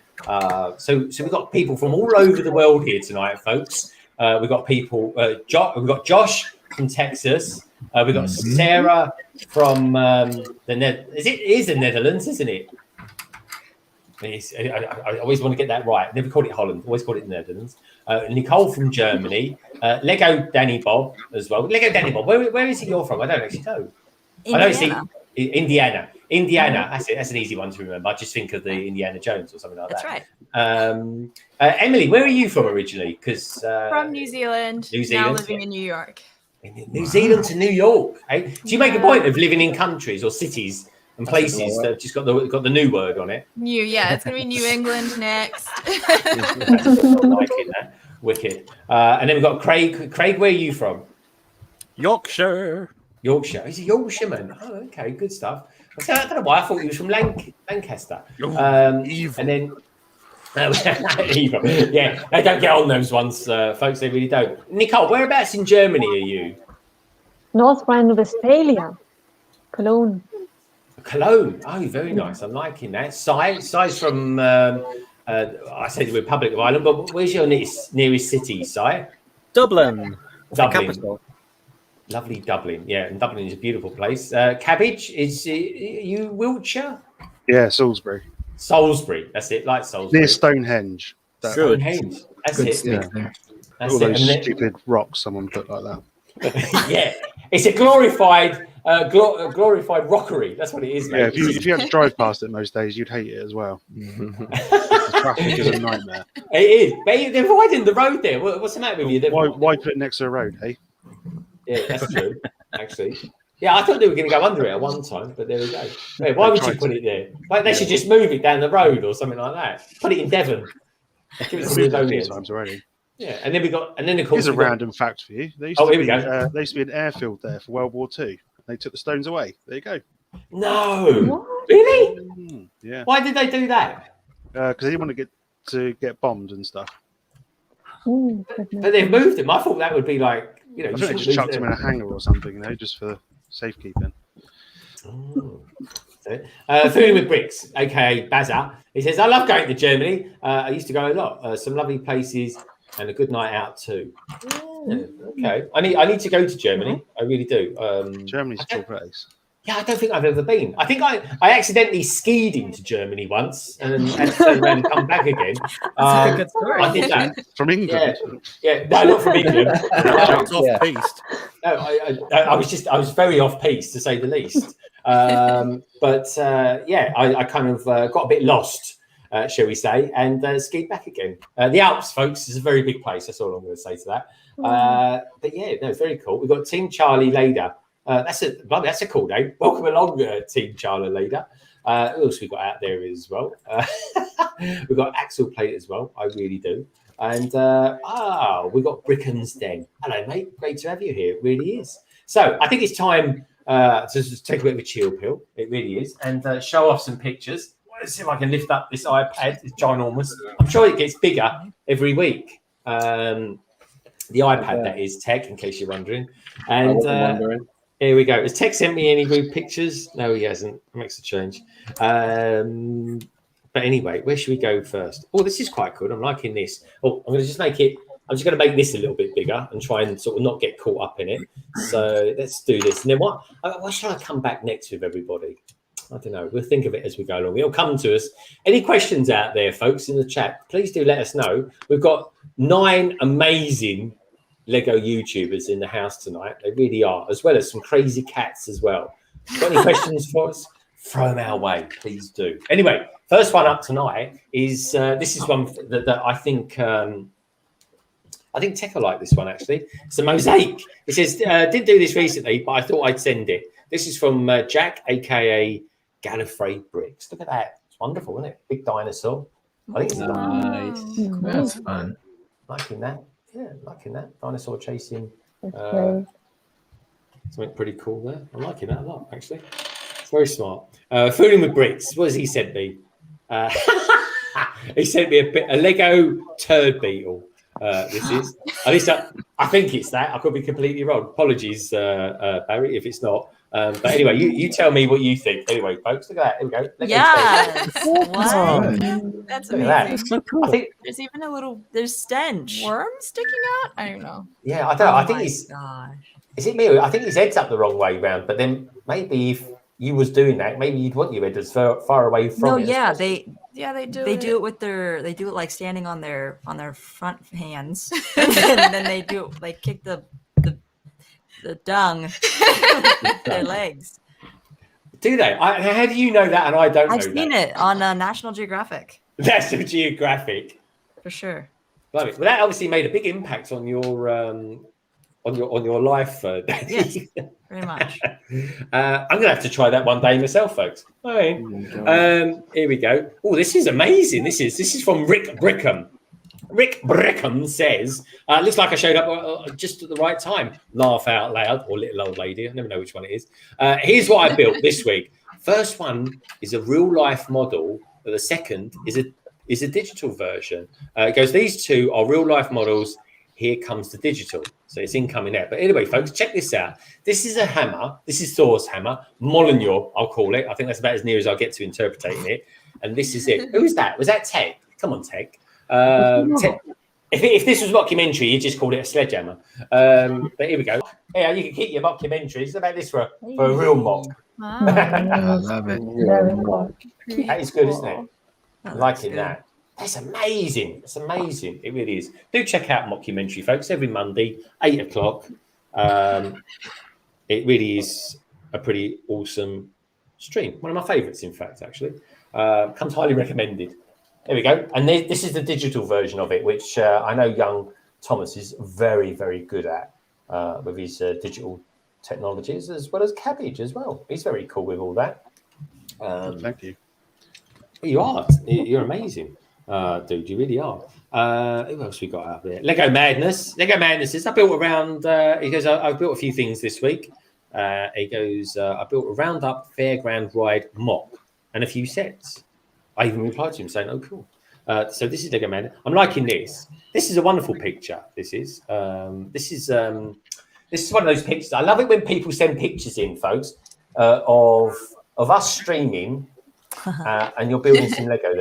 So we've got people from all over the world here tonight, folks. We've got people. We've got Josh from Texas. We've got Sarah from it is the Netherlands, isn't it? I always want to get that right. Never called it Holland. Always called it the Netherlands. Nicole from Germany. LEGODanibob as well. LEGODanibob. Where is it you're from? I don't actually know.
Indiana.
Indiana. That's it. That's an easy one to remember. I just think of the Indiana Jones or something like
That's
that.
right.
Emily, where are you from originally? Because
From New Zealand. Now living in New York.
New Zealand to New York. Eh? Do you make a point of living in countries or cities and places that have just got the new word on it?
New, yeah. It's gonna be New England next.
Liking that. Wicked. And then we've got Craig. Craig, where are you from?
Yorkshire.
Yorkshire. He's a Yorkshireman. Oh, okay, good stuff. I don't know why I thought he was from Lancaster.
Evil.
And then evil. Yeah, they don't get on those ones, folks. They really don't. Nicole, whereabouts in Germany are you?
North Rhine-Westphalia, Cologne.
Cologne. Oh, very nice. I'm liking that. Si's from I say the Republic of Ireland, but where's your nearest city, Si?
Dublin.
Dublin.
Capital.
Lovely Dublin. Yeah, and Dublin is a beautiful place. Cabbage, is you Wiltshire?
Yeah, Salisbury.
Salisbury. That's it, like Salisbury.
Near Stonehenge.
Stonehenge. That's
Good
it.
stick there.
That's
All those
it.
stupid rocks someone put like that.
Yeah, it's a glorified rockery. That's what it is, mate.
Yeah, if you had to drive past it most days, you'd hate it as well. The traffic is a nightmare.
It is. They're widening the road there. What's the matter with you?
Why put it next to a road, hey?
Yeah, that's true, actually. Yeah, I thought they were going to go under it at one time, but there we go. Wait, why would you put it there? Like they should just move it down the road or something like that. Put it in Devon. Give it to
a few times already.
Yeah, and then of course
here's a random fact for you. There used to be an airfield there for World War II. They took the stones away. There you go.
No, really?
Yeah.
Why did they do that?
Because they didn't want to get bombed and stuff.
But they've moved them. I thought that would be like, you know,
I think they just chucked them in a hangar or something, just for safekeeping.
Food with Bricks, aka Bazza. He says, I love going to Germany. I used to go a lot. Some lovely places and a good night out too. Okay. I need to go to Germany. I really do.
Germany's a cool place.
Yeah, I don't think I've ever been. I think I accidentally skied into Germany once and had to turn around and come back again.
That's a good story.
I did that.
From England?
Yeah, no, not from England.
Off-piste.
No, I was very off-piste, to say the least. But I kind of got a bit lost, shall we say, and skied back again. The Alps, folks, is a very big place. That's all I'm going to say to that. But yeah, no, very cool. We've got Team Charlie Lader. That's a cool name. Welcome along, Team Charlie Lader. Who else we got out there as well? We've got Axel Plate as well. I really do. And we've got Brickens Den. Hello, mate. Great to have you here. It really is. So I think it's time to just take a bit of a chill pill. It really is. And show off some pictures. let's see if I can lift up this iPad. It's ginormous. I'm sure it gets bigger every week. The iPad, that is, Tek, in case you're wondering. And here we go. Has Tek sent me any rude pictures? No, he hasn't. Makes a change. But anyway, where should we go first? Oh, this is quite good. I'm liking this. Oh, I'm going to just make it. I'm just going to make this a little bit bigger and try and sort of not get caught up in it. So let's do this. And then what shall I come back next with, everybody? I don't know. We'll think of it as we go along. It'll come to us. Any questions out there, folks, in the chat, please do let us know. We've got 9 amazing Lego YouTubers in the house tonight. They really are, as well as some crazy cats as well. Got any questions for us? Throw them our way, please do. Anyway, first one up tonight is this is one that I think Tek will like this one, actually. It's a mosaic. It says, didn't do this recently, but I thought I'd send it. This is from Jack, a.k.a. Gallifrey Bricks. Look at that. It's wonderful, isn't it? Big dinosaur. I think it's
nice. That's fun.
Liking that. Yeah, liking that. Dinosaur chasing. Something pretty cool there. I'm liking that a lot, actually. It's very smart. Fooling with bricks. What has he sent me? He sent me a Lego turd beetle. This is. At least I think it's that. I could be completely wrong. Apologies, Barry, if it's not. But anyway, you tell me what you think. Anyway, folks, look at that. Here we go.
Yes.
That's
Look
amazing.
at that. So cool. I think
There's even a little
there's stench.
worm sticking out. I don't know.
Yeah, I don't know. I think he's.
Gosh.
Is it me? I think his head's up the wrong way round. But then maybe if you was doing that, maybe you'd want your head as far away from
No,
it.
yeah,
they do it
with their they do it like standing on their front hands, and then they do it, like kick the dung with their legs.
Do they? How do you know that? And I don't know.
I've seen it on National Geographic.
National Geographic.
For sure.
Love it. Well, that obviously made a big impact on your life.
Yes, very much.
I'm gonna have to try that one day myself, folks. All right. Here we go. Oh, this is amazing. This is from Rick Brickham. Rick Brickham says, looks like I showed up just at the right time. Laugh out loud, or little old lady. I never know which one it is. Here's what I built this week. First one is a real life model. The second is a digital version. It goes, these two are real life models. Here comes the digital. So it's incoming out. But anyway, folks, check this out. This is a hammer. This is Thor's hammer. Molyneux, I'll call it. I think that's about as near as I'll get to interpreting it. And this is it. Who's that? Was that Tek? Come on, Tek. If this was mockumentary, you just called it a sledgehammer. But here we go. Yeah, you can keep your mockumentaries. How about this for a real mock?
I love it.
That is good, isn't it? I'm liking that. That's amazing. It's amazing. It really is. Do check out mockumentary, folks. Every Monday, 8 o'clock. It really is a pretty awesome stream. One of my favourites, in fact, actually. Comes highly recommended. There we go. And this is the digital version of it, which I know young Thomas is very, very good at with his digital technologies, as well as Cabbage as well. He's very cool with all that.
Thank you.
You are. You're amazing, dude. You really are. Who else we got out there? Lego Madness. Lego Madness is I built around. He goes, I've built a few things this week. He goes, I built a roundup fairground ride mock and a few sets. I even replied to him saying, "Oh, cool." So this is Lego Man. I'm liking this. This is a wonderful picture. This is one of those pictures. I love it when people send pictures in, folks, of us streaming, and you're building some Lego.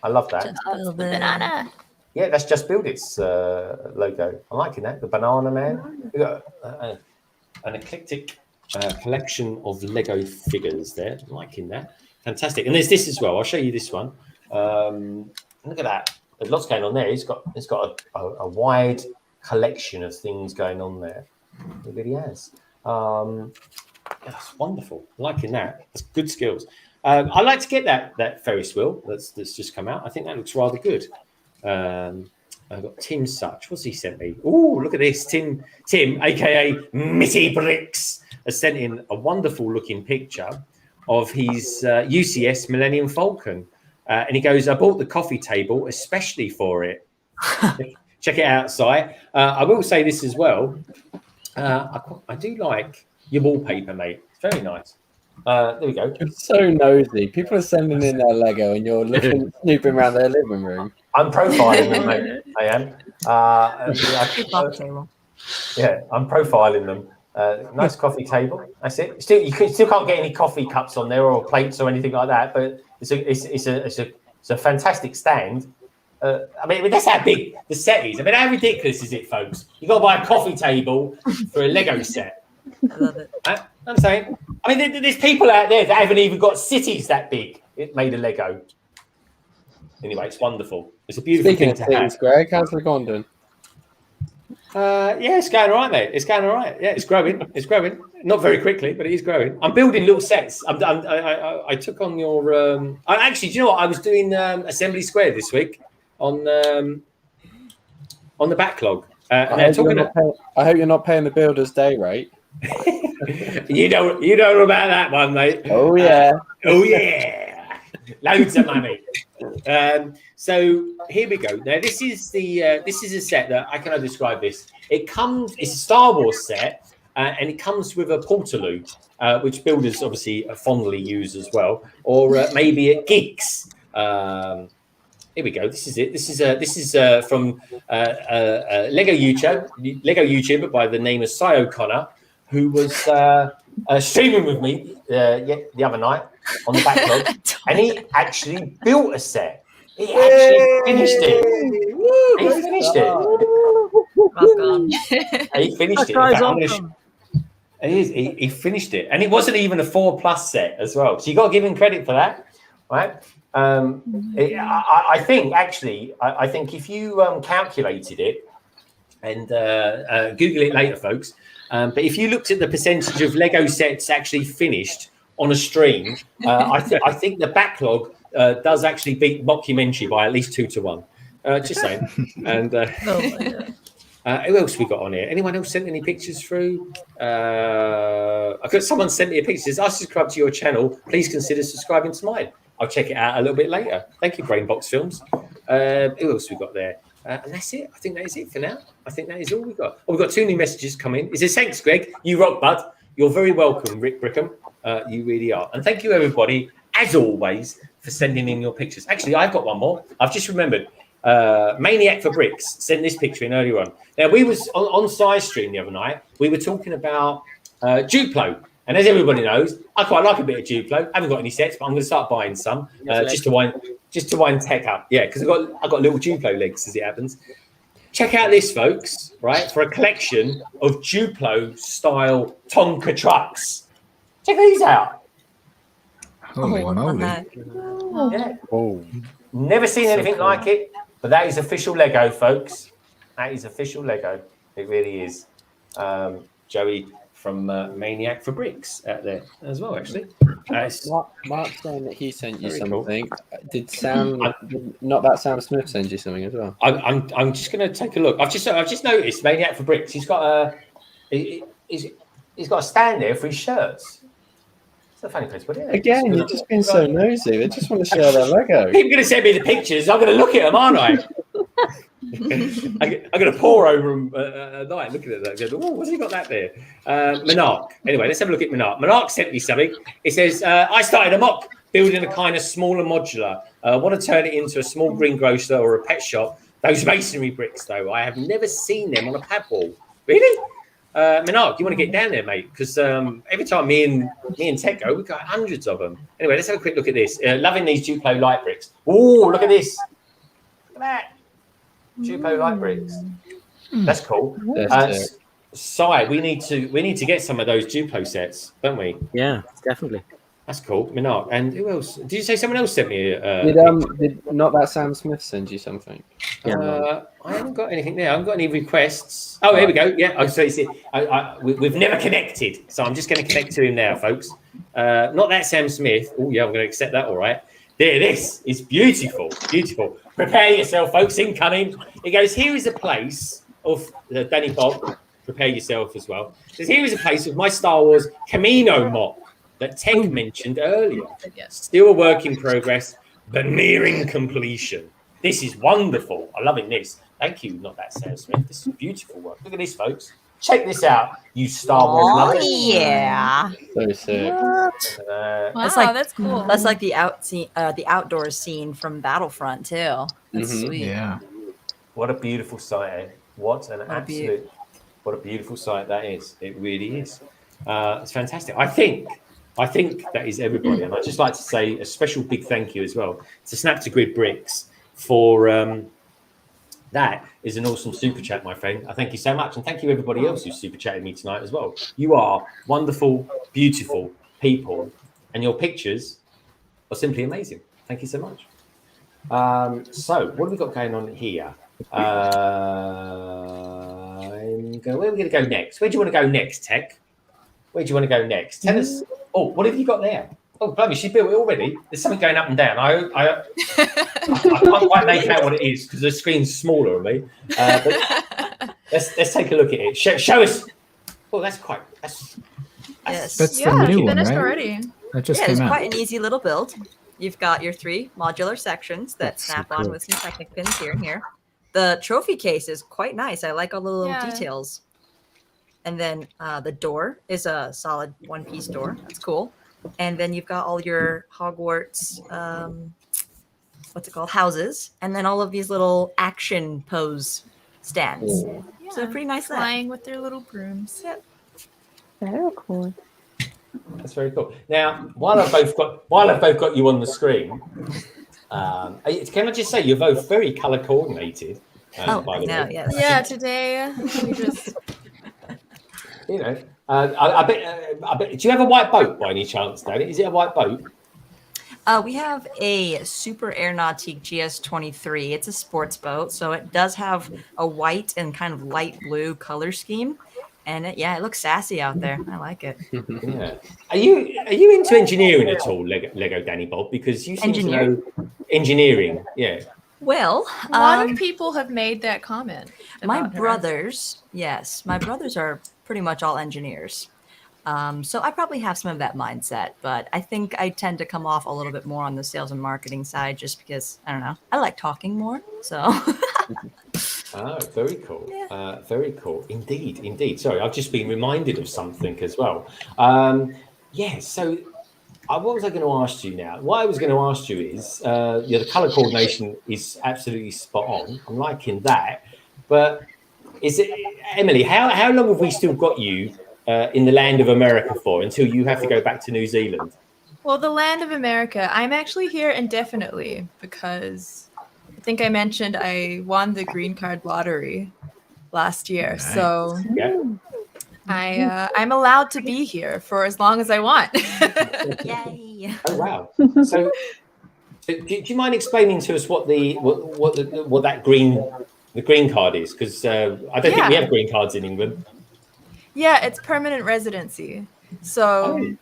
I love that.
Banana.
Yeah, that's Just Build It's logo. I'm liking that. The Banana Man. We got an eclectic collection of Lego figures there. I'm liking that. Fantastic. And there's this as well. I'll show you this one. Look at that. There's lots going on there. It's got a wide collection of things going on there. It really has. That's wonderful. I'm liking that. That's good skills. I like to get that Ferris wheel that's just come out. I think that looks rather good. I've got Tim Such. What's he sent me? Oh, look at this. Tim, aka Mitty Bricks, has sent in a wonderful looking picture of his UCS Millennium Falcon. And he goes, I bought the coffee table especially for it. Check it out, Si. I will say this as well. I do like your wallpaper, mate. It's very nice. There we go.
You're so nosy. People are sending in their Lego, and you're snooping around their living room.
I'm profiling them, mate. I am. Yeah, I'm profiling them. Nice coffee table. That's it. Still, you still can't get any coffee cups on there or plates or anything like that. But it's a fantastic stand. I mean, that's how big the set is. I mean, how ridiculous is it, folks? You got to buy a coffee table for a Lego set.
I love it.
I'm saying. I mean, there's people out there that haven't even got cities that big. It made a Lego. Anyway, it's wonderful. It's a beautiful
Speaking
thing
of
to
things,
have.
Greg, how's the Gondon?
Yeah, it's going all right, mate. It's going all right. Yeah, it's growing. It's growing. Not very quickly, but it is growing. I'm building little sets. I took on your. Actually, do you know what? I was doing Assembly Square this week on the backlog.
I hope you're not paying the builder's day rate.
You know about that one, mate.
Oh yeah.
Oh yeah. Loads of money. So here we go. Now this is a set that I cannot describe this. It's a Star Wars set, and it comes with a portaloo, which builders obviously fondly use as well, or maybe at gigs. Here we go. This is it. This is from Lego YouTuber by the name of Cy O'Connor, who was streaming with me the other night on the backlog, and he actually built a set. He actually finished it. He finished it. He finished it. He finished it, and it wasn't even a 4+ set as well. So you got to give him credit for that, right? I think if you calculated it, and Google it later, folks. But if you looked at the percentage of Lego sets actually finished on a stream, I think the backlog does actually beat mockumentary by at least 2 to 1. Just saying. And who else we got on here? Anyone else sent any pictures through? I've got someone sent me a picture. Says, I subscribe to your channel. Please consider subscribing to mine. I'll check it out a little bit later. Thank you, Brainbox Films. Who else we got there? And that's it. I think that is it for now. I think that is all we got. Oh, we've got 2 new messages coming. It says, thanks, Greg. You rock, bud. You're very welcome, Rick Brickham. You really are. And thank you, everybody, as always, for sending in your pictures. Actually, I've got one more. I've just remembered. Maniac for Bricks sent this picture in earlier on. Now, we was on Side Stream the other night. We were talking about Duplo. And as everybody knows, I quite like a bit of Duplo. I haven't got any sets, but I'm going to start buying some just to wind Tek up. Yeah, because I've got little Duplo legs, as it happens. Check out this, folks, right? For a collection of Duplo style Tonka trucks. Check these out.
Holy moly!
Yeah. Oh. Never seen anything like it, but that is official Lego, folks. That is official Lego. It really is. Joey from Maniac for Bricks out there as well, actually.
Mark saying that he sent you something. Cool. Did not that Sam Smith send you something as well?
I'm just going to take a look. I've just noticed Maniac for Bricks. He's got a stand there for his shirts. It's a funny place, but yeah.
Again, you're just being so nosy. They just want to share their Lego.
People are going to send me the pictures. I'm going to look at them, aren't I? I'm going to pour over them at night looking at that. Oh, what's he got that there? Monarch. Anyway, let's have a look at Monarch. Monarch sent me something. It says, I started a mock building a kind of smaller modular. I want to turn it into a small greengrocer or a pet shop. Those masonry bricks, though, I have never seen them on a pad wall. Really? Monarch, you want to get down there, mate? Because every time me and Tek go, we've got hundreds of them. Anyway, let's have a quick look at this. Loving these Duplo light bricks. Oh, look at this. Look at that. Duplo light bricks. That's cool. Sai, we need to get some of those Duplo sets, don't we?
Yeah, definitely.
That's cool. Minart. And who else? Did you say someone else sent me?
Did not that Sam Smith send you something?
I haven't got anything there. I haven't got any requests. Oh, here we go. Yeah. Oh, so we've never connected, so I'm just going to connect to him now, folks. Not that Sam Smith. Oh, yeah, I'm going to accept that. All right. There, this is beautiful. Beautiful. Prepare yourself, folks. Incoming. It goes, here is a place of Danny Bob. Prepare yourself as well. It says, here is a place of my Star Wars Camino mock that Tek mentioned earlier. Still a work in progress, but nearing completion. This is wonderful. I'm loving this. Thank you, not that Sam Smith. This is beautiful work. Look at this, folks. check this out, you Star Wars
Oh
lovers.
yeah.
So sick.
Wow,
That's
cool.
That's like the outdoors scene from Battlefront too. That's
Mhm.
sweet.
Yeah.
What a beautiful sight, eh? What an
a
absolute, what a beautiful sight that is. It really is. It's fantastic. I think that is everybody. And I'd just like to say a special big thank you as well to Snap to Grid Bricks for that is an awesome super chat, my friend. I thank you so much. And thank you everybody else who's super chatted me tonight as well. You are wonderful, beautiful people. And your pictures are simply amazing. Thank you so much. So what have we got going on here? Where are we going to go next? Where do you want to go next, Tek? Where do you want to go next? Tell us. Oh, what have you got there? Oh, blimey, she built it already. There's something going up and down. I can't quite make out what it is because the screen's smaller on me. But let's take a look at it. Show us. Oh, that's
Yes.
That's the new one,
finished
right?
already.
That just
Yeah,
came
it's
out.
quite an easy little build. You've got your 3 modular sections that
That's so
snap on
cool.
with some Technic pins here and here. The trophy case is quite nice. I like all the little
Yeah.
details. And then the door is a solid one-piece door. That's cool. And then you've got all your Hogwarts, what's it called, houses. And then all of these little action pose stands.
Yeah.
So pretty nice set.
Flying with their little brooms.
Yep.
Very cool.
That's very cool. Now, while I've both got you on the screen, can I just say you're both very color coordinated? By the way.
Yes.
Yeah, today we just
You know, I bet. Do you have a white boat by any chance, Danny? Is it a white boat?
We have a Super Aeronautique GS23. It's a sports boat, so it does have a white and kind of light blue color scheme. And it looks sassy out there. I like it.
Yeah. Are you into engineering at all, LEGODanibob? Because you seem to know engineering. Yeah.
Well,
a lot of people have made that comment.
My
about her.
brothers, yes, my brothers are pretty much all engineers. So I probably have some of that mindset, but I think I tend to come off a little bit more on the sales and marketing side just because, I don't know, I like talking more. So.
Oh, very cool. Very cool. Indeed. Sorry, I've just been reminded of something as well. So what was I going to ask you now? What I was going to ask you is, the color coordination is absolutely spot on. I'm liking that. But is it, Emily, how long have we still got you in the land of America for until you have to go back to New Zealand?
Well, the land of America, I'm actually here indefinitely because I think I mentioned I won the green card lottery last year.
Nice.
So
Yeah.
I'm allowed to be here for as long as I want.
Yay!
Oh wow! So, do you mind explaining to us what that green card is? Because I don't think we have green cards in England.
Yeah, it's permanent residency. So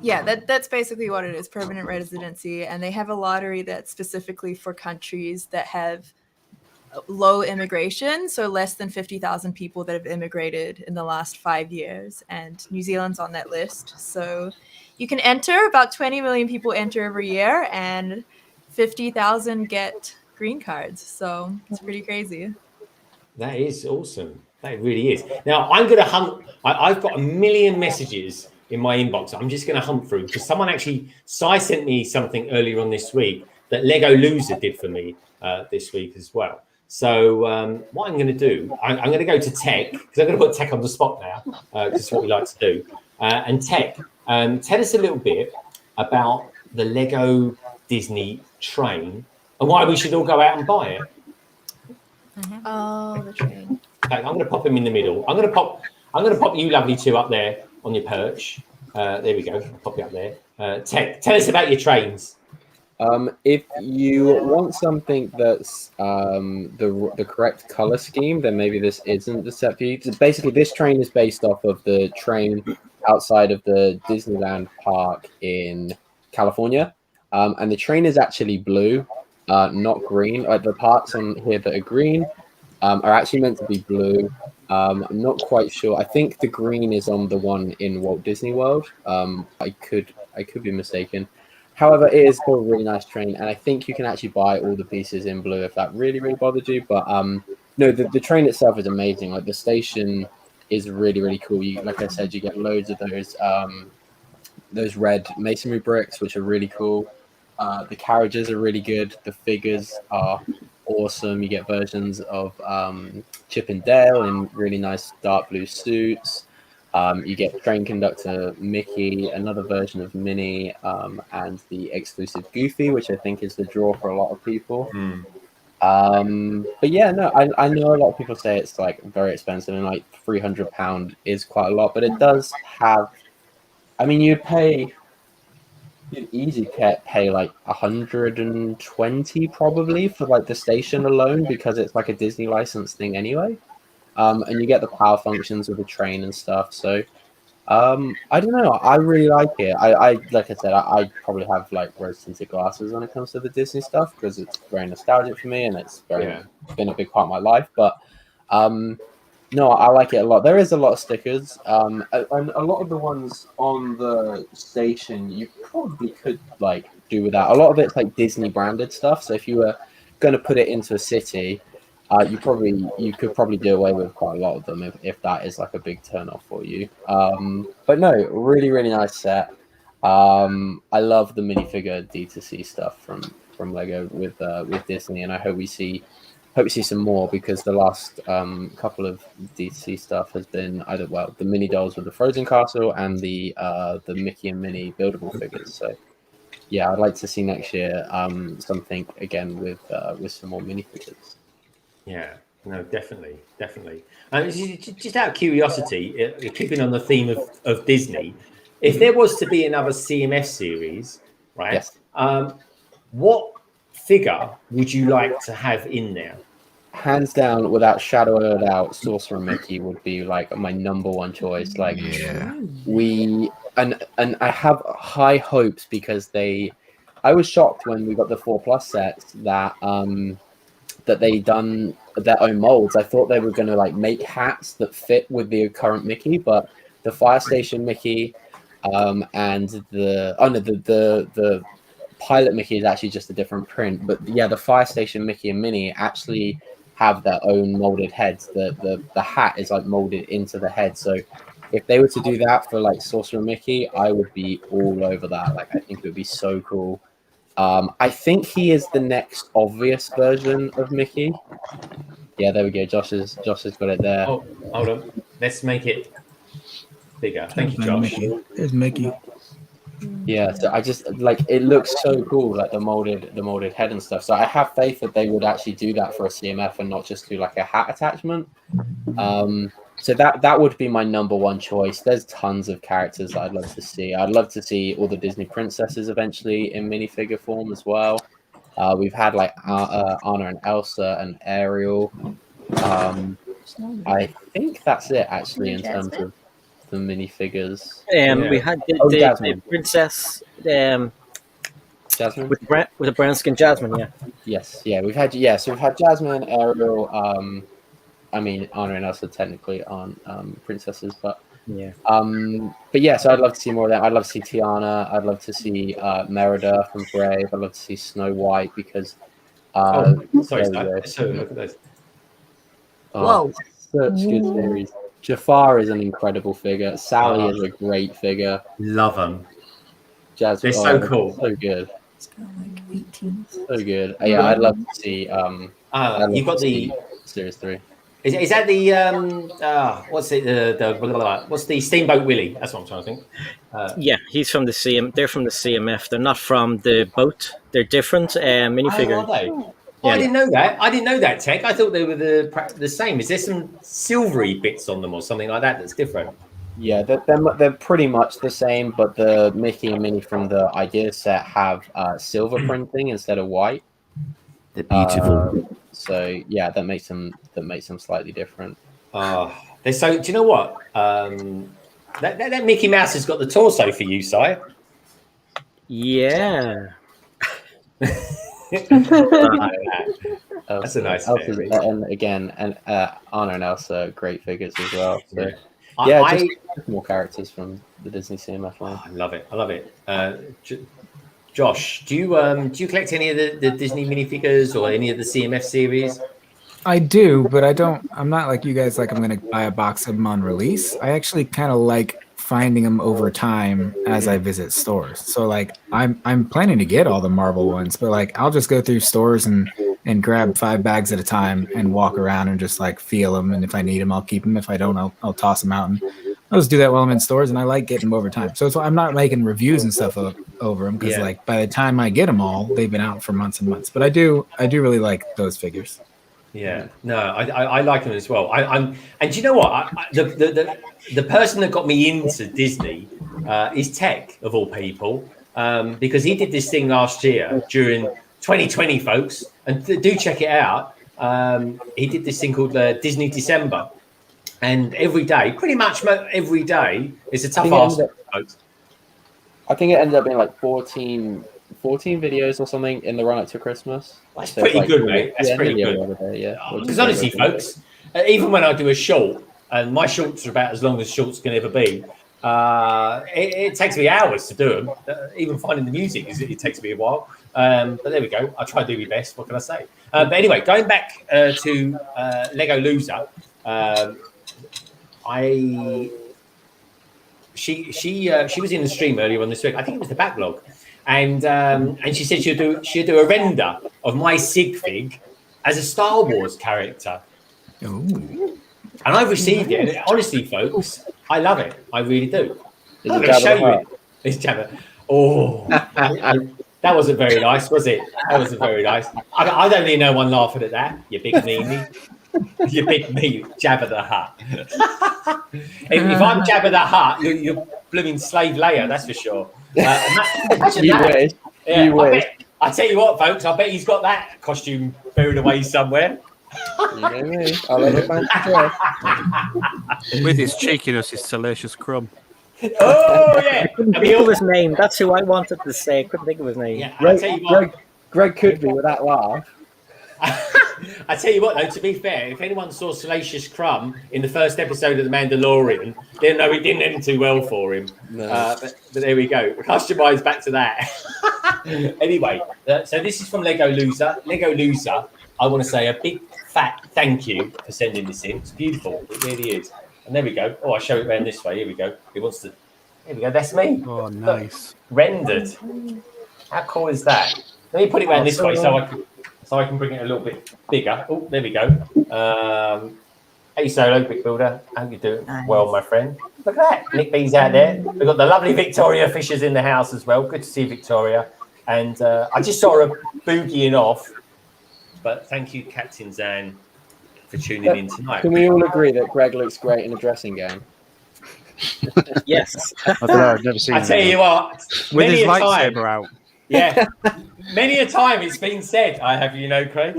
that's basically what it is, permanent residency. And they have a lottery that's specifically for countries that have low immigration, so less than 50,000 people that have immigrated in the last 5 years. And New Zealand's on that list. So you can enter, about 20 million people enter every year, and 50,000 get green cards. So it's pretty crazy. That
is awesome. That really is. Now, I'm going to hunt. I've got a million messages in my inbox. I'm just going to hunt through because someone Sai sent me something earlier on this week that Lego Loser did for me this week as well. So what I'm going to do, I'm going to go to Tek because I'm going to put Tek on the spot now because it's what we like to do. And Tek, tell us a little bit about the Lego Disney train and why we should all go out and buy it.
Oh, the train.
Okay, I'm going to pop him in the middle. I'm going to pop you lovely two up there on your perch. There we go. I'll pop you up there. Tek, tell us about your trains.
If you want something that's the correct color scheme, then maybe this isn't the set for you. Basically, this train is based off of the train outside of the Disneyland park in California, and the train is actually blue, not green. Like the parts on here that are green are actually meant to be blue. I'm not quite sure. I think the green is on the one in Walt Disney World. I could be mistaken. However, it is still a really nice train, and I think you can actually buy all the pieces in blue if that really, really bothered you. But no, the train itself is amazing. Like the station is really, really cool. Like I said, you get loads of those red masonry bricks, which are really cool. The carriages are really good. The figures are awesome. You get versions of Chip and Dale in really nice dark blue suits. You get train conductor Mickey, another version of Minnie, and the exclusive Goofy, which I think is the draw for a lot of people. But yeah, no, I know a lot of people say it's like very expensive, and like £300 is quite a lot, but it does have. I mean, you'd easily pay like 120 probably for like the station alone, because it's like a Disney license thing anyway. And you get the power functions with the train and stuff. So I don't know. I really like it. I like I said, I probably have like rose tinted glasses when it comes to the Disney stuff, because it's very nostalgic for me, and it's been a big part of my life. But no, I like it a lot. There is a lot of stickers, and a lot of the ones on the station you probably could like do without. A lot of it's like Disney branded stuff. So if you were going to put it into a city, you could probably do away with quite a lot of them if that is like a big turn off for you. But no, really, really nice set. I love the minifigure D2C stuff from Lego with Disney, and I hope we see some more, because the last couple of D2C stuff has been either the mini dolls with the Frozen Castle and the Mickey and Minnie buildable figures. So yeah, I'd like to see next year something again with some more minifigures.
Yeah, no, definitely. Just out of curiosity, keeping on the theme of Disney, if there was to be another CMF series, right?
Yes.
What figure would you like to have in there?
Hands down, without shadow of a doubt, Sorcerer Mickey would be like my number one choice. Like, and I have high hopes, because I was shocked when we got the 4+ sets that they done their own molds. I thought they were going to like make hats that fit with the current Mickey, but the Fire Station Mickey and the pilot Mickey is actually just a different print. But yeah, the Fire Station Mickey and Minnie actually have their own molded heads. The hat is like molded into the head. So if they were to do that for like Sorcerer Mickey, I would be all over that. Like, I think it would be so cool. I think he is the next obvious version of Mickey. Yeah, there we go. Josh has got it there.
Oh, hold on. Let's make it bigger. Thank you, Josh.
There's Mickey.
Yeah, so I just like, it looks so cool, like the molded head and stuff. So I have faith that they would actually do that for a CMF and not just do like a hat attachment. So that would be my number one choice. There's tons of characters that I'd love to see. I'd love to see all the Disney princesses eventually in minifigure form as well. We've had like Anna and Elsa and Ariel. I think that's it actually in terms of the minifigures.
We had the princess
Jasmine
with a brown skin Jasmine. Yeah.
Yes. Yeah. We've had Jasmine, Ariel. I mean, Anna and Elsa technically aren't princesses, but
yeah.
But yeah, so I'd love to see more of that. I'd love to see Tiana. I'd love to see Merida from Brave. I'd love to see Snow White, because.
Sorry, so look at those.
Whoa! Such good series. Jafar is an incredible figure. Sally is a great figure.
Love them.
Jasmine,
they're so cool.
So good.
It's got like 18.
So good. Yeah, I'd love to see.
You've got the
Series 3.
Is that the what's it what's the Steamboat Willie? That's what I'm trying to think.
Yeah, he's from the CM. They're from the CMF. They're not from the boat. They're different minifigures.
Are they? Oh, I didn't know that. I didn't know that, Tek. I thought they were the same. Is there some silvery bits on them or something like that that's different?
Yeah, they're pretty much the same, but the Mickey and Minnie from the idea set have silver printing instead of white.
They're beautiful.
So yeah, that makes them slightly different.
They're so. Do you know what? That Mickey Mouse has got the torso for you, Si.
Yeah.
That's a nice
series. And again, Anna and Elsa, great figures as well. So yeah, just more characters from the Disney CMF line.
I love it. Josh, do you collect any of the Disney minifigures or any of the CMF series?
I do, but I'm not like you guys. Like I'm gonna buy a box of them on release. I actually kind of like finding them over time as I visit stores. So like I'm planning to get all the Marvel ones, but like I'll just go through stores and grab 5 bags at a time and walk around and just like feel them. And if I need them, I'll keep them. If I don't, I'll toss them out. And I'll just do that while I'm in stores. And I like getting them over time. So I'm not making reviews and stuff over them because like by the time I get them all, they've been out for months and months. But I do really like those figures.
Yeah, no, I like them as well. And do you know what? The person that got me into Disney is Tek, of all people, because he did this thing last year during 2020, folks, and do check it out. He did this thing called Disney December, and every day, pretty much every day, it's a tough ask, folks.
I think it ended up being like 14 videos or something in the run up to Christmas.
That's pretty good, mate. That's pretty good. Because honestly, folks, even when I do a short, and my shorts are about as long as shorts can ever be, it takes me hours to do them. Even finding the music, it takes me a while. But there we go. I try to do my best. What can I say? But anyway, going back to Lego Loser, she was in the stream earlier on this week. I think it was the backlog. And she said she'll do a render of my sig fig as a Star Wars character.
Ooh.
And I've received it. And honestly, folks, I love it. I really do. I'm going to show you it. It's Jabba. Oh, that wasn't very nice, was it? That wasn't very nice. I don't need no one laughing at that. You big meanie. You big me, Jabba the Hutt. if I'm Jabba the Hutt, you're blooming slave Leia, that's for sure. You wish. Yeah, you wish. I tell you what, folks, I bet he's got that costume buried away somewhere.
With his cheekiness, his salacious crumb.
Oh yeah,
I couldn't think of his name. That's who I wanted to say. I couldn't think of his name.
Yeah,
Greg could be with that laugh.
I tell you what, though, to be fair, if anyone saw Salacious Crumb in the first episode of The Mandalorian, they'll know it didn't end too well for him. No. But there we go. Customised back to that. Anyway, so this is from Lego Loser. Lego Loser, I want to say a big fat thank you for sending this in. It's beautiful. It really is. And there we go. Oh, I'll show it around this way. Here we go. He wants to. Here we go. That's me.
Oh, nice.
Look, rendered. How cool is that? Let me put it around this way so I can bring it a little bit bigger. Oh, there we go. Hey, Solo, Brick Builder. How you doing? Nice. Well, my friend. Look at that. Nick B's out there. We've got the lovely Victoria Fisher's in the house as well. Good to see Victoria. And I just saw her boogieing off. But thank you, Captain Zan, for tuning in tonight.
Can we all agree that Greg looks great in a dressing gown?
Yes.
I don't know. I've never seen.
I tell you what,
with his lightsaber out.
Yeah, many a time it's been said. I have, you know, Craig.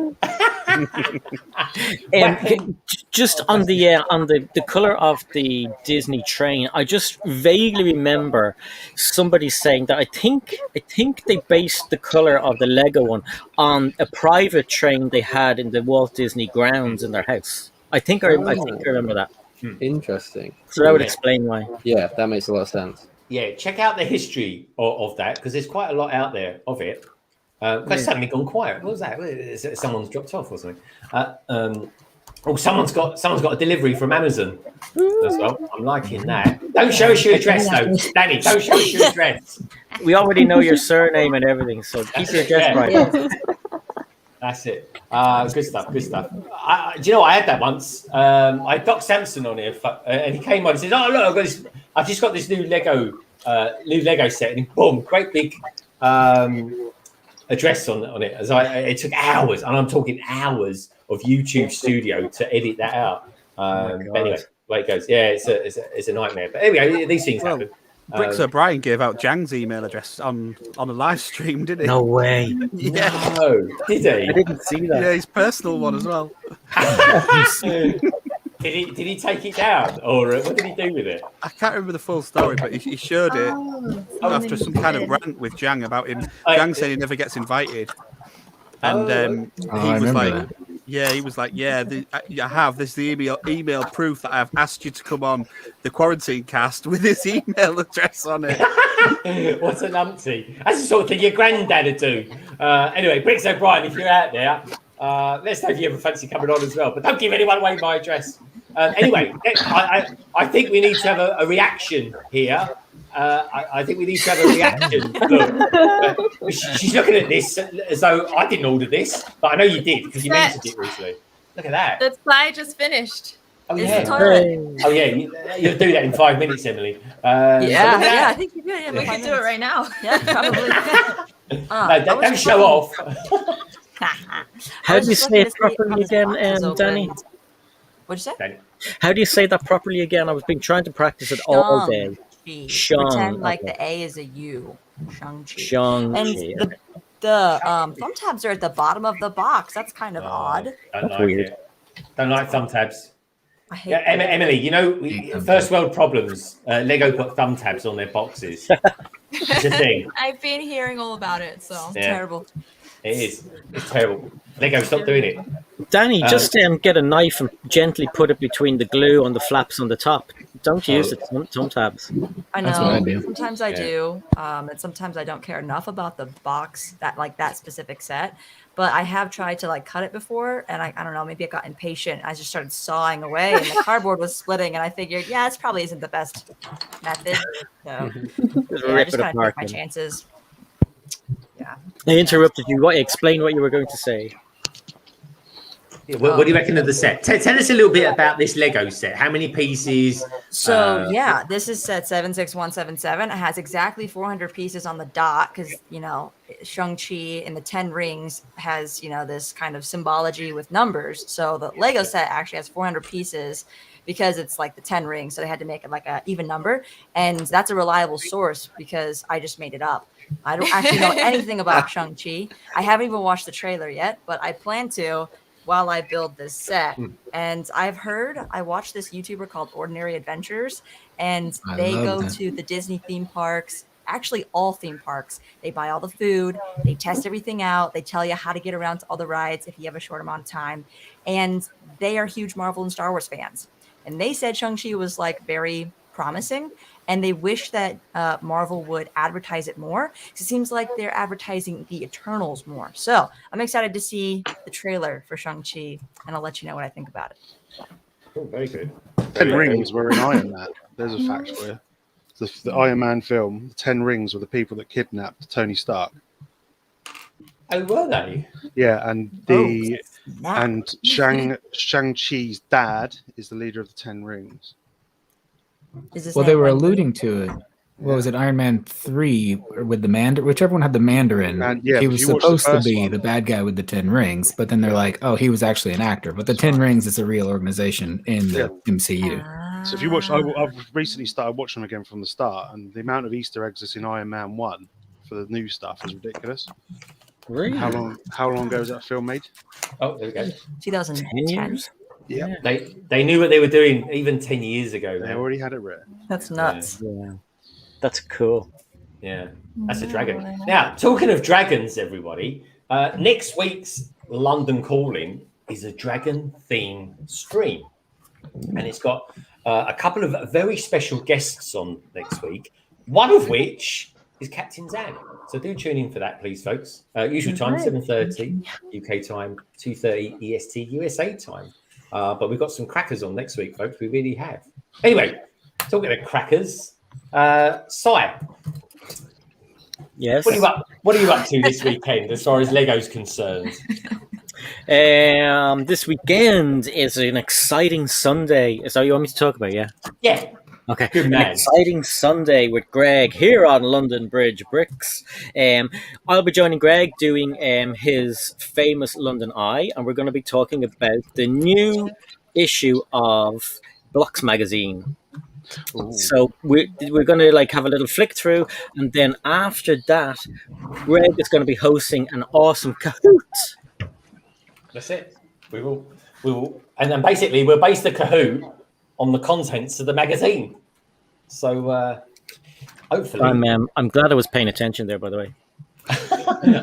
Just on the color of the Disney train, I just vaguely remember somebody saying that I think they based the color of the Lego one on a private train they had in the Walt Disney grounds in their house. I think I remember that.
Interesting.
So that would explain why.
Yeah, that makes a lot of sense.
Yeah, check out the history of that because there's quite a lot out there of it. It's suddenly gone quiet. What was that? Someone's dropped off or something. Someone's got a delivery from Amazon as well. I'm liking that. Don't show us your address though, Danny. Don't show us your address.
We already know your surname and everything, so keep your address right.
That's it. Good stuff. Good stuff. Do you know what? I had that once. I had Doc Sampson on here, and he came on and said, "Oh look, I've just got this new Lego set," and boom, great big address on it. It took hours, and I'm talking hours of YouTube Studio to edit that out. But anyway, way it goes. Yeah, it's a nightmare. But anyway, these things happen.
Bricks O'Brien gave out Jang's email address on a live stream, didn't he?
No way.
Yeah.
No, did he?
I didn't see that.
Yeah, his personal one as well.
Did he take it down, or what did he do with it?
I can't remember the full story, but he showed it after some kind of rant with Jang about him. Jang said he never gets invited, and he was like, I have this the email proof that I've asked you to come on the quarantine cast with his email address on it. What
a numpty! That's the sort of thing your granddad would do. Anyway, Bricks O'Brien, if you're out there, Let's know if you ever fancy coming on as well. But don't give anyone away my address. Anyway, I think we need to have a reaction here. I think we need to have a reaction. Look, she's looking at this as though I didn't order this, but I know you did because you mentioned it recently. Look at that.
The slide just finished.
Oh yeah. Oh yeah. You'll do that in 5 minutes, Emily.
I think you do. Yeah,
we can do it right now.
Yeah, probably.
No, don't show off.
How do you say it properly again, Danny?
What'd you say?
How do you say that properly again? I've been trying to practice it all day.
Pretend like the A is a U. Shang-Chi.
Shang-Chi.
And the thumb tabs are at the bottom of the box. That's kind of odd.
Don't like it. Don't like thumb tabs.
I hate
Emily, you know, first world problems. Lego put thumb tabs on their boxes. It's a thing.
I've been hearing all about it, so
terrible.
It is. It's terrible. Lego, stop doing it.
Danny, just get a knife and gently put it between the glue on the flaps on the top. Don't use the thumb tabs.
I know.
That's what I do.
Sometimes I do, and sometimes I don't care enough about the box that specific set. But I have tried to cut it before, and I don't know, maybe I got impatient. I just started sawing away, and the cardboard was splitting, and I figured, this probably isn't the best method. So I just kind of take my chances. Yeah.
I interrupted you. Explain what you were going to say.
Yeah, what do you reckon of the set? Tell us a little bit about this Lego set. How many pieces?
So this is set 76177. It has exactly 400 pieces on the dot because Shang-Chi in the 10 rings has this kind of symbology with numbers. So the Lego set actually has 400 pieces because it's like the 10 rings. So they had to make it like an even number, and that's a reliable source because I just made it up. I don't actually know anything about Shang-Chi. I haven't even watched the trailer yet, but I plan to while I build this set. And I watched this YouTuber called Ordinary Adventures, and they go to the Disney theme parks, actually all theme parks. They buy all the food, they test everything out, they tell you how to get around to all the rides if you have a short amount of time. And they are huge Marvel and Star Wars fans. And they said Shang-Chi was very promising, and they wish that Marvel would advertise it more. It seems like they're advertising the Eternals more. So I'm excited to see the trailer for Shang-Chi, and I'll let you know what I think about it.
Oh, very good.
10 rings were in Iron Man. There's a fact for you. The Iron Man film, the 10 rings were the people that kidnapped Tony Stark.
Oh, were they?
Yeah, and Shang-Chi's dad is the leader of the 10 rings.
Well, they were alluding to it. What was it, Iron Man 3 with the Mandarin? Whichever one had the Mandarin. He was supposed to be the bad guy with the 10 rings, but then they're like, oh, he was actually an actor. But the 10 rings is a real organization in the MCU.
So if you watch, I've recently started watching them again from the start, and the amount of Easter eggs that's in Iron Man 1 for the new stuff is ridiculous.
Really?
How long ago was that film made?
Oh, there we go.
2010.
Yeah.
They knew what they were doing even 10 years ago.
They already had it written.
That's nuts.
Yeah. That's cool.
Yeah. That's a dragon. Now, talking of dragons, everybody, next week's London Calling is a dragon theme stream. And it's got a couple of very special guests on next week, one of which is Captain Zan. So do tune in for that, please, folks. Usual time, 7:30 UK time, 2:30 EST USA time. But we've got some crackers on next week, folks. We really have. Anyway, talking of crackers, Si.
Yes.
What are you up to this weekend as far as Lego's concerned?
This weekend is an exciting Sunday. Is that what you want me to talk about? Yeah.
Yeah.
Okay.
Good man.
An exciting Sunday with Greg here on London Bridge Bricks. I'll be joining Greg doing his famous London Eye, and we're going to be talking about the new issue of Blocks magazine. Ooh. So we're going to have a little flick through, and then after that, Greg is going to be hosting an awesome Kahoot.
That's it. We will, and then basically we'll base the Kahoot on the contents of the magazine. So hopefully,
I'm glad I was paying attention there. By the way,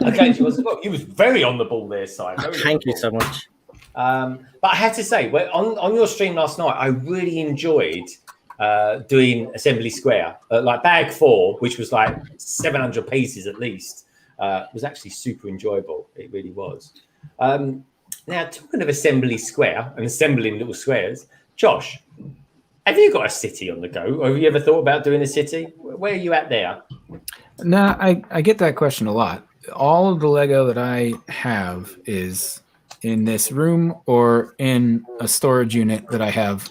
okay, you was very on the ball there, Si.
Thank you so much.
But I have to say, on your stream last night, I really enjoyed doing Assembly Square. Bag 4, which was 700 pieces at least, was actually super enjoyable. It really was. Now, talking of assembly square and assembling little squares, Josh, have you got a city on the go? Or have you ever thought about doing a city? Where are you at there?
No, I get that question a lot. All of the Lego that I have is in this room or in a storage unit that I have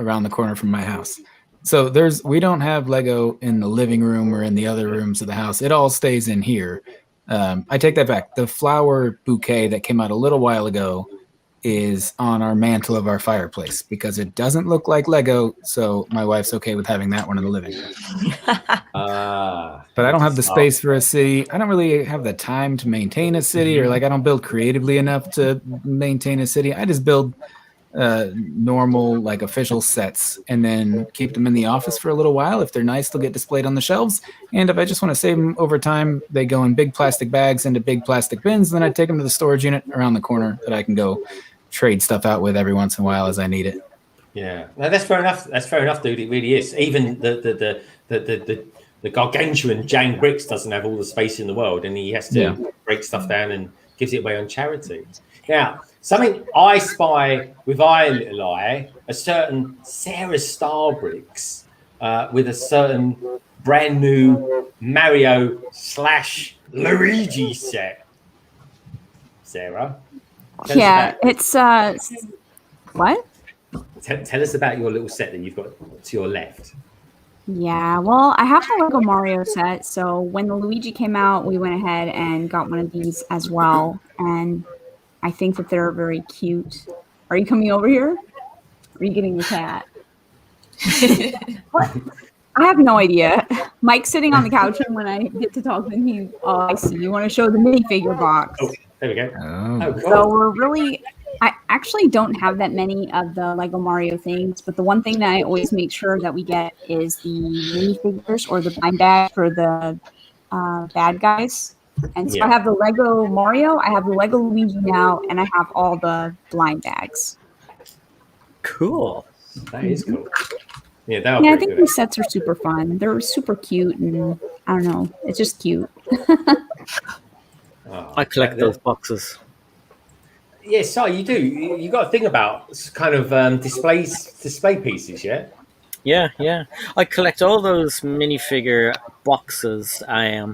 around the corner from my house. So we don't have Lego in the living room or in the other rooms of the house. It all stays in here. I take that back. The flower bouquet that came out a little while ago is on our mantle of our fireplace because it doesn't look like Lego. So my wife's okay with having that one in the living room. But I don't have the space for a city. I don't really have the time to maintain a city, or like I don't build creatively enough to maintain a city. I just build normal, like official sets and then keep them in the office for a little while. If they're nice, they'll get displayed on the shelves. And if I just want to save them over time, they go in big plastic bags into big plastic bins. Then I take them to the storage unit around the corner that I can go trade stuff out with every once in a while as I need it.
Yeah, no, that's fair enough. That's fair enough, dude. It really is. Even the gargantuan Jane Bricks doesn't have all the space in the world, and he has to break stuff down and gives it away on charity. Now, something I spy with eye, little eye, a certain SaraStarBricks with a certain brand new Mario / Luigi set. Sarah?
It's what?
Tell us about your little set that you've got to your left.
Yeah, well, I have the Lego Mario set, so when the Luigi came out, we went ahead and got one of these as well, and I think that they're very cute. Are you coming over here? Or are you getting the cat? What? I have no idea. Mike's sitting on the couch, and when I get to talk to him, I see. You want to show the minifigure box.
Oh, there we go.
Oh,
cool.
So I actually don't have that many of the Lego Mario things, but the one thing that I always make sure that we get is the minifigures or the blind bag for the bad guys. And so I have the Lego Mario, I have the Lego Luigi now, and I have all the blind bags.
Cool.
That is cool. Yeah,
I think these sets are super fun. They're super cute, and I don't know, it's just cute.
I collect those boxes.
Yeah, so you do. You got to think about kind of display pieces, yeah.
Yeah. I collect all those minifigure boxes. I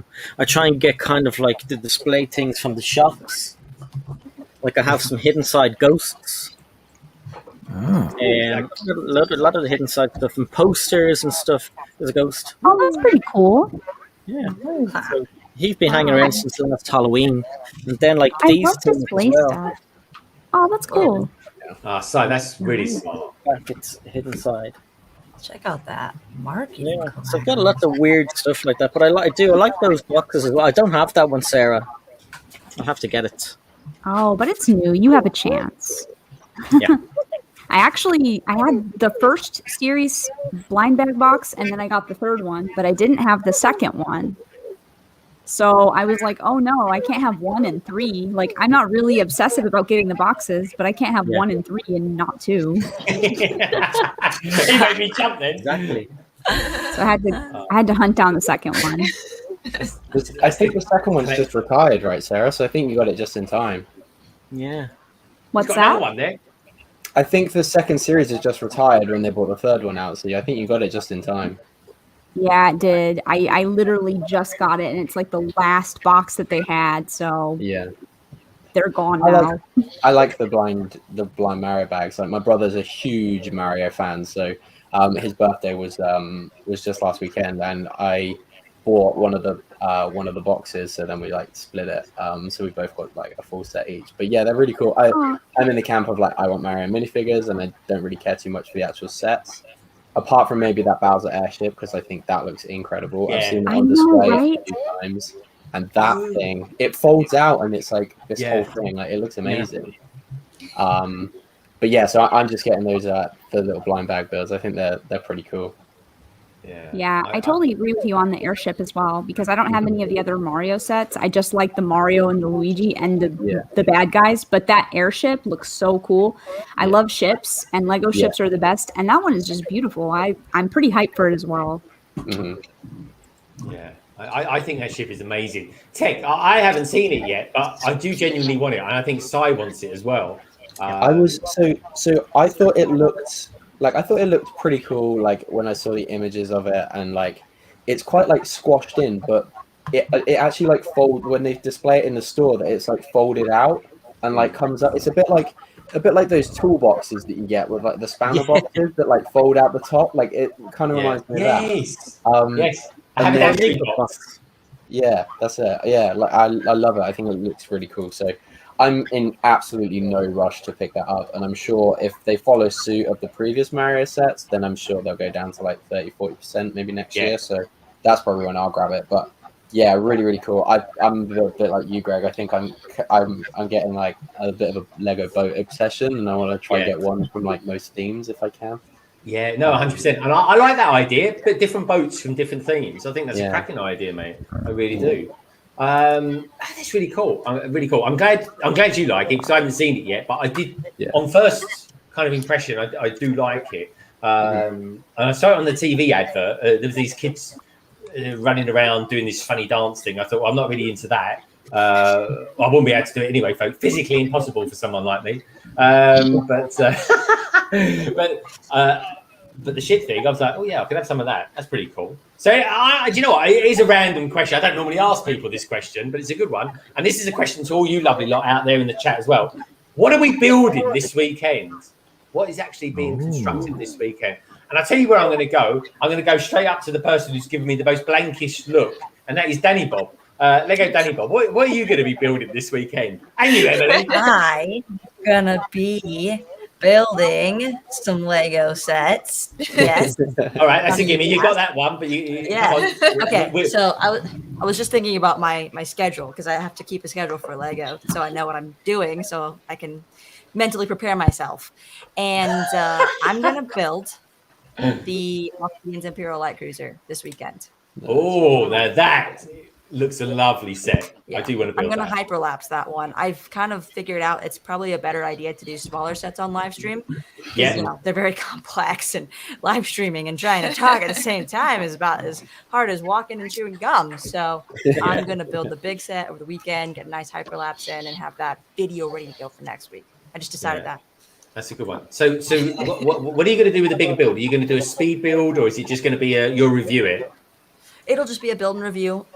try and get kind of like the display things from the shops. Like I have some hidden side ghosts. And a lot of the hidden side stuff and posters and stuff. There's a ghost.
Oh, that's pretty cool.
Yeah. So he's been hanging around since last Halloween. And then like
I
these
love
things
display
as well.
stuff. Oh, that's cool.
So that's really smart.
It's hidden side.
Check out that marketing.
Yeah, so I've got a lot of weird stuff like that, but I like those boxes as well. I don't have that one, Sarah. I'll have to get it.
Oh, but it's new. You have a chance.
Yeah.
I had the first series blind bag box, and then I got the third one, but I didn't have the second one. So I was like, oh no, I can't have 1 and 3. Like, I'm not really obsessive about getting the boxes, but I can't have 1 and 3 and not 2.
You made me jump then.
Exactly.
So I had to hunt down the second one.
I think the second one's just retired, right, Sarah? So I think you got it just in time.
Yeah.
What's
got
that?
another one there.
I think the second series is just retired when they brought the third one out. So I think you got it just in time.
Yeah, it did. I literally just got it, and it's like the last box that they had. So
yeah,
they're gone now.
I like the blind Mario bags. Like my brother's a huge Mario fan, so his birthday was just last weekend, and I bought one of the boxes. So then we like split it. So we both got like a full set each. But yeah, they're really cool. I'm in the camp of like I want Mario minifigures, and I don't really care too much for the actual sets. Apart from maybe that Bowser airship, because I think that looks incredible.
Yeah.
I've seen it on display a few times, and that thing, it folds out, and it's like this whole thing. Like it looks amazing. But yeah, so I'm just getting those the little blind bag builds. I think they're pretty cool.
Yeah, I totally agree with you on the airship as well, because I don't have any of the other Mario sets. I just like the Mario and the Luigi and the bad guys, but that airship looks so cool. I love ships, and Lego ships are the best, and that one is just beautiful. I'm pretty hyped for it as well.
Yeah, I think that ship is amazing. Tek, I haven't seen it yet, but I do genuinely want it, and I think Sai wants it as well.
I was so I thought it looked pretty cool, like when I saw the images of it, and like it's quite like squashed in, but it actually like when they display it in the store, that it's like folded out and like comes up. It's a bit like those toolboxes that you get with like the spanner boxes that like fold out the top. Like it kind of reminds me of that.
Yes.
I have an Lego box. Yeah, that's it. Yeah, like I love it. I think it looks really cool. So I'm in absolutely no rush to pick that up, and I'm sure if they follow suit of the previous Mario sets, then I'm sure they'll go down to like 30-40% maybe next year. So that's probably when I'll grab it. But yeah, really, really cool. I'm a bit like you, Greg. I think I'm getting like a bit of a Lego boat obsession, and I want to try and get one from like most themes if I can.
Yeah, no, 100%. And I like that idea, but different boats from different themes. I think that's a cracking idea, mate. I really do. That's really cool. Really cool. I'm glad you like it, because I haven't seen it yet, but I did on first kind of impression. I do like it. And I saw it on the TV advert. There was these kids running around doing this funny dance thing. I thought, well, I'm not really into that. I wouldn't be able to do it anyway, folks. Physically impossible for someone like me. But the shit thing, I was like, oh yeah, I could have some of that. That's pretty cool. So, do you know what? It is a random question. I don't normally ask people this question, but it's a good one. And this is a question to all you lovely lot out there in the chat as well. What are we building this weekend? What is actually being constructed this weekend? And I'll tell you where I'm going to go. I'm going to go straight up to the person who's given me the most blankish look, and that is Danibob. LEGODanibob, what are you going to be building this weekend? And you, Emily?
I'm going to be building some Lego sets. Yes.
All right, that's a gimme. You got that one, but
Okay. So I was just thinking about my schedule, because I have to keep a schedule for Lego, so I know what I'm doing, so I can mentally prepare myself. And I'm gonna build the Austrian's Imperial Light Cruiser this weekend.
Oh, now that looks a lovely set.
Yeah.
I do want to build
I'm going to
that.
hyperlapse that one. I've kind of figured out it's probably a better idea to do smaller sets on live stream.
Yeah.
You know, they're very complex, and live streaming and trying to talk at the same time is about as hard as walking and chewing gum. So I'm going to build the big set over the weekend, get a nice hyperlapse in, and have that video ready to go for next week. I just decided that.
That's a good one. So what are you going to do with the bigger build? Are you going to do a speed build, or is it just going to be you'll review it?
It'll just be a build and review.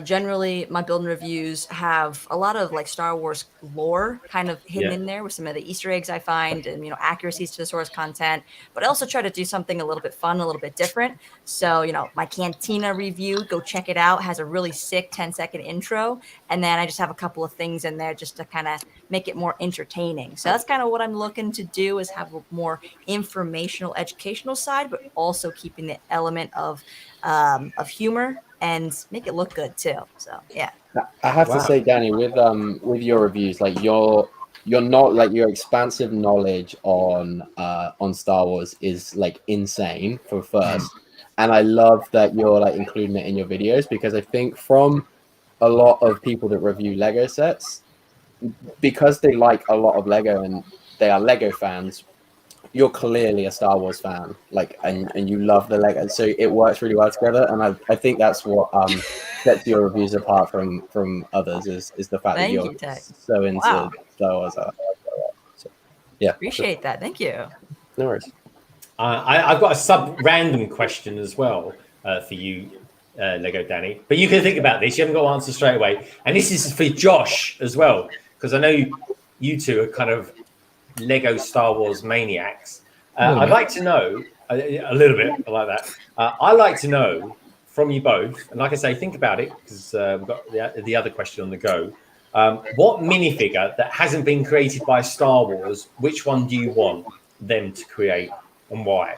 Generally, my build and reviews have a lot of like Star Wars lore kind of hidden in there with some of the Easter eggs I find, and accuracies to the source content. But I also try to do something a little bit fun, a little bit different. So my Cantina review, go check it out, has a really sick 10-second intro, and then I just have a couple of things in there just to kind of make it more entertaining. So that's kind of what I'm looking to do, is have a more informational, educational side, but also keeping the element of humor and make it look good too. So yeah.
I have to say, Danny, with your reviews, like your not like your expansive knowledge on Star Wars is like insane for first, and I love that you're like including it in your videos, because I think from a lot of people that review Lego sets, because they like a lot of Lego and they are Lego fans, you're clearly a Star Wars fan, like, and you love the Lego, so it works really well together. And I think that's what sets your reviews apart from others is the fact that you're so into Star Wars. So, yeah,
appreciate that. Thank you.
No worries.
I've got a sub-random question as well for you, Lego Danny. But you can think about this. You haven't got to answer straight away. And this is for Josh as well, because I know you two are kind of Lego Star Wars maniacs. I'd like to know a little bit. I like that. I'd like to know from you both, and like I say, think about it, because we've got the other question on the go. What minifigure that hasn't been created by Star Wars, which one do you want them to create, and why?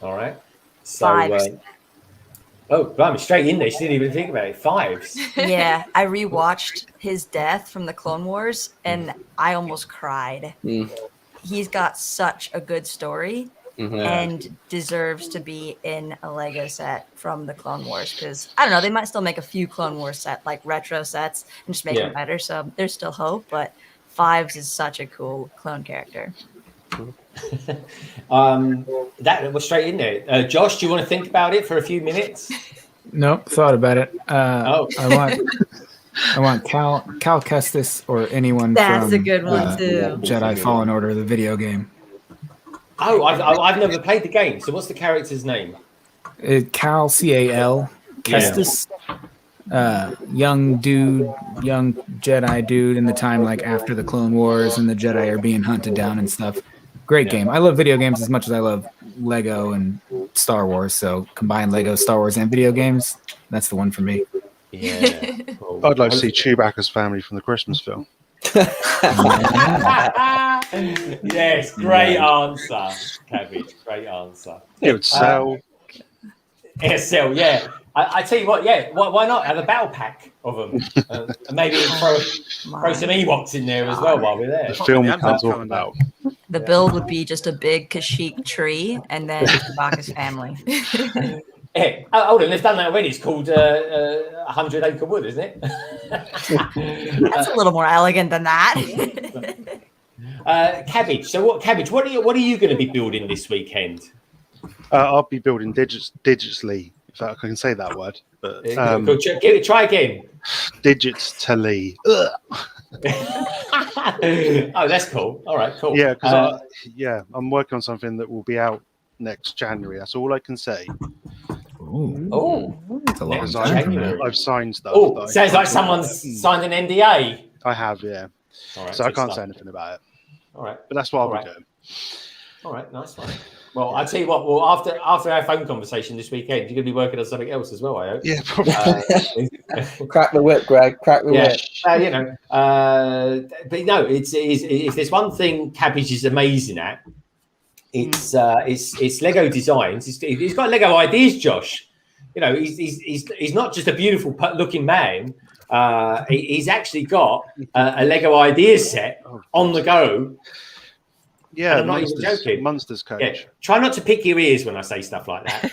All right. So, blimey, straight in there. She didn't even think about it. 5s.
Yeah, I rewatched his death from the Clone Wars, and I almost cried. He's got such a good story, and deserves to be in a Lego set from the Clone Wars, because I don't know, they might still make a few Clone Wars set, like retro sets, and just make them better. So there's still hope, but 5s is such a cool clone character.
That was straight in there. Josh, do you want to think about it for a few minutes?
Nope, thought about it.
Oh.
I want Cal Kestis or anyone
That's
from
a good one too.
Jedi Fallen Order, the video game.
Oh, I've never played the game. So what's the character's name?
Cal Cal Kestis. Young Jedi dude in the time like after the Clone Wars and the Jedi are being hunted down and stuff. Great game. I love video games as much as I love Lego and Star Wars. So combine Lego, Star Wars, and video games. That's the one for me.
Yeah. Cool.
I'd like to see Chewbacca's family from the Christmas film.
Yes, great answer, Cabbage. Great answer.
It would sell.
Sell, yeah. I tell you what, yeah. Why not have a battle pack of them? And maybe throw some Ewoks in there as well while we're there.
The film we can't talk about.
The build would be just a big Kashyyyk tree and then Chewbacca's family.
Yeah. Oh, hold on, they've done that already. It's called 100 Acre Wood, isn't it?
That's a little more elegant than that.
Cabbage. So what? Cabbage. What are you going to be building this weekend?
I'll be building digitally. If I can say that word, but
try again.
Digitally.
Oh, that's cool. All right, cool.
Yeah, because I'm working on something that will be out next January. That's all I can say.
Oh,
it's a long time.
I've signed stuff.
Oh, sounds like someone's signed an NDA.
I have, yeah.
All right,
so I can't say anything about it.
All right,
but that's what I'll be doing.
All right, nice one. Well, I'll tell you what. Well, after our phone conversation this weekend, you're going to be working on something else as well, I hope.
Yeah, probably.
Crack the whip, Greg. Crack the whip.
But no, it's if there's one thing Cabbage is amazing at, it's Lego designs. He's got Lego ideas, Josh. You know, he's not just a beautiful looking man. He's actually got a Lego ideas set on the go.
Yeah,
I'm not even joking.
Monsters coach.
Yeah. Try not to pick your ears when I say stuff like that.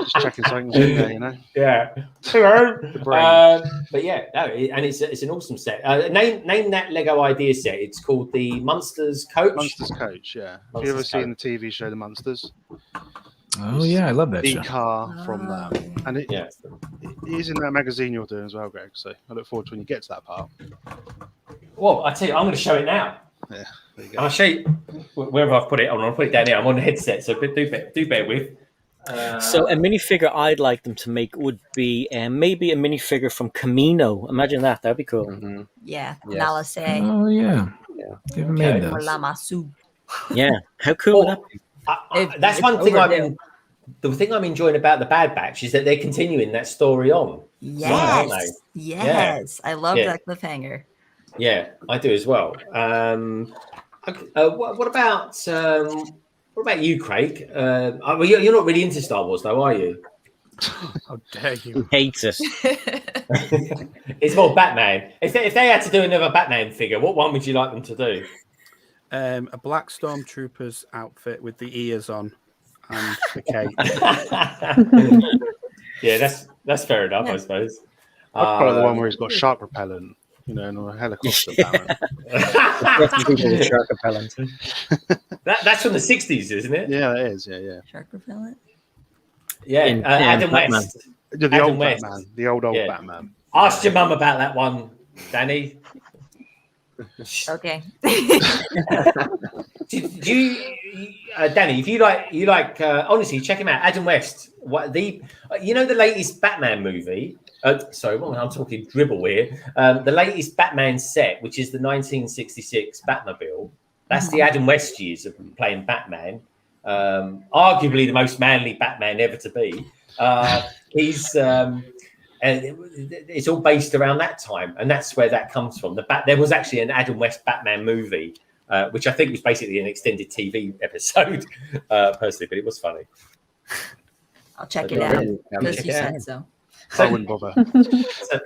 Just checking something's in there, you know.
Yeah. But yeah, no, and it's an awesome set. Name that Lego idea set. It's called the Monsters Coach.
Monsters Coach, yeah. Have you ever seen the TV show The Monsters?
Oh yeah, I love that show.
The car from that, and it is in that magazine you're doing as well, Greg. So I look forward to when you get to that part.
Well, I tell you, I'm going to show it now.
Yeah, there you go.
I'll show you wherever I've put it. I'll put it down here. I'm on the headset, so do bear with.
So a minifigure I'd like them to make would be maybe a minifigure from Camino. Imagine that. That'd be cool.
Mm-hmm. Yeah, Nala say.
Oh yeah. They haven't made those.
Yeah, how cool would that be?
That's one thing the thing I'm enjoying about the Bad Batch is that they're continuing that story on.
Yes,
aren't they?
yes, I love that cliffhanger.
Yeah, I do as well. What about you, Craig? Well, you're not really into Star Wars, though, are you?
How dare you?
Hate it.
It's more Batman. If they had to do another Batman figure, what one would you like them to do?
A black stormtrooper's outfit with the ears on and the cape.
Yeah, that's fair enough, I suppose.
I'd probably the one where he's got shark repellent, you know, and a helicopter.
Shark repellent.
That's from the 60s, isn't it?
Yeah, it is. Yeah.
Shark repellent.
Yeah, Adam West.
The old Batman. The old Batman.
Ask your mum about that one, Danny.
Okay.
do you Danny, if you like honestly, check him out. Adam West. The latest Batman movie. Sorry, I'm talking dribble here. The latest Batman set, which is the 1966 Batmobile. That's the Adam West years of playing Batman. Arguably the most manly Batman ever to be. He's and it's all based around that time, and that's where that comes from. There was actually an Adam West Batman movie, which I think was basically an extended TV episode, personally, but it was funny.
I'll check it out because you said so.
I wouldn't bother.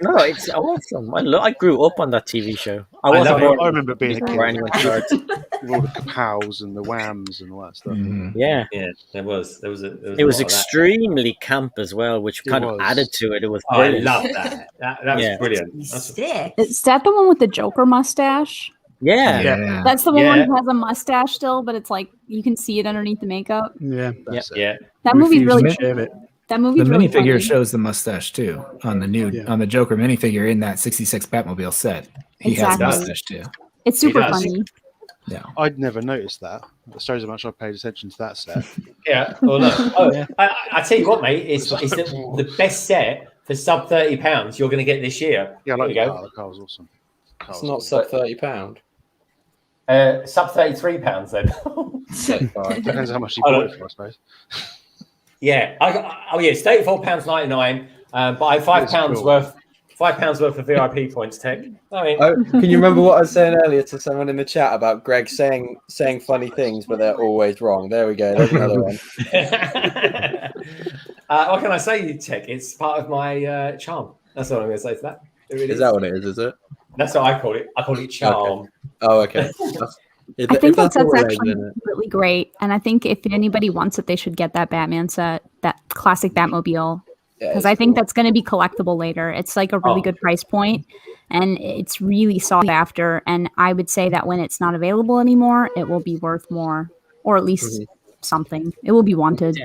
No, it's awesome. I grew up on that TV show.
I remember being a kid. With all the kapows and the whams and all that stuff.
Mm-hmm. Yeah,
there was.
It was extremely camp as well, which kind of added to it. It was brilliant.
I love that. That was brilliant.
Sick.
Is that the one with the Joker mustache?
Yeah.
That's the one who has a mustache still, but it's like you can see it underneath the makeup.
Yeah,
That movie's really
Refuse
that movie's
the
really
minifigure
funny.
shows the mustache too on the Joker minifigure in that 66 Batmobile set. He has a
Exactly.
mustache too.
It's super funny.
Yeah,
I'd never noticed that. That shows how much I paid attention to that set.
Yeah. Well, look, I tell you what, mate, it's the best set for sub £30 you're going to get this year.
Yeah, I like
There
the
you
car. The car was awesome.
It's not sub £30.
Sub £33 then.
Depends how much you bought it for, I suppose.
Yeah, it's £34.99. Buy £5 worth. £5 worth of VIP points, Tek.
Can you remember what I was saying earlier to someone in the chat about Greg saying funny things, but they're always wrong? There we go. There's another one.
What can I say, Tek? It's part of my charm. That's what I'm going to say to that.
Is that what it is? Is it?
That's what I call it. I call it charm.
Okay. Oh, okay.
I think that set's actually really great, and I think if anybody wants it, they should get that Batman set, that classic Batmobile, because I think that's going to be collectible later. It's like a really good price point, and it's really sought after. And I would say that when it's not available anymore, it will be worth more, or at least something. It will be wanted.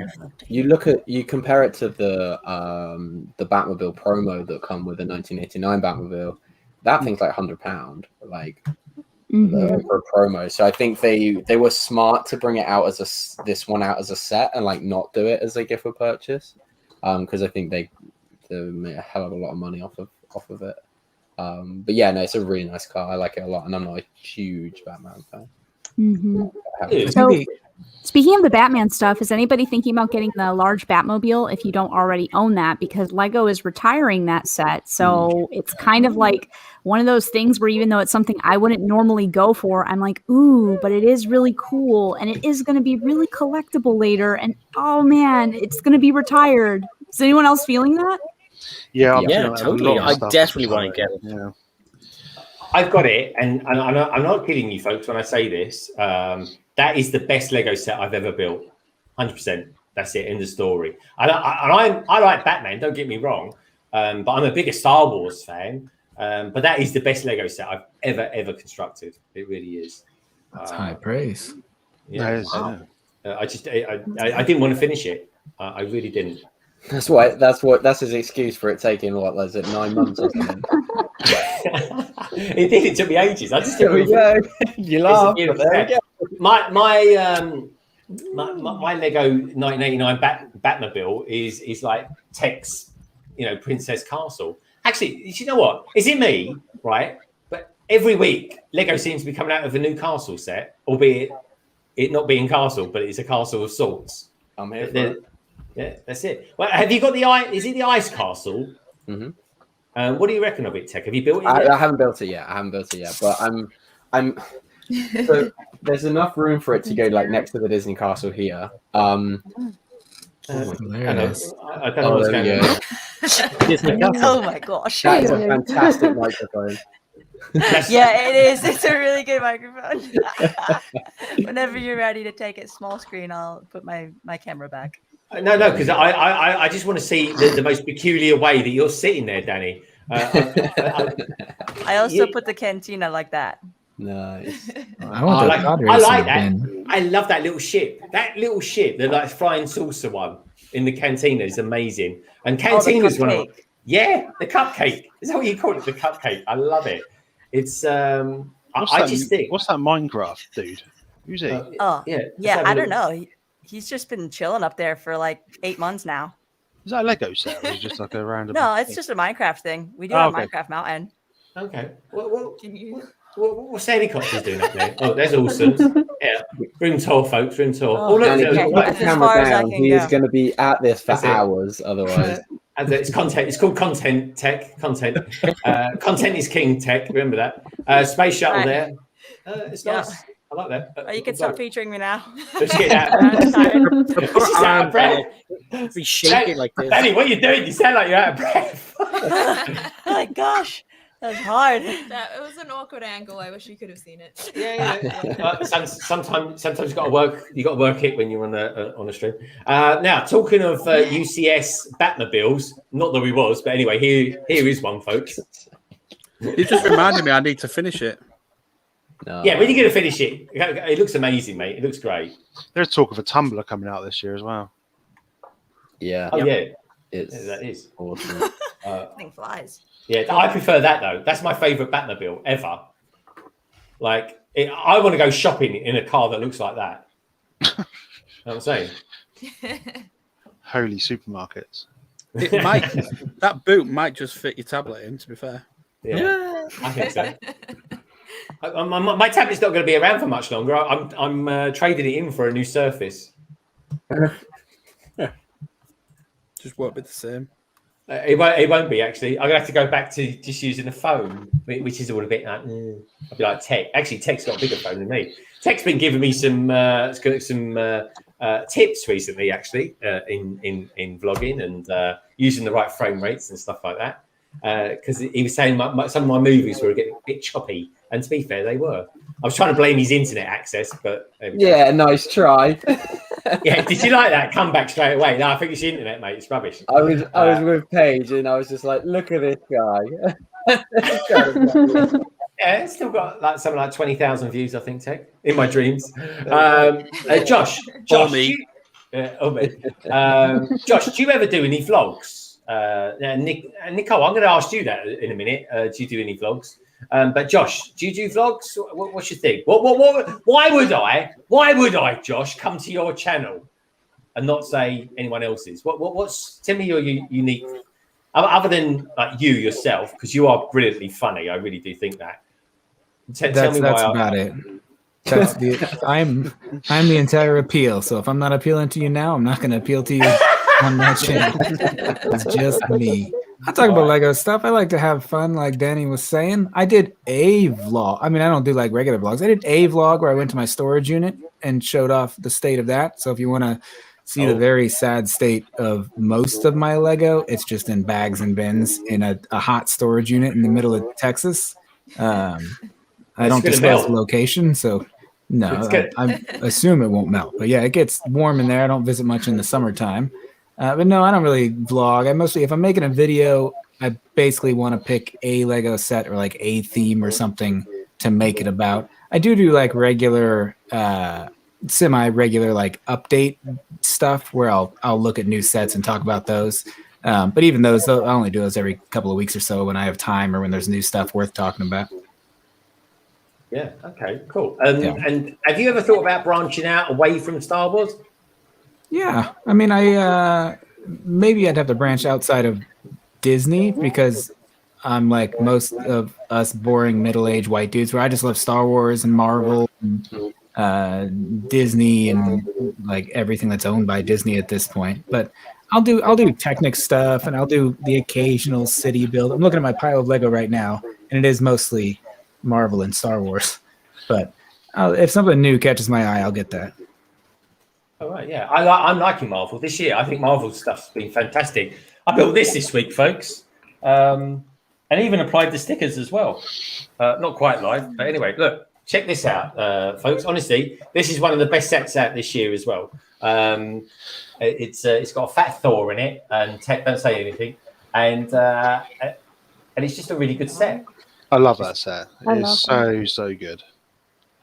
You compare it to the Batmobile promo that come with the 1989 Batmobile. That thing's like £100, like. For a promo, so I think they were smart to bring it out as this one out as a set and like not do it as a gift for purchase, because I think they made a hell of a lot of money off of it. But yeah, no, it's a really nice car. I like it a lot, and I'm not a huge Batman fan.
So, speaking of the Batman stuff, is anybody thinking about getting the large Batmobile if you don't already own that? Because Lego is retiring that set. So it's kind of like one of those things where even though it's something I wouldn't normally go for, I'm like, ooh, but it is really cool. And it is going to be really collectible later. And oh man, it's going to be retired. Is anyone else feeling that?
Yeah,
totally. I definitely want to get it.
Yeah.
I've got it, and I'm not kidding you, folks, when I say this. That is the best Lego set I've ever built. 100%. That's it. End of story. I like Batman. Don't get me wrong, but I'm a bigger Star Wars fan. But that is the best Lego set I've ever constructed. It really is.
That's high praise.
Yeah, I didn't want to finish it. I really didn't.
That's his excuse for it taking what was it 9 months or something.
It did. It took me ages. I just
there we go. You laugh. There we go.
My Lego 1989 Batmobile is like Tek's, Princess Castle. Actually, you know what? Is it me, right? But every week Lego seems to be coming out with a new castle set, albeit it not being castle, but it's a castle of sorts.
I'm here for it.
Yeah, that's it. Well, have you got the ice? Is it the ice castle? Mm-hmm. What do you reckon of it, Tek? Have you built it yet?
I haven't built it yet. But I'm. So there's enough room for it to go like next to the Disney castle here.
I don't know what's going on.
Oh my gosh!
That is a fantastic microphone.
Yeah, it is. It's a really good microphone. Whenever you're ready to take it small screen, I'll put my camera back.
No, because I just want to see the most peculiar way that you're sitting there, Danny.
I also put the cantina like that.
Nice.
I like that. I love that little ship. The like flying saucer one in the cantina is amazing. And cantina's one of the cupcake. Is that what you call it? The cupcake. I love it. It's what's
that Minecraft dude? Who's he?
I don't know. He's just been chilling up there for like 8 months now.
Is that a Lego set? Or is it just like a random?
No, it's just a Minecraft thing. We do have Minecraft Mountain.
Okay. What's the helicopters doing up there? Oh, there's awesome. Yeah. Room tour, folks. Room tour.
Put the camera down. He is going to be at this for hours otherwise.
It's content. It's called content, Tek. Content. Content is king, Tek. Remember that. Space shuttle there. It's nice. I like that.
You can stop featuring me now.
Let's get out. She's out of breath.
Be shaking like this.
Danny, what are you doing? You sound like you're out of breath.
Oh my gosh. That's hard.
It was an awkward angle. I wish you could have seen it.
Yeah. Sometimes you got to work. You got to work it when you're on a stream. Now, talking of UCS Batmobiles, not that we was, but anyway, here is one, folks.
You just reminded me I need to finish it.
No.
Yeah, when you're going to finish it, it looks amazing, mate. It looks great.
There's talk of a tumbler coming out this year as well.
Yeah.
Oh, yeah.
That
is
awesome.
Thing flies.
Yeah, I prefer that, though. That's my favourite Batmobile ever. Like, I want to go shopping in a car that looks like that. You know what I'm saying?
Holy supermarkets.
It might, that boot might just fit your tablet in, to be fair.
Yeah, I think so. My tablet's not going to be around for much longer. I'm trading it in for a new Surface.
Just won't be the same.
It won't be, actually. I'm going to have to go back to just using a phone, which is all a bit like, I'll be like Tek. Actually, Tek's got a bigger phone than me. Tek's been giving me some tips recently, actually, in vlogging and using the right frame rates and stuff like that. Because he was saying some of my movies were getting a bit choppy, and to be fair, they were. I was trying to blame his internet access, but
yeah, nice try.
Yeah, did you like that comeback straight away? No, I think it's the internet, mate. It's rubbish.
I was with Paige, and I was just like, look at this guy.
Yeah, it's still got like something like 20,000 views, I think, Tek, in my dreams. Josh, Josh, do you ever do any vlogs? Nicole, I'm going to ask you that in a minute. Do you do any vlogs? But Josh, do you do vlogs? What's your thing? Why would I, Josh, come to your channel and not say anyone else's? Tell me your unique, other than like you yourself, because you are brilliantly funny. I really do think that. Tell me
that's
why
about it. That's I'm the entire appeal. So if I'm not appealing to you now, I'm not going to appeal to you on that channel. It's just me. I talk about Lego stuff. I like to have fun, like Danny was saying. I did a vlog. I mean, I don't do like regular vlogs. I did a vlog where I went to my storage unit and showed off the state of that. So if you want to see the very sad state of most of my Lego, it's just in bags and bins in a hot storage unit in the middle of Texas. I don't disclose the location, so no, I assume it won't melt. But yeah, it gets warm in there. I don't visit much in the summertime. But no, I don't really vlog. I mostly, if I'm making a video, I basically want to pick a Lego set or like a theme or something to make it about. I do like regular, semi-regular like update stuff where I'll look at new sets and talk about those. But even those, I only do those every couple of weeks or so when I have time or when there's new stuff worth talking about.
Yeah. Okay. Cool. And have you ever thought about branching out away from Star Wars?
Yeah. I mean, maybe I'd have to branch outside of Disney because I'm like most of us boring middle-aged white dudes where I just love Star Wars and Marvel and Disney and like everything that's owned by Disney at this point. But I'll do Technic stuff and I'll do the occasional city build. I'm looking at my pile of Lego right now, and it is mostly Marvel and Star Wars. But if something new catches my eye, I'll get that.
All right, yeah, I'm liking Marvel this year. I think Marvel stuff's been fantastic. I built this week, folks, and even applied the stickers as well. Not quite live, but anyway, look, check this out, folks. Honestly, this is one of the best sets out this year as well. It's got a fat Thor in it, and Tek, don't say anything, and it's just a really good set.
I love that set. It's so good.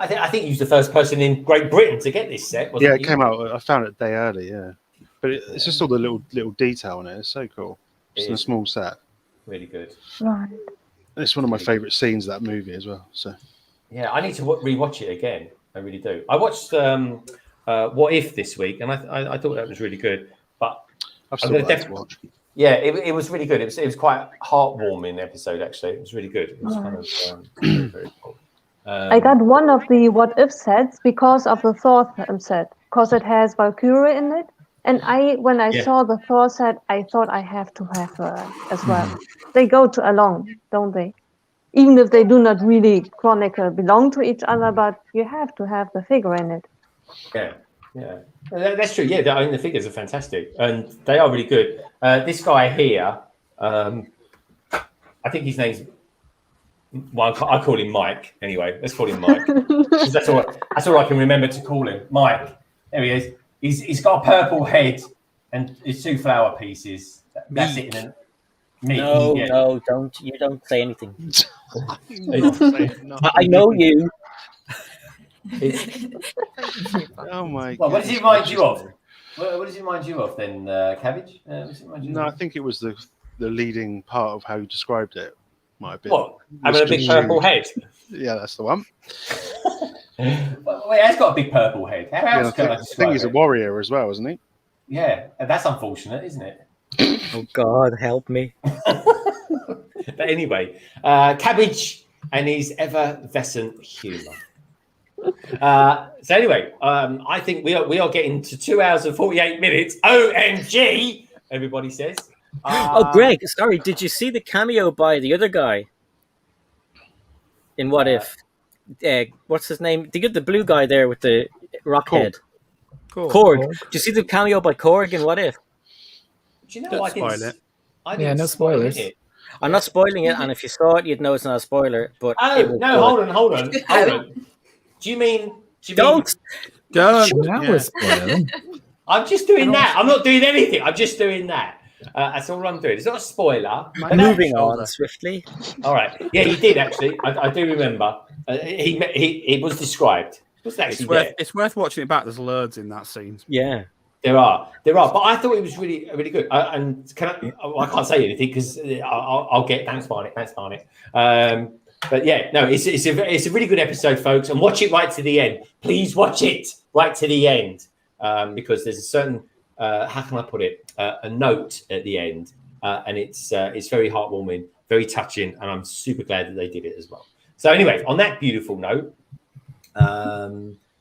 I think he was the first person in Great Britain to get this set.
Yeah, it came out. I found it a day early. Yeah, but it's just all the little detail in it. It's so cool. It's in a small set.
Really good.
Right.
It's one of my favourite scenes of that movie as well. So
yeah, I need to rewatch it again. I really do. I watched What If this week, and I thought that was really good. But
I've still got that to watch.
Yeah, it was really good. It was quite a heartwarming episode, actually. It was really good. It was kind of very cool.
I got one of the What If sets because of the Thor set, because it has Valkyrie in it. And when I saw the Thor set, I thought I have to have her as well. They go along, don't they? Even if they do not really belong to each other, but you have to have the figure in it.
Yeah, that's true. Yeah, the figures are fantastic, and they are really good. This guy here, I think his name's. Well, I call him Mike. Anyway, let's call him Mike. That's all I can remember to call him. Mike. There he is. He's got a purple head and his 2 flower pieces. That's it.
No, don't say anything. I know you.
Oh my!
Well, what does it
goodness
remind you
gracious
of?
me.
What does it remind you of then, Cabbage? What does it remind you
No, I
of?
think it was the leading part of how you described it. Might have been.
What? Having a big purple head?
Yeah, that's the one.
Well, it has got a big purple head. How
Yeah,
else can I
I think
describe
he's a
it?
warrior as well, isn't he?
Yeah, that's unfortunate, isn't it?
Oh God, help me!
But anyway, Cabbage and his effervescent humour. So anyway, I think we are getting to 2 hours and 48 minutes. OMG! Everybody says.
Oh, Greg, sorry. Did you see the cameo by the other guy in What If? What's his name? The blue guy there with the rock head. Korg. Did you see the cameo by Korg in What If?
Do you know
Don't
I
spoil
didn't?
it.
I
Yeah,
didn't
no
spoil
spoilers.
it.
I'm not spoiling it, and if you saw it, you'd know it's not a spoiler. But
Oh
it was
no!
good.
Hold on. Do you mean?
Don't.
That was spoiling.
I'm just doing that. I'm not doing anything. I'm just doing that. That's all I'm doing. It's not a spoiler. but
Moving
that's-
on swiftly.
All right. Yeah, he did actually. I do remember. He was described. It was actually there.
It's worth watching it back. There's loads in that scene.
Yeah.
There are. But I thought it was really, really good. And I can't say anything because I'll get thanks, Barnett. But yeah, no, it's a really good episode, folks. And watch it right to the end. Please watch it right to the end because there's a certain how can I put it? A note at the end, and it's very heartwarming, very touching, and I'm super glad that they did it as well. So anyway, on that beautiful note.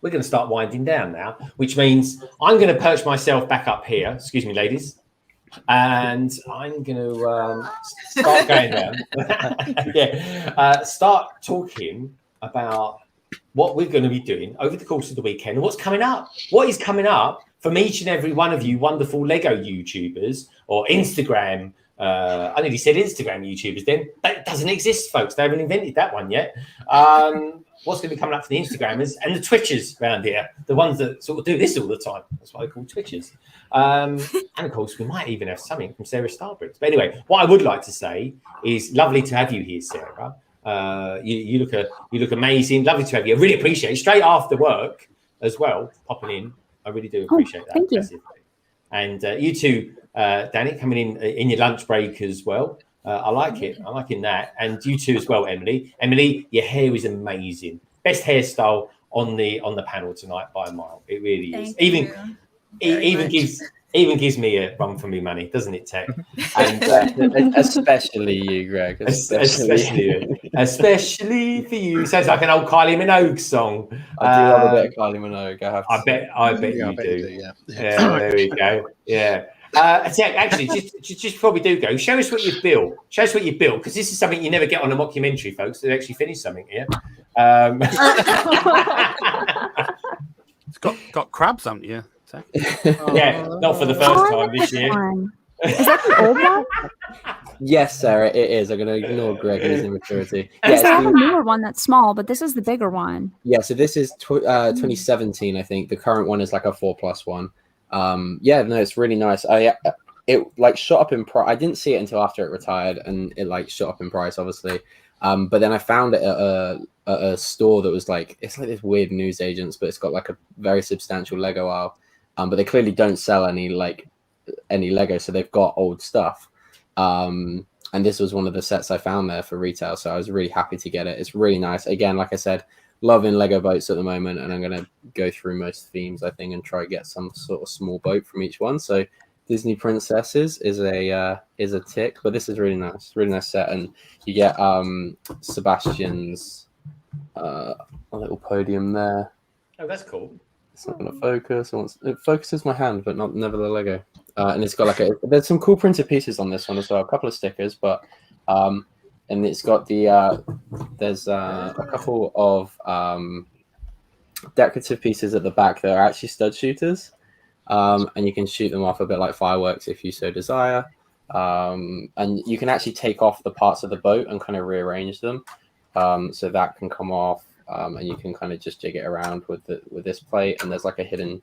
We're going to start winding down now, which means I'm going to perch myself back up here. Excuse me, ladies. And I'm going to start going down. Start talking about what we're going to be doing over the course of the weekend and what's coming up. What is coming up from each and every one of you wonderful Lego YouTubers or Instagram. I nearly said Instagram YouTubers then. That doesn't exist, folks. They haven't invented that one yet. What's going to be coming up for the Instagrammers and the Twitchers around here, the ones that sort of do this all the time. That's why I call Twitchers. And of course, we might even have something from SaraStarBricks. But anyway, what I would like to say is lovely to have you here, Sarah. You look amazing. Lovely to have you. I really appreciate it. Straight after work as well, popping in. I really do appreciate that.
Thank you.
And you too, Danny, coming in your lunch break as well. I like it. I'm liking that. And you too as well, Emily. Emily, your hair is amazing. Best hairstyle on the panel tonight by a mile. It really is. Even gives me a run for me money, doesn't it, Tek?
And especially you, Greg.
Especially for you. Sounds like an old Kylie Minogue song.
I do love a bit of Kylie Minogue.
I bet you do. Yeah, there we go. Yeah. Tek, actually, just before we do go, show us what you've built. Show us what you built, because this is something you never get on a mockumentary, folks. They actually finish something here.
It's got crabs, haven't you?
Yeah, not for the first time this year.
Is that the old one?
Yes, Sarah, it is. I'm going to ignore Greg and his immaturity.
Because they have a newer one that's small, but this is the bigger one.
Yeah, so this is 2017, I think. The current one is like a 4+ one. Yeah, no, it's really nice. It like shot up in price. I didn't see it until after it retired, and it like shot up in price, obviously. But then I found it at a store that was like, it's like this weird newsagents, but it's got like a very substantial Lego aisle. But they clearly don't sell any Lego, so they've got old stuff. And this was one of the sets I found there for retail, so I was really happy to get it. It's really nice. Again, like I said, loving Lego boats at the moment, and I'm going to go through most themes, I think, and try to get some sort of small boat from each one. So Disney Princesses is a tick, but this is really nice set, and you get Sebastian's a little podium there.
Oh, that's cool.
It's not going to focus. It focuses my hand, but never the Lego. And it's got there's some cool printed pieces on this one as well. A couple of stickers, but and it's got there's a couple of decorative pieces at the back that are actually stud shooters, and you can shoot them off a bit like fireworks if you so desire. And you can actually take off the parts of the boat and kind of rearrange them, so that can come off. And you can kind of just jig it around with this plate, and there's like a hidden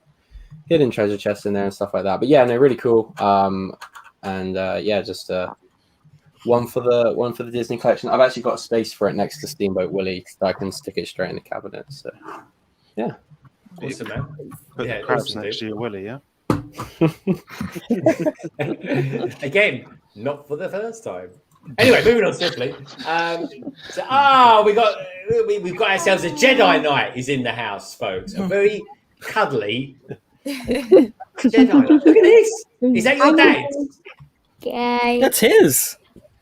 treasure chest in there and stuff like that. But yeah, no, really cool. Yeah, just one for the Disney collection. I've actually got a space for it next to Steamboat Willie, so I can stick it straight in the cabinet. So Yeah.
Awesome, man.
Put the crabs next to your willy, yeah?
Again, not for the first time. Anyway, moving on swiftly. We've got ourselves a Jedi Knight is in the house, folks. A very cuddly Jedi Knight. Look at this. Is that your dad?
Okay.
That's his.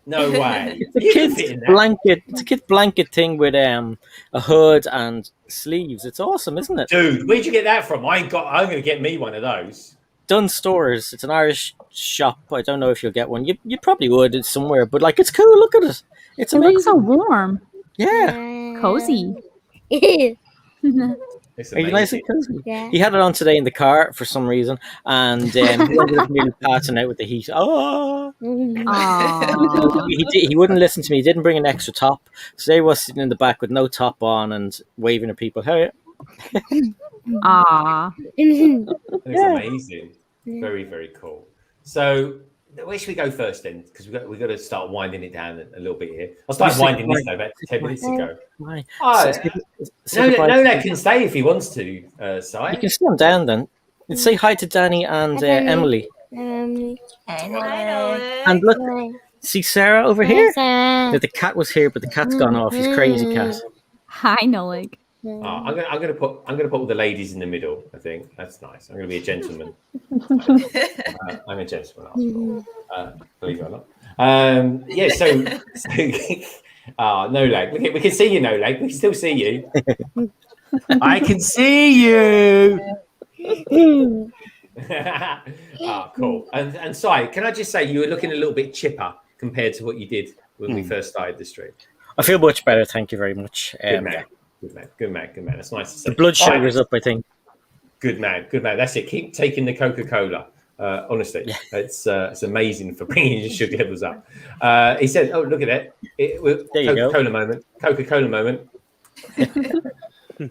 No way.
It's a kid's blanket thing with a hood and sleeves. It's awesome, isn't it?
Dude, where'd you get that from? I'm going to get me one of those.
Dunn Stores. It's an Irish shop. I don't know if you'll get one. You probably would. It's somewhere, but like it's cool. Look at it. It's amazing.
It looks so warm.
Yeah.
Cozy.
Are you nice and cozy?
Yeah.
He had it on today in the car for some reason, and he ended up nearly passing out with the heat. Oh, he wouldn't listen to me. He didn't bring an extra top, so they was sitting in the back with no top on and waving at people. Hey.
It's amazing. Very, very cool. So where should we go first then? Because we've got to start winding it down a little bit here. I started winding this though about 10 minutes ago. No lad can stay if he wants to, Si.
You can sit down then. And say hi to Danny and Emily. And look, see Sarah over here? The cat was here, but the cat's gone off. He's crazy cat.
Hi, Nolik.
I'm gonna put all the ladies in the middle. I think that's nice. I'm gonna be a gentleman. I'm a gentleman after all. Believe it or not. No lag. We can see you, no lag. We can still see you. I can see you. Cool. And Si, can I just say you were looking a little bit chipper compared to what you did when we first started the stream.
I feel much better. Thank you very much.
Good man. That's nice to see.
The blood sugar's up, I think.
Good man. That's it. Keep taking the Coca-Cola. Honestly, it's amazing for bringing your sugar levels up. He said, "Oh, look at that! Coca-Cola moment.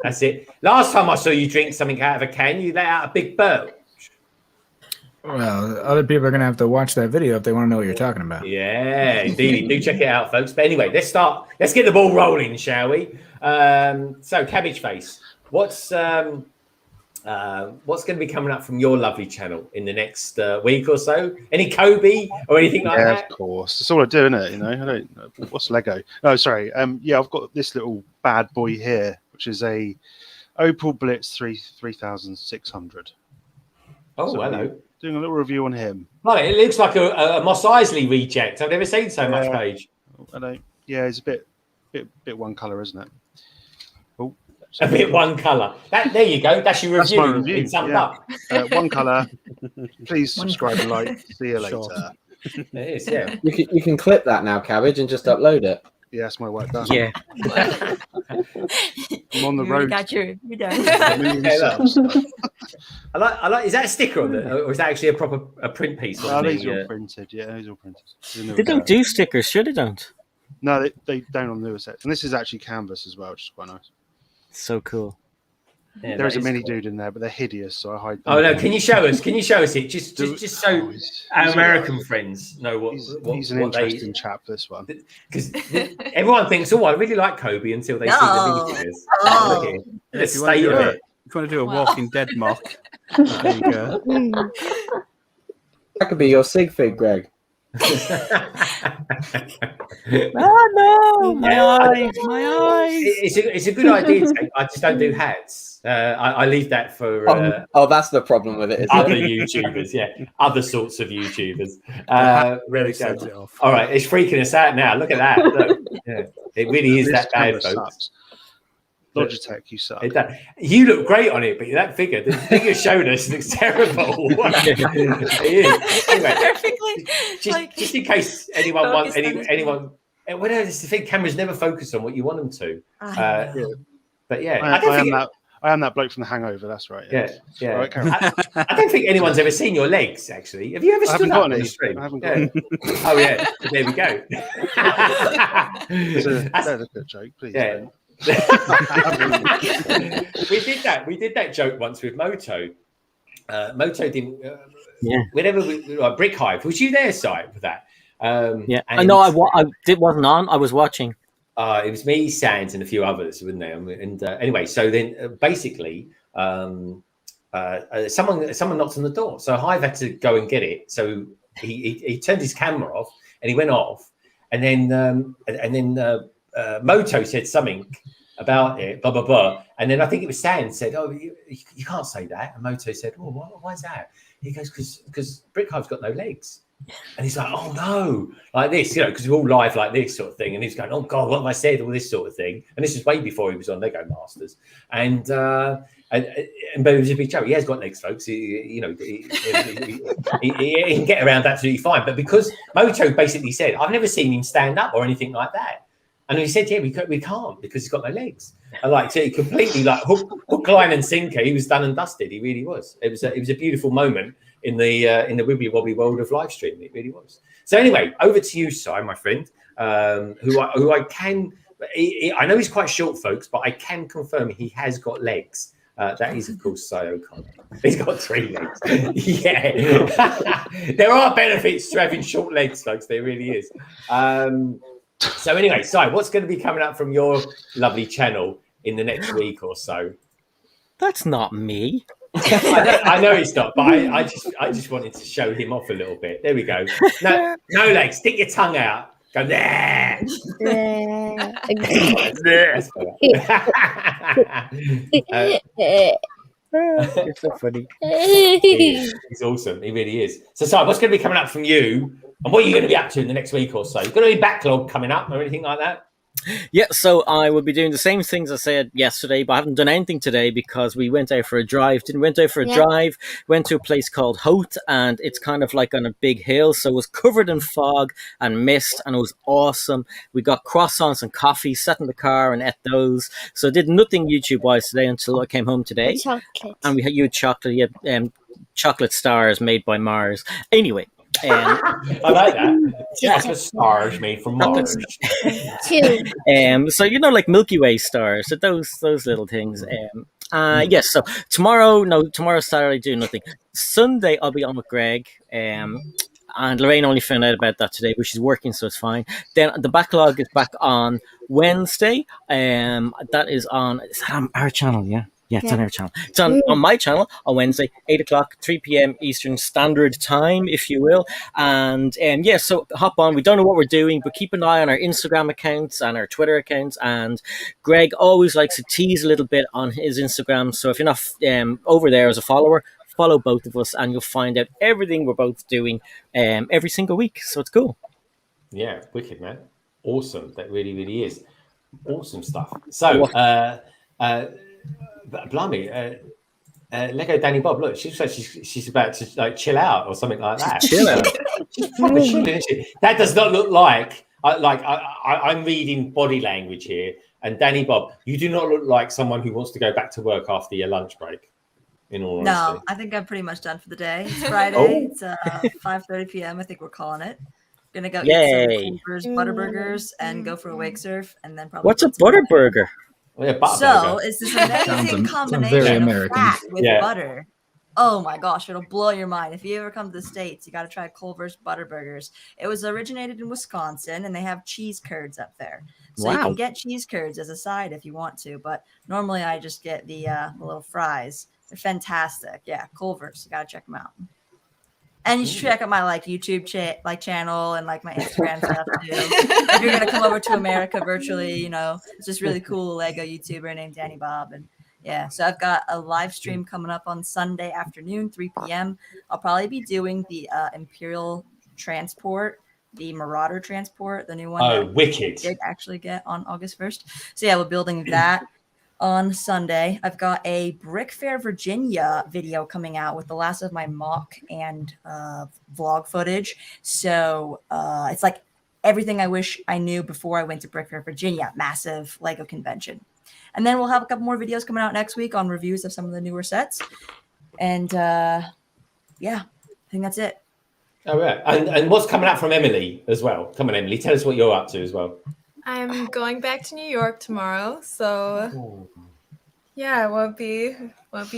That's it. Last time I saw you drink something out of a can, you let out a big burp.
Well, other people are going to have to watch that video if they want to know what you're talking about.
Yeah, indeed. Do check it out, folks. But anyway, let's get the ball rolling, shall we? So, Cabbage Face, what's going to be coming up from your lovely channel in the next week or so? Any Kobe or anything like that?
Yeah, of course. That's all I do, isn't it? You know, I don't. What's Lego? Oh, sorry. I've got this little bad boy here, which is a Opel Blitz 3600.
Oh, so hello.
Doing a little review on him.
Well, it looks like a Mos Eisley reject. I've never seen so much page.
I don't. Yeah, it's a bit one color, isn't it? Oh,
a bit one color. There you go. That's your review.
That's my review.
It's summed up.
One color. Please subscribe and like. See you later.
It is. Yeah.
You can clip that now, Cabbage, and just upload it.
Yeah, that's my work done.
Yeah.
I'm on the road.
You're done.
I like. Is that a sticker on it, or is that actually a print piece?
These are all printed. Yeah, these are all printed.
They don't do stickers, sure they don't.
No, they don't on newer sets. And this is actually canvas as well, which is quite nice.
So cool.
Yeah,
there is a mini dude in there, but they're hideous, so I hide them.
Oh no! Can you show us? it? Just so our American friends know what
he's an interesting chap. This one,
because everyone thinks, "Oh, I really like Kobe," until they see the mini-figures. Let's stay with it.
If you want to do a Walking Dead mock, there you go.
That could be your sig fig, Greg.
No, my eyes.
It's a good idea. I just don't do hats. I leave that for
that's the problem with it.
Other YouTubers, other sorts of YouTubers. Really
sets it off.
All right, it's freaking us out now. Look at that. Look. Yeah, it really is that bad, folks.
Sucks. Logitech, you suck.
You look great on it, but that figure, the figure showed us, looks terrible. It is. Anyway, just in case anyone wants anyone. Well, it's the thing. Cameras never focus on what you want them to. But yeah,
I am that bloke from The Hangover. That's right.
Yeah.
Right,
I don't think anyone's ever seen your legs. Actually, have you ever stood up on the stream?
I haven't got any.
Oh yeah, there we go.
That's a good joke, please.
Yeah. we did that joke once with Moto. Moto didn't. Whenever Brick Hive, was you there, Si, for that?
I know. I wasn't on. I was watching.
It was me, Sands, and a few others, wouldn't they? And anyway, so then basically, someone knocked on the door. So Hive had to go and get it. So he turned his camera off and he went off. And then Moto said something about it, blah, blah, blah. And then I think it was Sands said, "Oh, you can't say that." And Moto said, "Oh, why is that?" He goes, because Brick Hive's got no legs. And he's like, "Oh no," like this, because we're all live like this sort of thing. And he's going, "Oh God, what have I said?" All this sort of thing. And this is way before he was on Lego Masters. But it was a big joke. He has got legs, folks. He can get around absolutely fine. But because Moto basically said, "I've never seen him stand up or anything like that," and he said, "Yeah, we can't because he's got no legs." And so he completely hook, line, and sinker. He was done and dusted. He really was. It was a beautiful moment in the wibbly wobbly world of live stream. It really was. So anyway, over to you, Si, my friend, who I can. I know he's quite short, folks, but I can confirm he has got legs. That is, of course, Si O'Connor. He's got 3 legs. Yeah, there are benefits to having short legs, folks. There really is. So anyway, Si, what's going to be coming up from your lovely channel in the next week or so?
That's not me.
I know it's not, but I just wanted to show him off a little bit. There we go. No legs. Stick your tongue out. Go there.
It's so funny.
He's awesome. He really is. So, Si, what's going to be coming up from you? And what are you going to be up to in the next week or so? You've got any backlog coming up or anything like that?
Yeah, so I will be doing the same things I said yesterday, but I haven't done anything today because we went out for a drive. Went to a place called Hoth, and it's kind of like on a big hill, so it was covered in fog and mist, and it was awesome. We got croissants and coffee, sat in the car and ate those. So I did nothing YouTube-wise today until I came home today.
Chocolate.
And you had chocolate, chocolate stars made by Mars. Anyway.
I like that. Chocolate stars made from Mars.
So like Milky Way stars, so those little things. Yes. So tomorrow's Saturday, do nothing. Sunday I'll be on with Greg. And Lorraine only found out about that today, but she's working, so it's fine. Then the backlog is back on Wednesday. That is on our channel, yeah. Yeah, it's on our channel. It's on my channel on Wednesday, 8 o'clock, 3 p.m. Eastern Standard Time, if you will. And so hop on. We don't know what we're doing, but keep an eye on our Instagram accounts and our Twitter accounts. And Greg always likes to tease a little bit on his Instagram. So if you're not over there as a follower, follow both of us and you'll find out everything we're both doing every single week. So it's cool.
Yeah, wicked, man. Awesome. That really, really is. Awesome stuff. So, blimey, LEGODanibob, look, she's about to chill out or something like that.
Chill out.
She's probably chilling, isn't she? That does not look like I'm reading body language here. And Danibob, you do not look like someone who wants to go back to work after your lunch break. In all honesty.
No, I think I'm pretty much done for the day. It's Friday. It's 5:30 p.m. I think we're calling it. Gonna go eat some Culver's Butterburgers and go for a wake surf, and then probably.
What's a Butterburger?
So it's this amazing combination of fat with butter. Oh my gosh, it'll blow your mind. If you ever come to the States, you got to try Culver's Butterburgers. It was originated in Wisconsin, and they have cheese curds up there. So you can get cheese curds as a side if you want to, but normally I just get the little fries. They're fantastic. Yeah, Culver's. You got to check them out. And you should check out my YouTube channel and my Instagram stuff too. If you're gonna come over to America virtually, it's just really cool Lego YouTuber named Danibob. And yeah, so I've got a live stream coming up on Sunday afternoon, 3 p.m. I'll probably be doing the Imperial Transport, the Marauder Transport, the new one.
Oh, wicked!
Did actually get on August 1st. So yeah, we're building that. On Sunday, I've got a Brick Fair Virginia video coming out with the last of my mock and vlog footage. So it's like everything I wish I knew before I went to Brick Fair Virginia, massive Lego convention. And then we'll have a couple more videos coming out next week on reviews of some of the newer sets. And I think that's it.
Oh, yeah. And what's coming out from Emily as well? Come on, Emily, tell us what you're up to as well.
I'm going back to New York tomorrow, so I won't be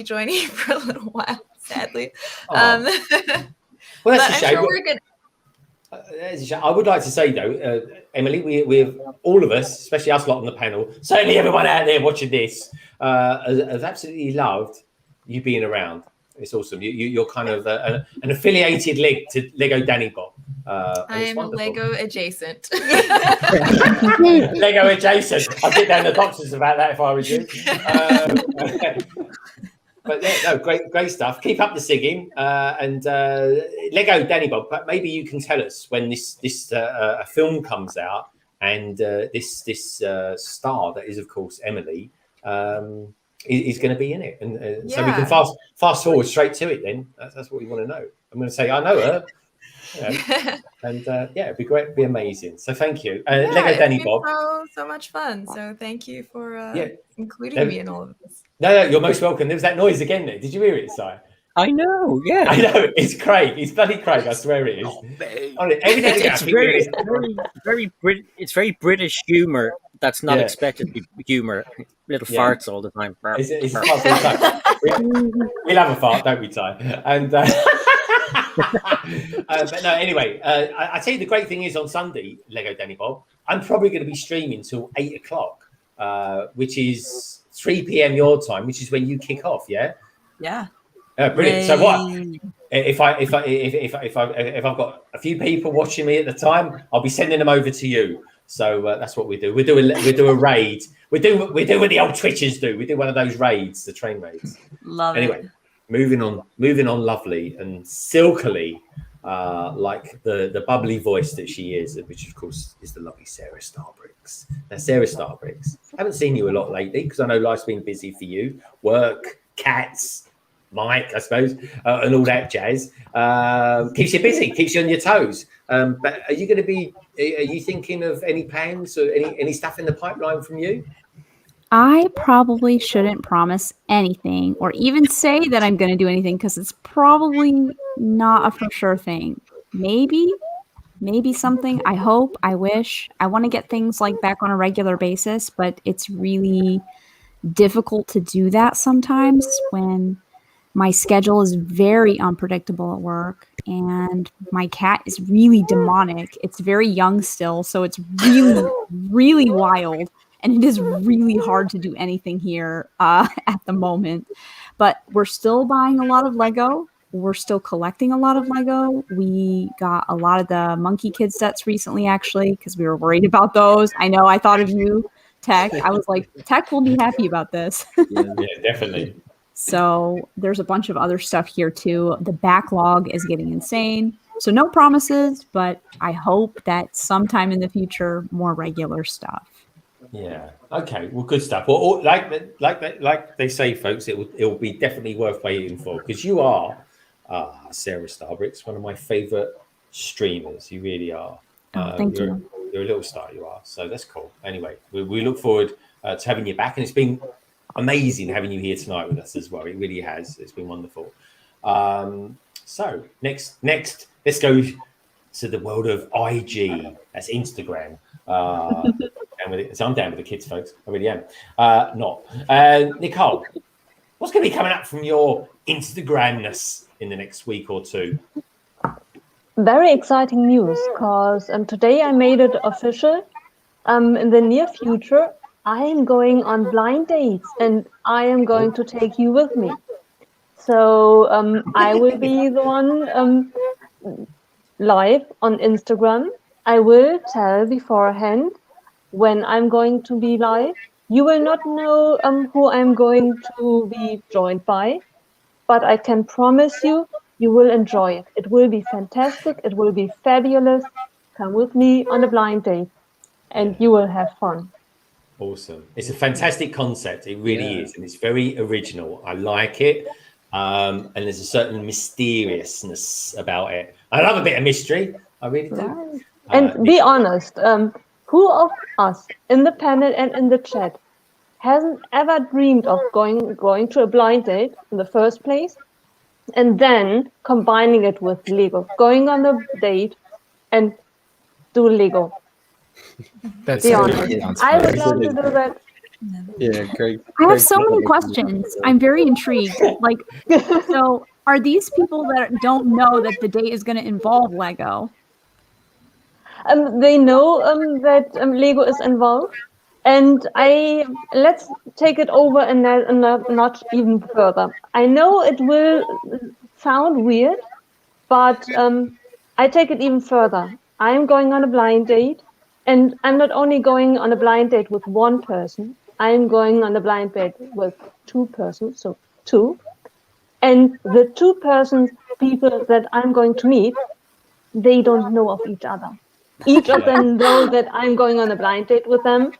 joining you for a little while, sadly.
Well, that's a shame.
Sure we're gonna.
I would like to say though, Emily, we've all of us, especially us lot on the panel, certainly everyone out there watching this, has absolutely loved you being around. It's awesome. You're kind of an affiliated leg to LEGODanibob.
I am a Lego adjacent.
Lego adjacent. I'll get down the boxes about that if I was you. But yeah, no, great stuff. Keep up the singing and LEGODanibob. But maybe you can tell us when this film comes out and this star that is, of course, Emily, is going to be in it, and so we can fast forward straight to it. Then that's what we want to know. I'm going to say I know her, and it'd be great, it'd be amazing. So thank you, LEGODanibob.
So much fun. So thank you for including me in all of this.
No, you're most welcome. There was that noise again there. Did you hear it, Si?
I know, yeah.
I know. It's Craig. It's bloody Craig. I swear it is.
It's very British humour that's not expected to be humour. Little farts all the time.
It's farts all the time. We'll have a fart, don't we, Ty? And but no, anyway, I tell you the great thing is on Sunday, LEGODanibob, I'm probably going to be streaming till 8:00, which is 3 p.m. your time, which is when you kick off. Yeah.
Yeah.
Brilliant. So what if I've got a few people watching me at the time, I'll be sending them over to you. So that's what we do. We do a raid. We do what the old Twitchers do. We do one of those raids, the train raids.
Love
it. moving on lovely and silkily, like the bubbly voice that she is, which of course is the lovely SaraStarBricks. Now, SaraStarBricks, I haven't seen you a lot lately because I know life's been busy for you. Work, cats, Mike, I suppose, and all that jazz. Keeps you busy, keeps you on your toes. But are you thinking of any plans or any stuff in the pipeline from you?
I probably shouldn't promise anything or even say that I'm going to do anything because it's probably not a for sure thing. Maybe something. I hope, I wish. I want to get things like back on a regular basis, but it's really difficult to do that sometimes when my schedule is very unpredictable at work and my cat is really demonic. It's very young still, so it's really, really wild. And it is really hard to do anything here at the moment. But we're still buying a lot of Lego. We're still collecting a lot of Lego. We got a lot of the Monkey Kid sets recently, actually, because we were worried about those. I know, I thought of you, Tek. I was like, Tek will be happy about this.
Yeah, definitely.
So there's a bunch of other stuff here too. The backlog is getting insane. So no promises, but I hope that sometime in the future, more regular stuff.
Yeah. Okay. Well, good stuff. Well, like they say, folks, it will be definitely worth waiting for because you are SaraStarBricks, one of my favorite streamers. You really are.
Thank you.
You're a little star. You are. So that's cool. Anyway, we look forward to having you back, and it's been amazing having you here tonight with us as well. It really has. It's been wonderful. So next, let's go to the world of IG. That's Instagram. So I'm down with the kids, folks. I really am. Not. Nicole, what's going to be coming up from your Instagramness in the next week or two?
Very exciting news, because today I made it official. In the near future, I am going on blind dates, and I am going to take you with me. So I will be the one live on Instagram. I will tell beforehand when I'm going to be live. You will not know who I'm going to be joined by, but I can promise you, you will enjoy it. It will be fantastic. It will be fabulous. Come with me on a blind date, and you will have fun.
Awesome. It's a fantastic concept. It really is, and it's very original. I like it. And there's a certain mysteriousness about it. I love a bit of mystery. I really do.
Right. And be honest, who of us in the panel and in the chat hasn't ever dreamed of going to a blind date in the first place and then combining it with Lego, going on a date and do Lego?
That's
be honest. I would love to do that.
Yeah, great.
I have so many questions. I'm very intrigued. Like, so are these people that don't know that the date is going to involve Lego?
They know that Lego is involved, and let's take it over a notch even further. I know it will sound weird, but I take it even further. I'm going on a blind date, and I'm not only going on a blind date with one person. I'm going on a blind date with two persons, so two. And the two people that I'm going to meet, they don't know of each other. Each of them know that I'm going on a blind date with them,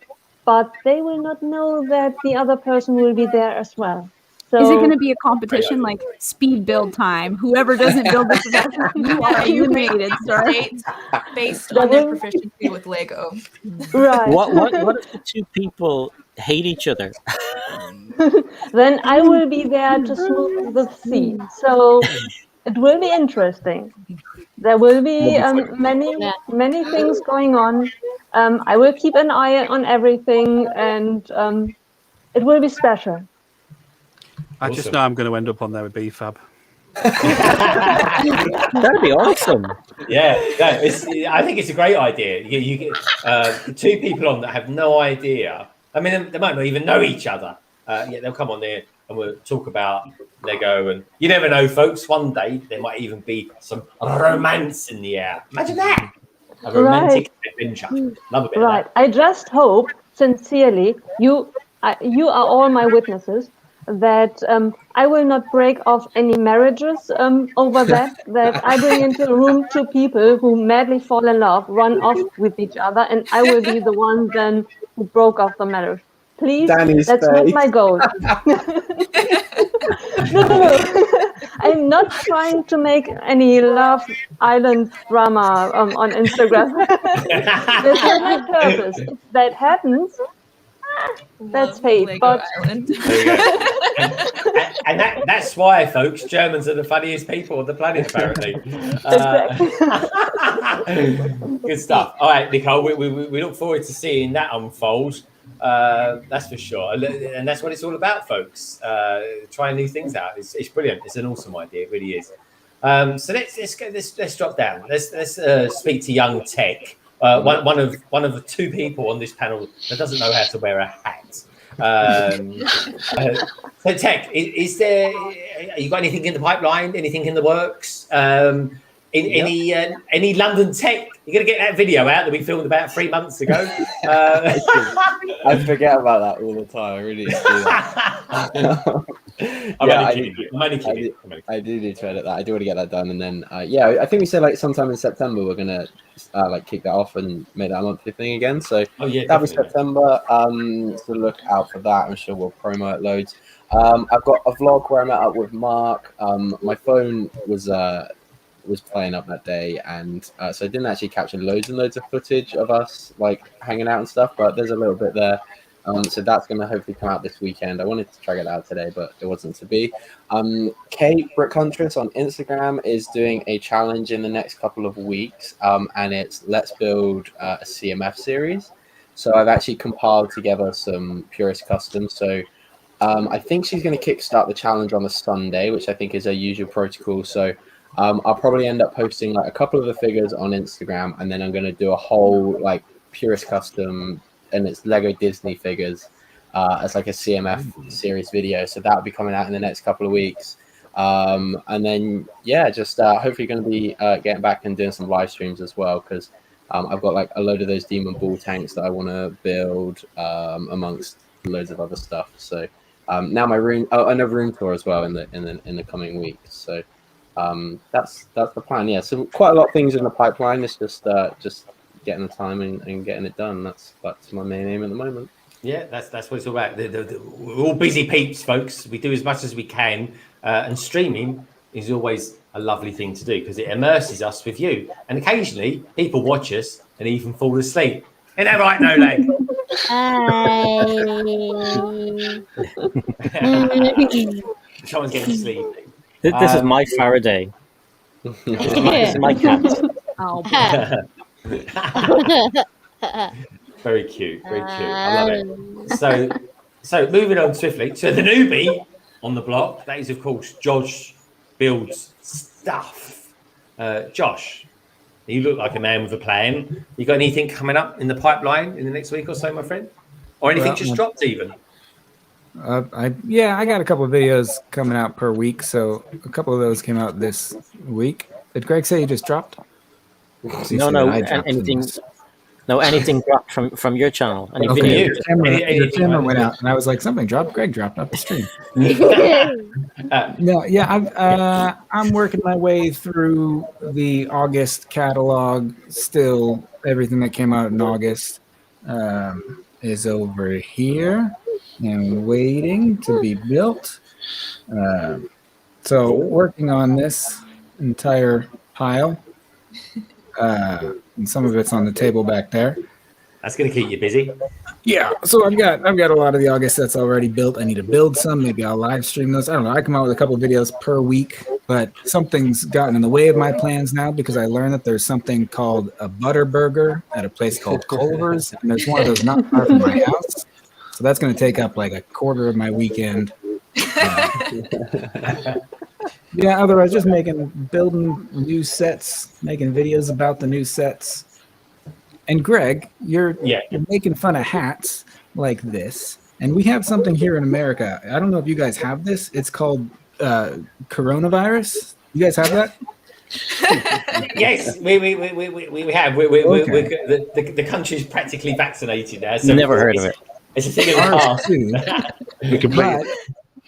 but they will not know that the other person will be there as well. So,
is it going to be a competition like speed build time? Whoever doesn't build this fast, you are eliminated, sir.
Based on their proficiency with Lego.
Right.
What if the two people hate each other?
Then I will be there to smooth the sea. So it will be interesting. There will be many things going on. I will keep an eye on everything, and it will be special.
I just know I'm going to end up on there with BFAB.
That'd be awesome.
Yeah, I think it's a great idea. You get two people on that have no idea. I mean, they might not even know each other. Yeah, they'll come on there and we'll talk about Lego. And you never know, folks. One day there might even be some romance in the air. Imagine that. A romantic adventure. Love a bit of that.
I just hope, sincerely, you are all my witnesses, that I will not break off any marriages over that I bring into a room two people who madly fall in love, run off with each other, and I will be the one then who broke off the marriage. Please, that's not my goal. No. I'm not trying to make any Love Island drama on Instagram. That's not my purpose. If that happens, that's fate. But
and that's why, folks, Germans are the funniest people on the planet, apparently. Good stuff. All right, Nicole, we look forward to seeing that unfold. That's for sure, and that's what it's all about, folks. Trying new things out. It's brilliant. It's an awesome idea. It really is. So let's drop down. Let's speak to young Tek. One of the two people on this panel that doesn't know how to wear a hat. So Tek, is there? You got anything in the pipeline? Anything in the works? Any London tech? You're gonna get that video out that we filmed about 3 months ago.
I forget about that all the time. I really do that. I do need to edit that. I do want to get that done, and then I think we said like sometime in September we're gonna like kick that off and make that a monthly thing again. So that'll be September. So look out for that. I'm sure we'll promo it loads. I've got a vlog where I met up with Mark. My phone was playing up that day, and so I didn't actually capture loads and loads of footage of us like hanging out and stuff, but there's a little bit there. So that's going to hopefully come out this weekend. I wanted to try it out today, but it wasn't to be. Kate BrickStagePass on Instagram is doing a challenge in the next couple of weeks, and it's Let's Build a CMF series. So I've actually compiled together some Purist customs. So I think she's going to kickstart the challenge on the Sunday, which I think is her usual protocol. So I'll probably end up posting like a couple of the figures on Instagram, and then I'm going to do a whole like Purist custom, and it's Lego Disney figures as like a CMF series video. So that'll be coming out in the next couple of weeks. And then just hopefully going to be getting back and doing some live streams as well, because I've got like a load of those Demon Ball tanks that I want to build amongst loads of other stuff. So now my room, and a room tour as well in the coming weeks. So that's the plan. Yeah, so quite a lot of things in the pipeline. It's just getting the time and getting it done. That's my main aim at the moment.
Yeah, that's what it's all about. We're all busy peeps, folks. We do as much as we can, and streaming is always a lovely thing to do because it immerses us with you. And occasionally, people watch us and even fall asleep. Isn't that right, No Leg? Someone's getting sleepy.
This is my Faraday. This is my cat.
Oh,
Very cute, very cute. I love it. So moving on swiftly. So the newbie on the block, that is of course Josh Builds Stuff. Josh, You look like a man with a plan. You got anything coming up in the pipeline in the next week or so, my friend? Or anything just dropped even?
I got a couple of videos coming out per week, so a couple of those came out this week. Did Greg say he just dropped?
No, anything dropped from your channel. Any
Okay,
video?
your camera went out, and I was like, something dropped. Greg dropped off the stream. I'm working my way through the August catalog. Still, everything that came out in August is over here and waiting to be built. So working on this entire pile. And some of it's on the table back there.
That's going to keep you busy.
Yeah, so I've got a lot of the August sets already built. I need to build some. Maybe I'll live stream those. I don't know. I come out with a couple of videos per week, but something's gotten in the way of my plans now because I learned that there's something called a butter burger at a place called Culver's, and there's one of those not far from my house. So that's going to take up like a quarter of my weekend. Yeah, otherwise just building new sets, making videos about the new sets. And Greg, you're making fun of hats like this. And we have something here in America. I don't know if you guys have this. It's called coronavirus. You guys have that?
Yes, we have. The country's practically vaccinated now. So
never heard of it.
It's a thing of the past.
Too. But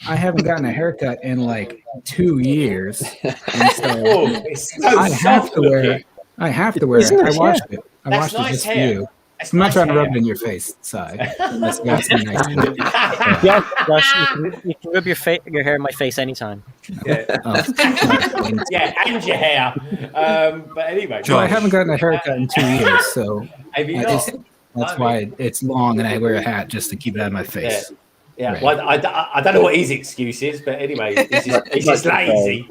I haven't gotten a haircut in like 2 years, and so I have to wear it. I washed it. I washed it just for you. I'm not trying to rub it in your face, side. That's nice.
Yeah, Josh, you can rub your hair in my face anytime.
Yeah, yeah, and your hair. But anyway,
so I haven't gotten a haircut in 2 years, so that's why it's long, and I wear a hat just to keep it out of my face.
Yeah, right. Well, I don't know what his excuse is, but anyway, he's just lazy.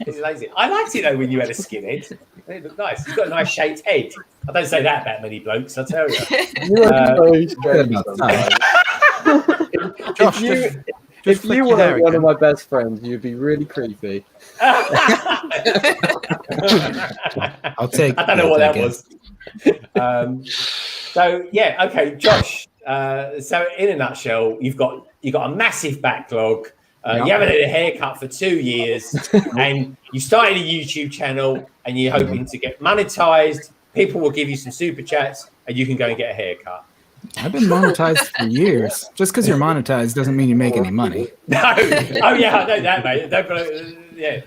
He's lazy. I liked it though when you had a skinhead. It looked nice. You've got a nice shaped head. I don't say that about many blokes, I tell you.
If you were one of my best friends, you'd be really creepy.
I'll take.
I don't know what that was. So yeah, okay, Josh. So in a nutshell, you've got a massive backlog. You haven't had a haircut for 2 years, and you started a YouTube channel, and you're hoping to get monetized. People will give you some super chats, and you can go and get a haircut.
I've been monetized for years. Just because you're monetized doesn't mean you make any money.
No. Oh yeah, I know that, mate. Yeah,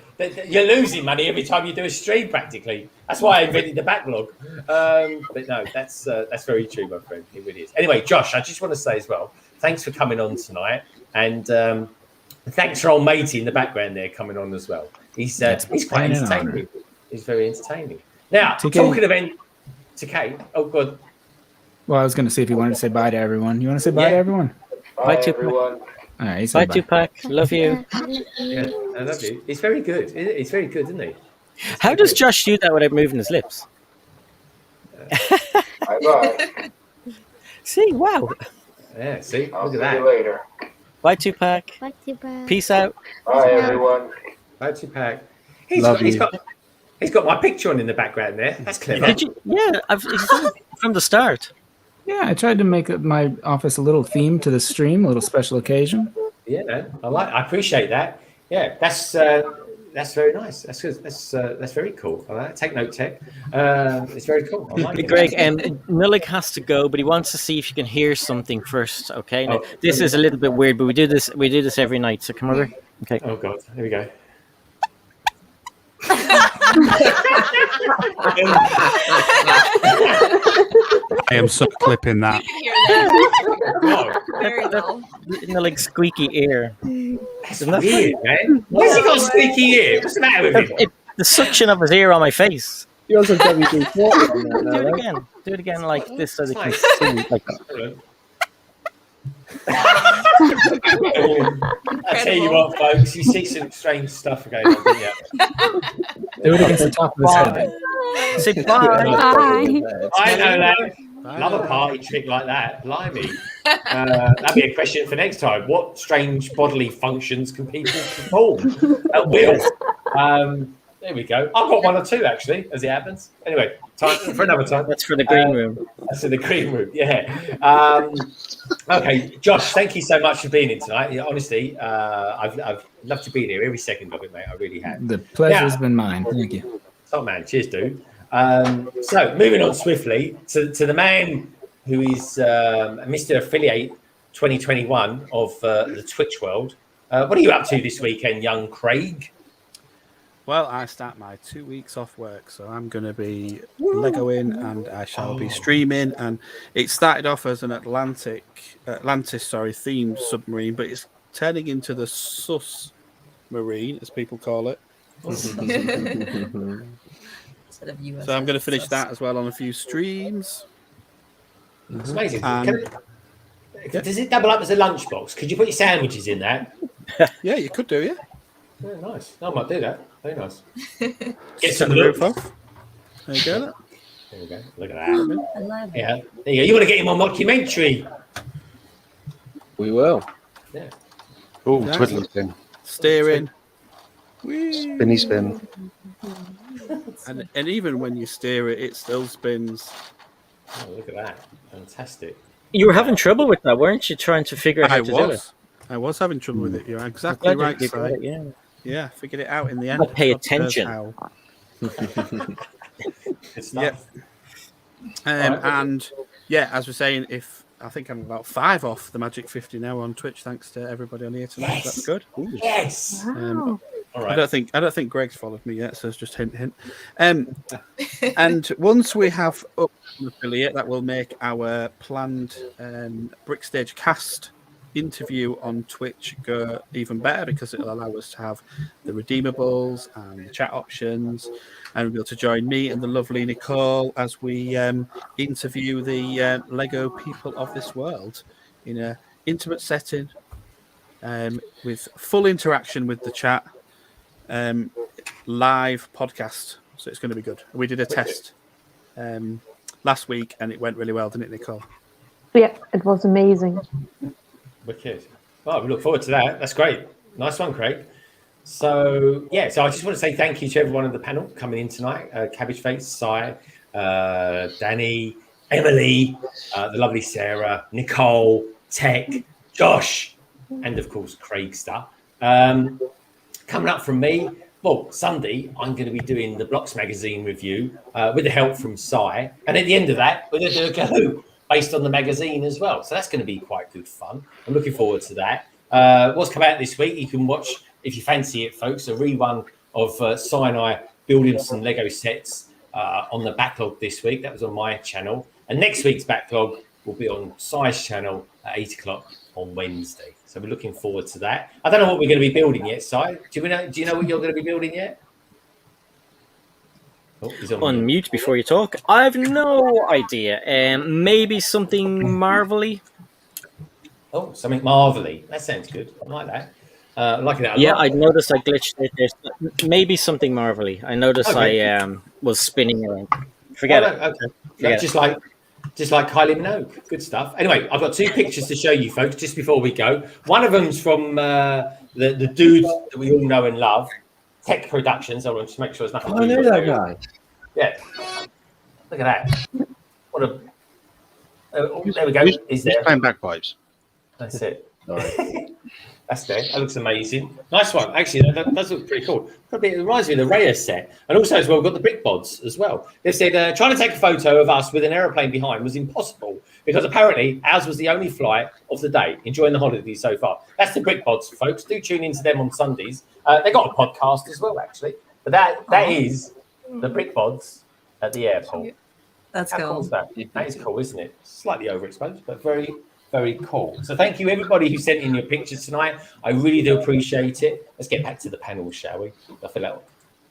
you're losing money every time you do a stream, practically. That's why I invented the backlog. But no, that's very true, my friend. It really is. Anyway, Josh, I just want to say as well, thanks for coming on tonight, and thanks for old matey in the background there coming on as well. He's quite entertaining. He's very entertaining. Now, talking of TK. Oh God.
Well, I was going to see if you wanted to say bye to everyone. You want to say bye to everyone?
Bye, everyone.
All right.
Bye, Tupac. Love you.
Yeah, I love you. He's very good. He's very good, isn't he?
How does Josh do that without moving his lips?
Bye-bye.
See, wow.
Yeah, see?
I'll
Look
see
at that.
you later.
Bye, Tupac.
Bye, Tupac.
Peace out.
Bye, everyone.
Bye, Tupac. He's got my picture on in the background there. That's clever.
Did you? Yeah, from the start.
Yeah, I tried to make my office a little theme to the stream, a little special occasion.
Yeah, man. I appreciate that. Yeah, that's very nice. That's good. That's very cool. All right, take note, Tek. It's very cool. I like it.
Greg, Millig has to go, but he wants to see if you can hear something first. Okay, now, this is a little bit weird, but we do this every night. So come over. Okay.
Oh God, here we go.
I am so clipping that.
Like squeaky ear.
That's weird, man. Why's he got a squeaky ear? What's the matter with him?
The suction of his ear on my face.
You also WD-40 on that now,
Do it
right?
again. Do it again like this so they can see. Like
I tell you what, folks, you see some strange stuff going on, don't you?
Do it against the top of his head.
Say bye.
I know that. Love a party trick like that. Blimey. That'd be a question for next time. What strange bodily functions can people perform at will? There we go. I've got one or two actually, as it happens. Anyway, time for another time.
That's for the green room.
That's for the green room. Yeah. Okay, Josh, thank you so much for being in tonight. Yeah, honestly, I've loved to be here every second of it, mate. I really have.
The pleasure's been mine. Thank you.
Top man. Cheers, dude. So moving on swiftly to the man who is Mr. Affiliate 2021 of the Twitch world. What are you up to this weekend, young Craig?
Well, I start my 2 weeks off work, so I'm going to be Legoing and I shall be streaming. And it started off as an Atlantis themed submarine, but it's turning into the Sus Marine, as people call it.
Instead of US,
so I'm going to finish that as well on a few streams.
It's amazing.
And,
does it double up as a lunchbox? Could you put your sandwiches in that?
Yeah, you could do, yeah.
Very nice. I might do that. Very nice. Get
some roof off. There you go.
There we go. Look at that.
I love it.
Yeah. There you go. You want to get him on mockumentary?
We will.
Yeah.
Oh,
Nice.
twiddly thing.
Steering.
Spinny spin.
And even when you steer it, it still spins.
Oh, look at that. Fantastic.
You were having trouble with that, weren't you? Trying to figure out how to do it.
I was having trouble with it. You're exactly right,
you got
Si.
it, yeah.
Yeah, figured it out in the end.
I'll pay
God knows
attention.
how.
Good stuff.
And yeah, as we're saying, I think I'm about 5 off the Magic 50 now on Twitch, thanks to everybody on here tonight.
Yes.
That's good.
Yes.
Wow.
All right.
I don't think Greg's followed me yet, so it's just hint. And once we have up an affiliate, that will make our planned BrickStageCast interview on Twitch go even better, because it'll allow us to have the redeemables and the chat options, and we'll be able to join me and the lovely Nicole as we interview the Lego people of this world in an intimate setting, with full interaction with the chat, live podcast. So it's going to be good. We did a test last week and it went really well, didn't it, Nicole?
Yeah, it was amazing.
Wicked. Well, we look forward to that. That's great. Nice one, Craig. So, yeah, so I just want to say thank you to everyone on the panel coming in tonight. Cabbage Face, Si, Danny, Emily, the lovely Sarah, Nicole, Tek, Josh, and of course, Craig Star. Coming up from me, well, Sunday, I'm going to be doing the Blocks magazine review with the help from Si. And at the end of that, we're going to do a Kahoot based on the magazine as well. So that's going to be quite good fun. I'm looking forward to that. What's come out this week, you can watch, if you fancy it, folks, a rerun of Si and I building some Lego sets on the backlog this week. That was on my channel. And next week's backlog will be on Si's channel at 8 o'clock on Wednesday. So we're looking forward to that. I don't know what we're going to be building yet, Si. Do you know what you're going to be building yet? Oh, he's
on mute before you talk. I have no idea. Maybe something marvelly.
Oh, something marvelly. That sounds good. I like that. I like that a
Yeah,
lot.
I noticed I glitched it. There's maybe something marvelly. I noticed
Okay.
I was spinning around. Forget it.
Okay.
Forget
Just like Kylie Minogue. Good stuff. Anyway, I've got 2 pictures to show you, folks, just before we go. One of them's from the dude that we all know and love, Tek Productions. I want to make sure there's nothing.
Oh, I know that guy.
Yeah. Look at that. What a. There we go. Is there?
He's playing bagpipes.
That's it.
All right.
That's there. That looks amazing. Nice one. Actually, that does look pretty cool. It reminds me of the Raya set. And also, as well, we've got the BrickBods as well. They said trying to take a photo of us with an aeroplane behind was impossible because apparently ours was the only flight of the day. Enjoying the holidays so far. That's the BrickBods, folks. Do tune into them on Sundays. They got a podcast as well, actually. But that is the BrickBods at the airport.
That's
How
cool.
cool is that? That is cool, isn't it? Slightly overexposed, but very, very cool. So thank you, everybody who sent in your pictures tonight. I really do appreciate it. Let's get back to the panel, shall we? I feel like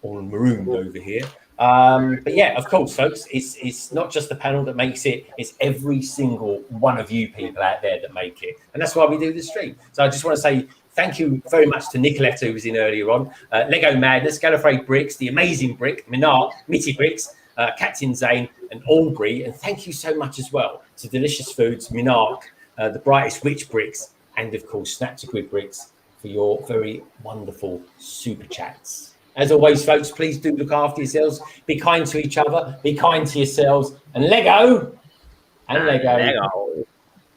all marooned over here. But yeah, of course, folks, it's not just the panel that makes it. It's every single one of you people out there that make it. And that's why we do the stream. So I just want to say thank you very much to Nicoletta, who was in earlier on, Lego Madness, Gallifrey Bricks, The Amazing Brick, Minart, Mitty Bricks, Captain Zane, and Aubrey. And thank you so much as well to Delicious Foods, Minark, The Brightest Witch Bricks, and of course, Snap to Grid Bricks for your very wonderful super chats. As always, folks, please do look after yourselves. Be kind to each other. Be kind to yourselves. And Lego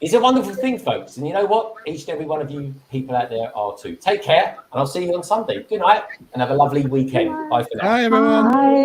is a wonderful thing, folks. And you know what? Each and every one of you people out there are too. Take care, and I'll see you on Sunday. Good night, and have a lovely weekend. Bye for now.
Bye, everyone.
Bye.